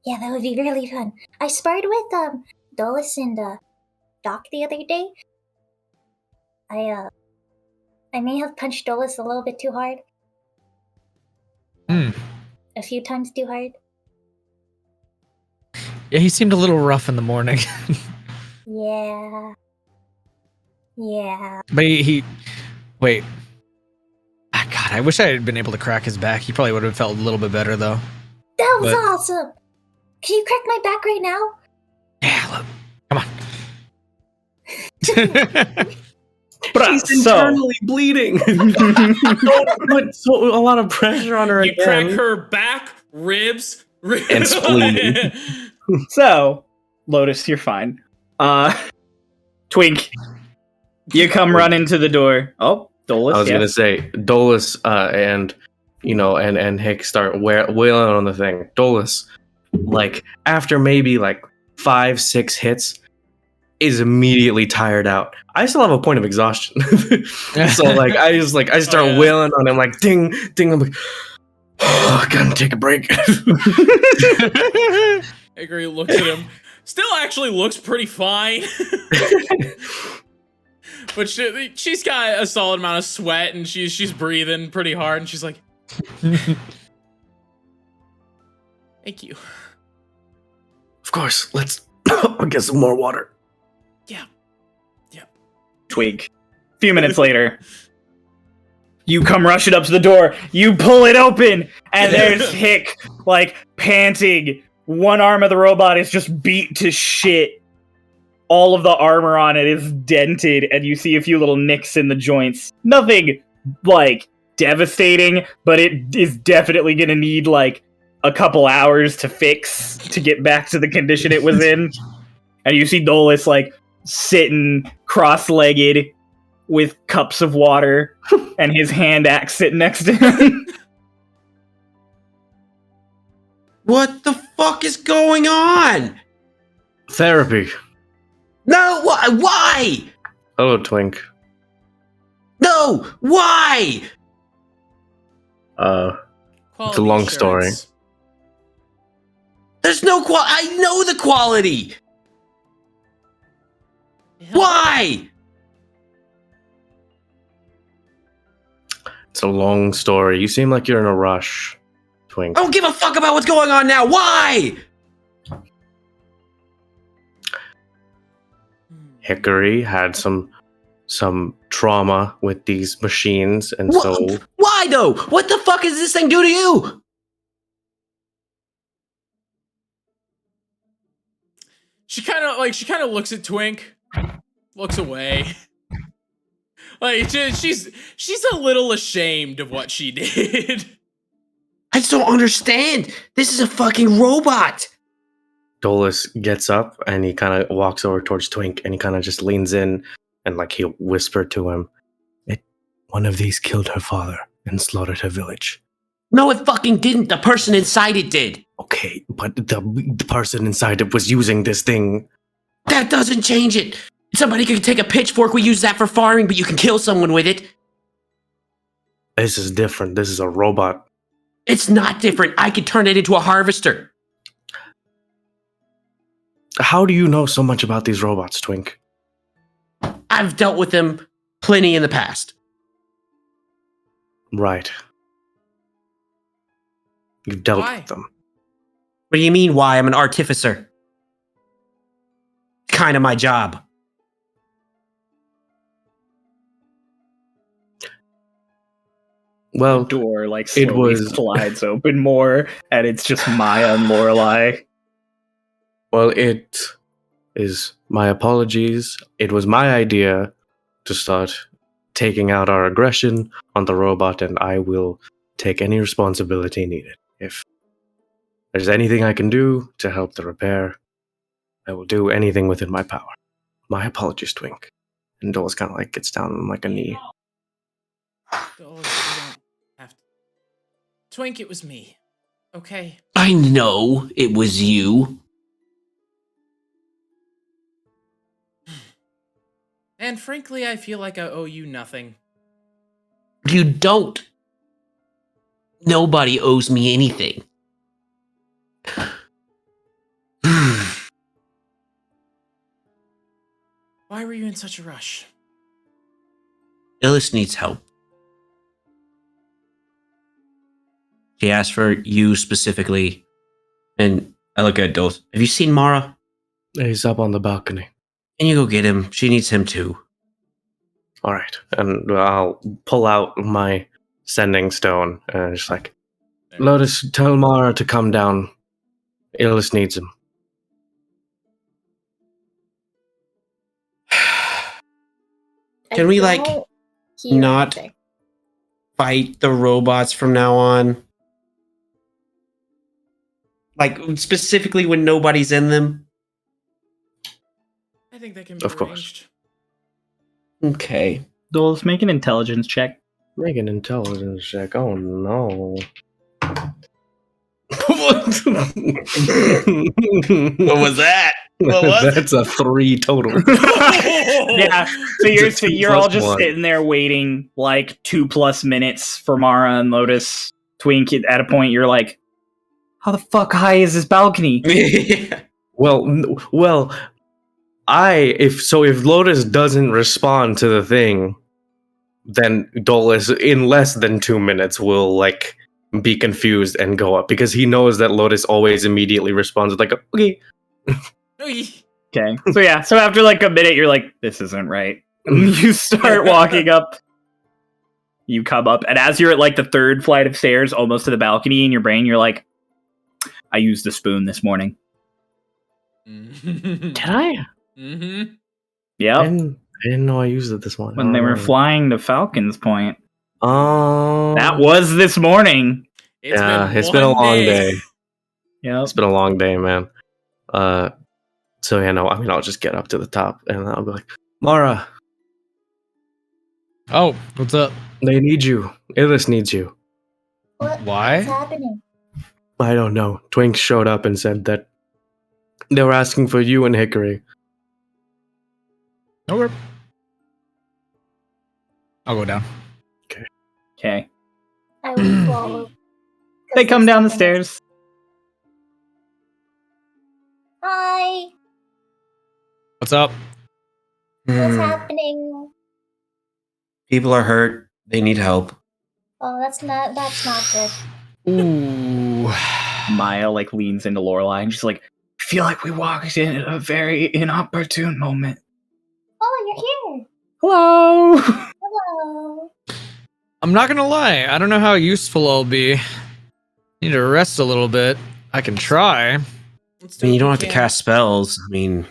[SPEAKER 6] Yeah, that would be really fun. I sparred with Dulles and Doc the other day. I may have punched Dulles a little bit too hard. A few times too hard.
[SPEAKER 5] Yeah, he seemed a little rough in the morning.
[SPEAKER 6] Yeah. Yeah.
[SPEAKER 5] But he wait. Ah, God, I wish I had been able to crack his back. He probably would have felt a little bit better though.
[SPEAKER 6] That was
[SPEAKER 5] But-
[SPEAKER 6] awesome! Can you crack my back right now?
[SPEAKER 5] Yeah, look. Come on.
[SPEAKER 3] She's internally bleeding. Don't put a lot of pressure on her
[SPEAKER 1] You
[SPEAKER 3] again.
[SPEAKER 1] crack her back, ribs,
[SPEAKER 3] And spleen.
[SPEAKER 2] So, Lotus, you're fine. Twink, you come running to the door. Oh, Dolus.
[SPEAKER 3] I was
[SPEAKER 2] yeah.
[SPEAKER 3] gonna say Dolus and Hick start wailing on the thing. Dolus, like after maybe like 5-6 hits, is immediately tired out. I still have a point of exhaustion, so like I start
[SPEAKER 1] yeah.
[SPEAKER 3] wailing on him like ding ding. I'm like, oh, gotta take a break.
[SPEAKER 1] Hickory looks at him. Still actually looks pretty fine. But she's got a solid amount of sweat and she's breathing pretty hard and she's like, thank you.
[SPEAKER 3] Of course, let's get some more water.
[SPEAKER 1] Yeah.
[SPEAKER 2] Twig. A few minutes later, you come rushing up to the door. You pull it open, and there's Hick, like panting. One arm of the robot is just beat to shit. All of the armor on it is dented, and you see a few little nicks in the joints. Nothing like devastating, but it is definitely gonna need like a couple hours to fix to get back to the condition it was in. And you see Dolus like sitting cross-legged with cups of water and his hand axe sitting next to him.
[SPEAKER 4] What the fuck is going on?
[SPEAKER 3] Therapy.
[SPEAKER 4] No, why?
[SPEAKER 3] Hello, Twink.
[SPEAKER 4] No, why?
[SPEAKER 1] Quality
[SPEAKER 3] a long story.
[SPEAKER 1] assurance.
[SPEAKER 4] There's no I know the quality. Why?
[SPEAKER 3] It's a long story. You seem like you're in a rush, Twink.
[SPEAKER 4] I don't give a fuck about what's going on now. Why?
[SPEAKER 3] Hickory had some trauma with these machines, and so
[SPEAKER 4] Why though? What the fuck does this thing do to you?
[SPEAKER 1] She kind of looks at Twink, looks away. Like she's a little ashamed of what she did.
[SPEAKER 4] I just don't understand. This is a fucking robot.
[SPEAKER 3] Dolus gets up and he kind of walks over towards Twink and he kind of just leans in and like he'll whisper to him, one of these killed her father and slaughtered her village.
[SPEAKER 4] No, it fucking didn't. The person inside it did.
[SPEAKER 3] Okay, but the person inside it was using this thing.
[SPEAKER 4] That doesn't change it. Somebody could take a pitchfork. We use that for farming, but you can kill someone with it.
[SPEAKER 3] This is different. This is a robot.
[SPEAKER 4] It's not different. I could turn it into a harvester.
[SPEAKER 3] How do you know so much about these robots, Twink?
[SPEAKER 4] I've dealt with them plenty in the past.
[SPEAKER 3] Right. You've dealt
[SPEAKER 1] Why?
[SPEAKER 3] with them.
[SPEAKER 4] What do you mean, why? I'm an artificer. Kind of my job.
[SPEAKER 3] Well,
[SPEAKER 2] The door like
[SPEAKER 3] It
[SPEAKER 2] slowly
[SPEAKER 3] was-
[SPEAKER 2] slides open more, and it's just Maya and Lorelei.
[SPEAKER 3] Well, it is my apologies. It was my idea to start taking out our aggression on the robot, and I will take any responsibility needed. If there's anything I can do to help the repair, I will do anything within my power. My apologies, Twink. And Dolus kind of like gets down on like a knee.
[SPEAKER 1] Oh, you don't have to. Twink, it was me. Okay.
[SPEAKER 4] I know it was you.
[SPEAKER 1] And frankly, I feel like I owe you nothing.
[SPEAKER 4] You don't. Nobody owes me anything.
[SPEAKER 1] Why were you in such a rush?
[SPEAKER 4] Illis needs help. She asked for you specifically, and I look at Dulce. Have you seen Mara?
[SPEAKER 3] He's up on the balcony.
[SPEAKER 4] Can you go get him? She needs him too.
[SPEAKER 3] All right, and I'll pull out my sending stone and just like, Lotus, tell Mara to come down. Illis needs him.
[SPEAKER 4] Can we, like,
[SPEAKER 6] don't hear
[SPEAKER 4] not
[SPEAKER 6] anything.
[SPEAKER 4] fight the robots from now on? Like, specifically when nobody's in them?
[SPEAKER 1] I think that can be
[SPEAKER 3] Of course.
[SPEAKER 1] arranged.
[SPEAKER 4] Okay.
[SPEAKER 2] Dolus, make an intelligence check.
[SPEAKER 3] Make an intelligence check. Oh no.
[SPEAKER 4] What was that? What was it?
[SPEAKER 3] That's a 3 total.
[SPEAKER 2] Yeah, so
[SPEAKER 3] It's a 2
[SPEAKER 2] you're all
[SPEAKER 3] plus
[SPEAKER 2] just
[SPEAKER 3] 1.
[SPEAKER 2] sitting there waiting like 2+ minutes for Mara and Lotus. Twink, at a point you're like, how the fuck high is this balcony?
[SPEAKER 3] Well, if Lotus doesn't respond to the thing, then Dolus in less than 2 minutes will like be confused and go up because he knows that Lotus always immediately responds with like, okay.
[SPEAKER 2] Okay, so after like a minute you're like, this isn't right. You start walking up. You come up, and as you're at like the 3rd flight of stairs, almost to the balcony, in your brain you're like, I used the spoon this morning.
[SPEAKER 3] Did I?
[SPEAKER 1] Mm-hmm.
[SPEAKER 2] Yep.
[SPEAKER 3] I didn't know I used it this morning.
[SPEAKER 2] When they were flying to Falcon's Point.
[SPEAKER 3] Oh.
[SPEAKER 2] That was this morning.
[SPEAKER 3] It's been a long day.
[SPEAKER 2] Yep.
[SPEAKER 3] It's been a long day, man. So yeah, no, I mean, I'll just get up to the top and I'll be like, Mara,
[SPEAKER 5] Oh, what's up?
[SPEAKER 3] they need you. Illis needs you.
[SPEAKER 6] What's
[SPEAKER 5] Why?
[SPEAKER 6] happening?
[SPEAKER 3] I don't know. Twink showed up and said that they were asking for you and Hickory.
[SPEAKER 5] Okay. I'll go down.
[SPEAKER 2] Okay.
[SPEAKER 6] I will follow.
[SPEAKER 2] They come down the stairs.
[SPEAKER 6] Hi.
[SPEAKER 5] What's up?
[SPEAKER 6] What's happening?
[SPEAKER 4] People are hurt. They need help.
[SPEAKER 6] Oh, that's not good.
[SPEAKER 5] Ooh.
[SPEAKER 2] Maya like leans into Lorelai and she's like, I feel like we walked in at a very inopportune moment.
[SPEAKER 6] Oh, you're here.
[SPEAKER 2] Hello.
[SPEAKER 6] Hello.
[SPEAKER 5] I'm not gonna lie. I don't know how useful I'll be. Need to rest a little bit. I can try.
[SPEAKER 4] I mean, you don't have to cast spells. I mean,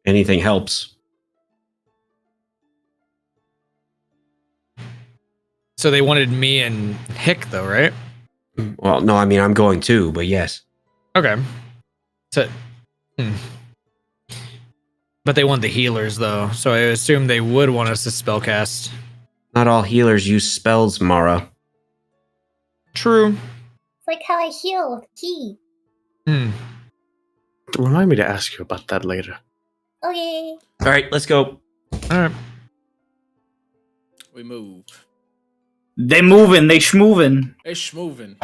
[SPEAKER 4] anything helps.
[SPEAKER 5] So they wanted me and Hick, though, right?
[SPEAKER 4] Well, no, I mean, I'm going too, but yes.
[SPEAKER 5] Okay. So, But they want the healers, though, so I assume they would want us to spellcast.
[SPEAKER 4] Not all healers use spells, Mara.
[SPEAKER 5] True.
[SPEAKER 6] It's like how I heal with key.
[SPEAKER 3] Remind me to ask you about that later.
[SPEAKER 6] Okay.
[SPEAKER 4] All right, let's go.
[SPEAKER 5] All right.
[SPEAKER 1] We move.
[SPEAKER 2] They moving, they schmoving.
[SPEAKER 1] It's schmoving.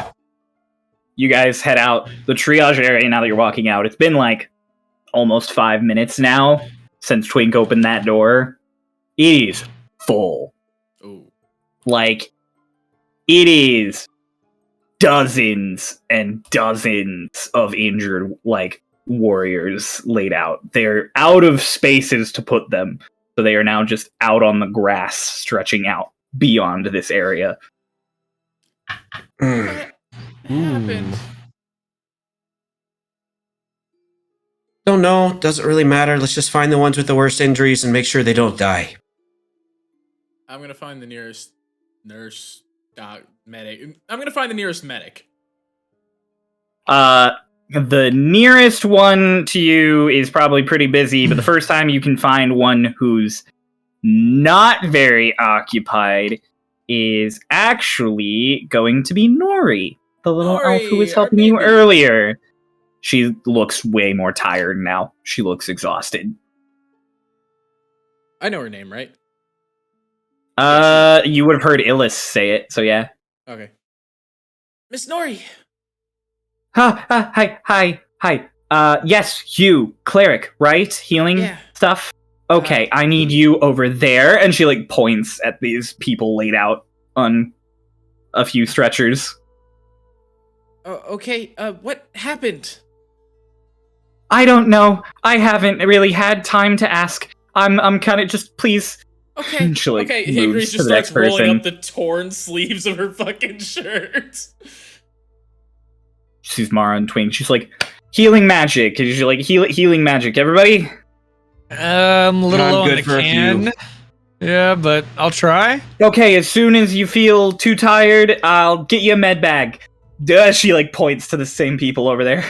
[SPEAKER 2] You guys head out the triage area now that you're walking out. It's been like almost 5 minutes now since Twink opened that door. It is full.
[SPEAKER 1] Ooh.
[SPEAKER 2] Like, it is dozens and dozens of injured, like, warriors laid out. They're out of spaces to put them, so they are now just out on the grass, stretching out beyond this area.
[SPEAKER 1] What happened?
[SPEAKER 4] Don't know. Doesn't really matter. Let's just find the ones with the worst injuries and make sure they don't die.
[SPEAKER 1] I'm gonna find the nearest nurse, medic. I'm gonna find the nearest medic.
[SPEAKER 2] The nearest one to you is probably pretty busy, but the first time you can find one who's not very occupied is actually going to be Nori, the little elf who was
[SPEAKER 1] Nori, our
[SPEAKER 2] helping you
[SPEAKER 1] baby.
[SPEAKER 2] earlier. She looks way more tired now. She looks exhausted.
[SPEAKER 1] I know her name, right?
[SPEAKER 2] You would have heard Illis say it, so yeah.
[SPEAKER 1] Okay. Miss Nori.
[SPEAKER 2] Hi. Yes, you, cleric, right? Healing
[SPEAKER 1] Yeah.
[SPEAKER 2] stuff? Okay, I need you over there. And she, like, points at these people laid out on a few stretchers.
[SPEAKER 1] Okay, what happened?
[SPEAKER 2] I don't know. I haven't really had time to ask. I'm kind of just, please.
[SPEAKER 1] Okay,
[SPEAKER 2] She, like,
[SPEAKER 1] okay,
[SPEAKER 2] moves
[SPEAKER 1] Hickory
[SPEAKER 2] to
[SPEAKER 1] just
[SPEAKER 2] the next
[SPEAKER 1] starts rolling
[SPEAKER 2] person.
[SPEAKER 1] up the torn sleeves of her fucking shirt.
[SPEAKER 2] She sees Mara and Twink. She's like, healing magic. And she's like, healing magic. Everybody?
[SPEAKER 5] I'm a little
[SPEAKER 4] I'm
[SPEAKER 5] low on
[SPEAKER 4] good
[SPEAKER 5] the
[SPEAKER 4] for a
[SPEAKER 5] can.
[SPEAKER 4] few.
[SPEAKER 5] Yeah, but I'll try.
[SPEAKER 2] Okay, as soon as you feel too tired, I'll get you a med bag. She, like, points to the same people over there.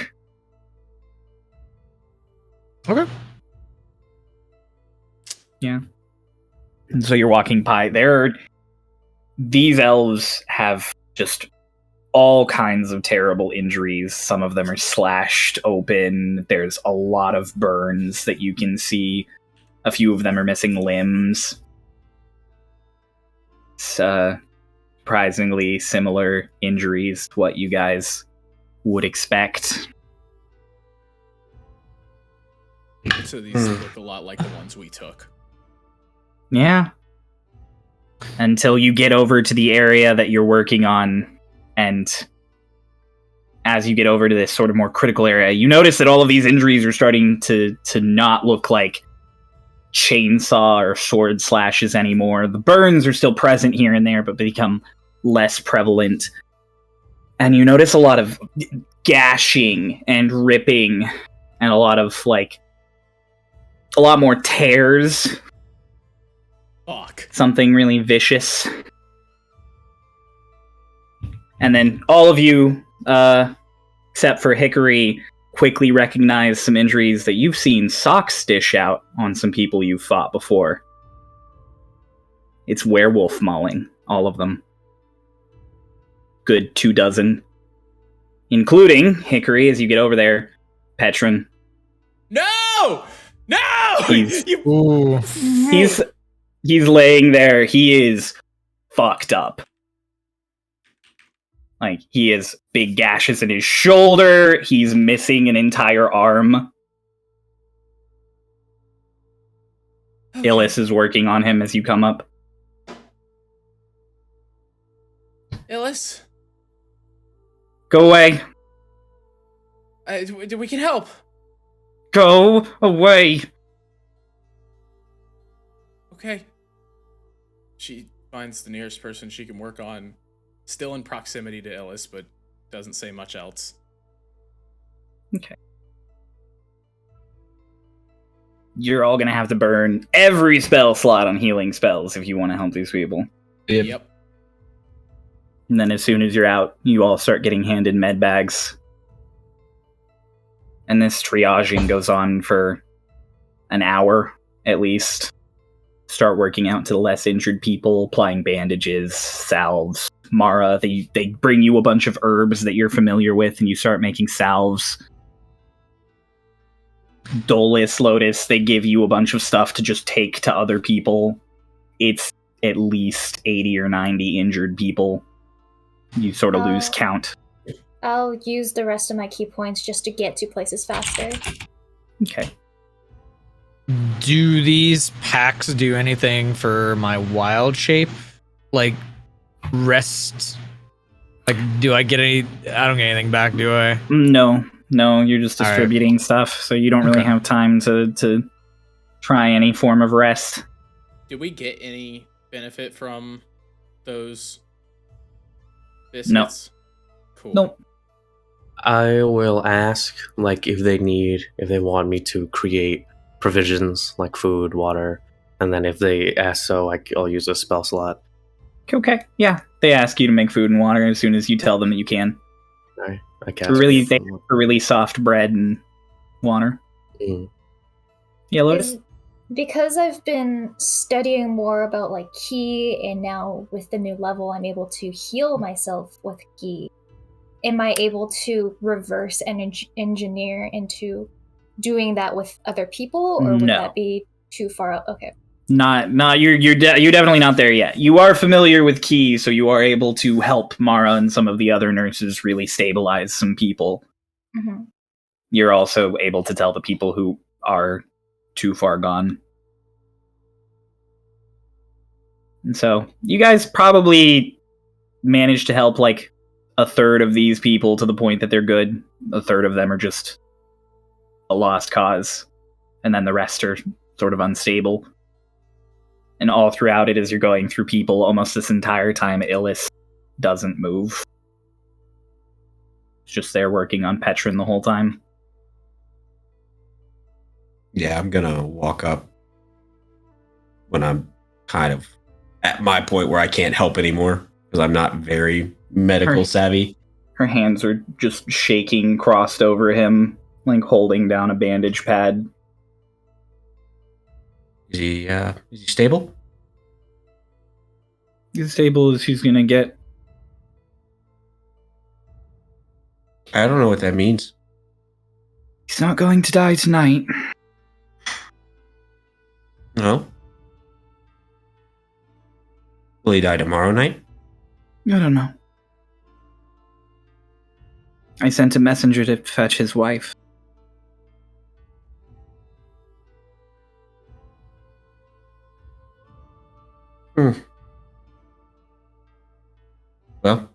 [SPEAKER 5] Okay.
[SPEAKER 2] Yeah. And so you're walking by. These elves have just all kinds of terrible injuries. Some of them are slashed open. There's a lot of burns that you can see. A few of them are missing limbs. It's surprisingly similar injuries to what you guys would expect.
[SPEAKER 1] So these look a lot like the ones we took.
[SPEAKER 2] Yeah. Until you get over to the area that you're working on, and as you get over to this sort of more critical area, you notice that all of these injuries are starting to not look like chainsaw or sword slashes anymore. The burns are still present here and there, but become less prevalent. And you notice a lot of gashing and ripping, and a lot more tears.
[SPEAKER 1] Fuck.
[SPEAKER 2] Something really vicious. And then all of you, except for Hickory, quickly recognize some injuries that you've seen socks dish out on some people you've fought before. It's werewolf mauling, all of them. Good 24, including Hickory, as you get over there, Petron.
[SPEAKER 1] No! No!
[SPEAKER 2] He's-
[SPEAKER 1] You-
[SPEAKER 5] Ooh.
[SPEAKER 2] He's laying there. He is fucked up. Like, he has big gashes in his shoulder. He's missing an entire arm.
[SPEAKER 1] Okay.
[SPEAKER 2] Illis is working on him as you come up.
[SPEAKER 1] Illis?
[SPEAKER 2] Go away.
[SPEAKER 1] We can help.
[SPEAKER 2] Go away.
[SPEAKER 1] Okay. She finds the nearest person she can work on, still in proximity to Illis, but doesn't say much else.
[SPEAKER 2] Okay. You're all gonna have to burn every spell slot on healing spells if you want to help these people.
[SPEAKER 1] Yep.
[SPEAKER 2] And then as soon as you're out, you all start getting handed med bags. And this triaging goes on for an hour, at least. Start working out to the less injured people, applying bandages, salves. Mara, they bring you a bunch of herbs that you're familiar with, and you start making salves. Dolus, Lotus, they give you a bunch of stuff to just take to other people. It's at least 80 or 90 injured people. You sort of lose count.
[SPEAKER 6] I'll use the rest of my key points just to get to places faster.
[SPEAKER 2] Okay.
[SPEAKER 5] Do these packs do anything for my wild shape? Like, rest? Like, do I get any... I don't get anything back, do I?
[SPEAKER 2] No, you're just
[SPEAKER 5] All right.
[SPEAKER 2] distributing stuff, so you don't really
[SPEAKER 5] Okay.
[SPEAKER 2] have time to try any form of rest.
[SPEAKER 1] Did we get any benefit from those biscuits?
[SPEAKER 2] No.
[SPEAKER 1] Cool.
[SPEAKER 2] Nope.
[SPEAKER 3] I will ask, like, if they want me to create provisions, like food, water, and then if they ask so, I'll use a spell slot.
[SPEAKER 2] Okay, yeah. They ask you to make food and water as soon as you tell them that you can.
[SPEAKER 3] I cast
[SPEAKER 2] They for really soft bread and water.
[SPEAKER 3] Mm.
[SPEAKER 2] Yeah, Lotus?
[SPEAKER 6] Is- because I've been studying more about like ki, and now with the new level, I'm able to heal myself with ki. am I able to reverse engineer into doing that with other people, or would
[SPEAKER 2] No.
[SPEAKER 6] that be too far out? Okay.
[SPEAKER 2] You're definitely not there yet. You are familiar with keys, so you are able to help Mara and some of the other nurses really stabilize some people.
[SPEAKER 6] Mm-hmm.
[SPEAKER 2] You're also able to tell the people who are too far gone. And so you guys probably managed to help like a third of these people to the point that they're good. A third of them are just a lost cause. And then the rest are sort of unstable. And all throughout it, as you're going through people, almost this entire time, Illis doesn't move. It's just there working on Petrin the whole time.
[SPEAKER 4] Yeah, I'm gonna walk up when I'm kind of at my point where I can't help anymore because I'm not very medical savvy.
[SPEAKER 2] Her hands are just shaking, crossed over him, like holding down a bandage pad.
[SPEAKER 4] Is he stable?
[SPEAKER 2] He's as stable as he's gonna get.
[SPEAKER 4] I don't know what that means.
[SPEAKER 2] He's not going to die tonight.
[SPEAKER 4] No. Will he die tomorrow night?
[SPEAKER 2] I don't know. I sent a messenger to fetch his wife.
[SPEAKER 4] Well,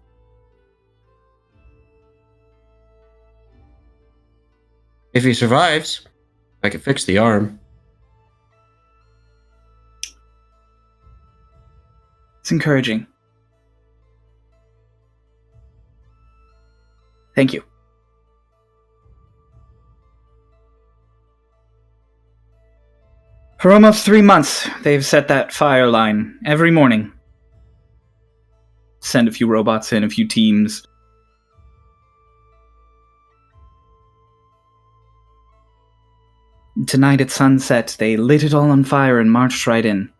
[SPEAKER 4] if he survives, I can fix the arm.
[SPEAKER 2] It's encouraging. Thank you. For almost 3 months, they've set that fire line every morning. Send a few robots in, a few teams. Tonight at sunset, they lit it all on fire and marched right in.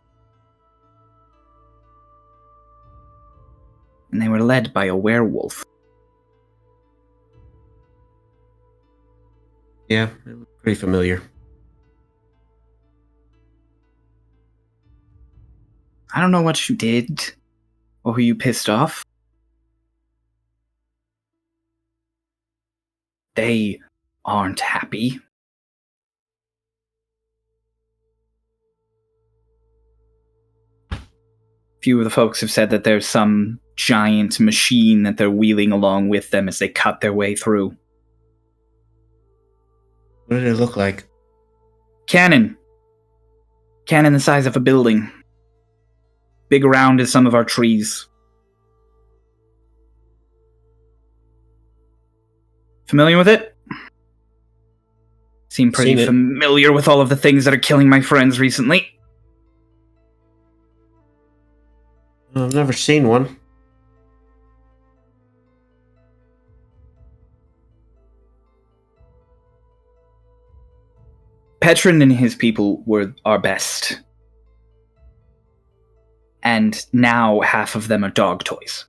[SPEAKER 2] And they were led by a werewolf.
[SPEAKER 4] Yeah, it looked pretty familiar.
[SPEAKER 2] I don't know what you did, or who you pissed off. They aren't happy. Few of the folks have said that there's some giant machine that they're wheeling along with them as they cut their way through.
[SPEAKER 4] What did it look like?
[SPEAKER 2] Cannon. Cannon the size of a building. Big around as some of our trees. Familiar with it? Seem pretty familiar with all of the things that are killing my friends recently.
[SPEAKER 4] I've never seen one.
[SPEAKER 2] Petrin and his people were our best. And now half of them are dog toys.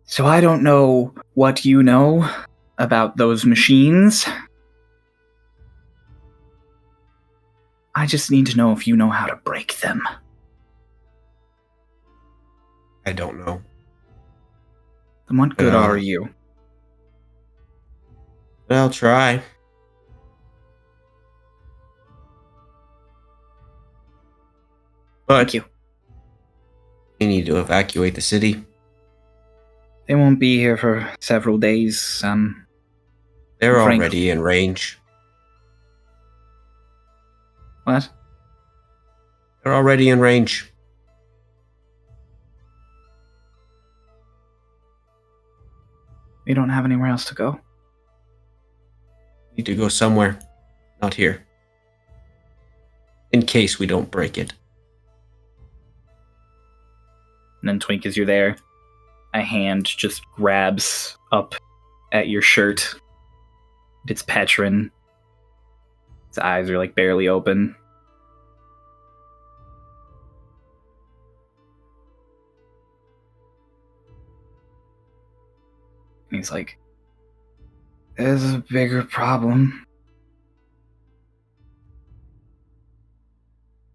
[SPEAKER 2] So I don't know what you know about those machines. I just need to know if you know how to break them.
[SPEAKER 4] I don't know.
[SPEAKER 2] Then what good are you?
[SPEAKER 4] But I'll try. But
[SPEAKER 2] Thank you.
[SPEAKER 4] we need to evacuate the city.
[SPEAKER 2] They won't be here for several days.
[SPEAKER 4] They're
[SPEAKER 2] Frank.
[SPEAKER 4] already in range.
[SPEAKER 2] What?
[SPEAKER 4] They're already in range.
[SPEAKER 2] We don't have anywhere else to go.
[SPEAKER 4] Need to go somewhere. Not here. In case we don't break it.
[SPEAKER 2] And then Twink, as you're there, a hand just grabs up at your shirt. It's Petrin. His eyes are like barely open. He's like, there's a bigger problem.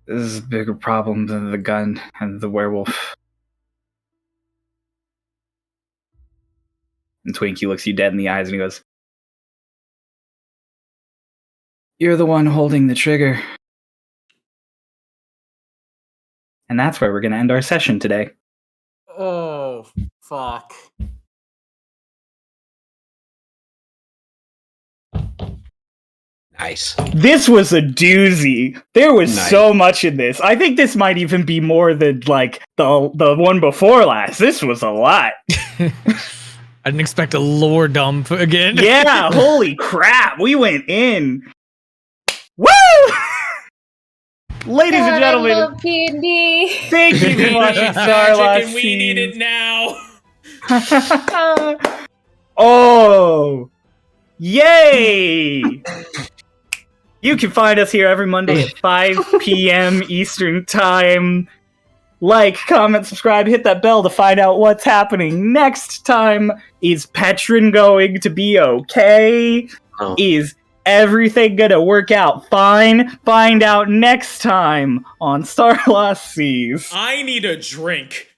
[SPEAKER 2] This is a bigger problem than the gun and the werewolf. And Twinkie looks you dead in the eyes and he goes, you're the one holding the trigger. And that's where we're going to end our session today.
[SPEAKER 1] Oh, fuck.
[SPEAKER 4] Nice.
[SPEAKER 2] This was a doozy. There was
[SPEAKER 4] Nice.
[SPEAKER 2] so much in this. I think this might even be more than like the one before last. This was a lot.
[SPEAKER 5] I didn't expect a lore dump again.
[SPEAKER 2] Yeah, holy crap. We went in. Woo! Ladies and
[SPEAKER 6] God, I
[SPEAKER 2] gentlemen,
[SPEAKER 6] love D&D.
[SPEAKER 2] thank you for watching Starlost
[SPEAKER 1] Magic and we
[SPEAKER 2] Seas.
[SPEAKER 1] need it now.
[SPEAKER 2] Oh, yay! You can find us here every Monday at 5 p.m. Eastern Time. Like, comment, subscribe, hit that bell to find out what's happening next time. Is Petrin going to be okay?
[SPEAKER 3] Oh.
[SPEAKER 2] Is everything gonna work out fine? Find out next time on Starlost Seas.
[SPEAKER 1] I need a drink.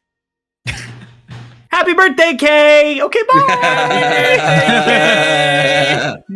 [SPEAKER 2] Happy birthday, Kay! Okay, bye!
[SPEAKER 1] Happy birthday, Kay!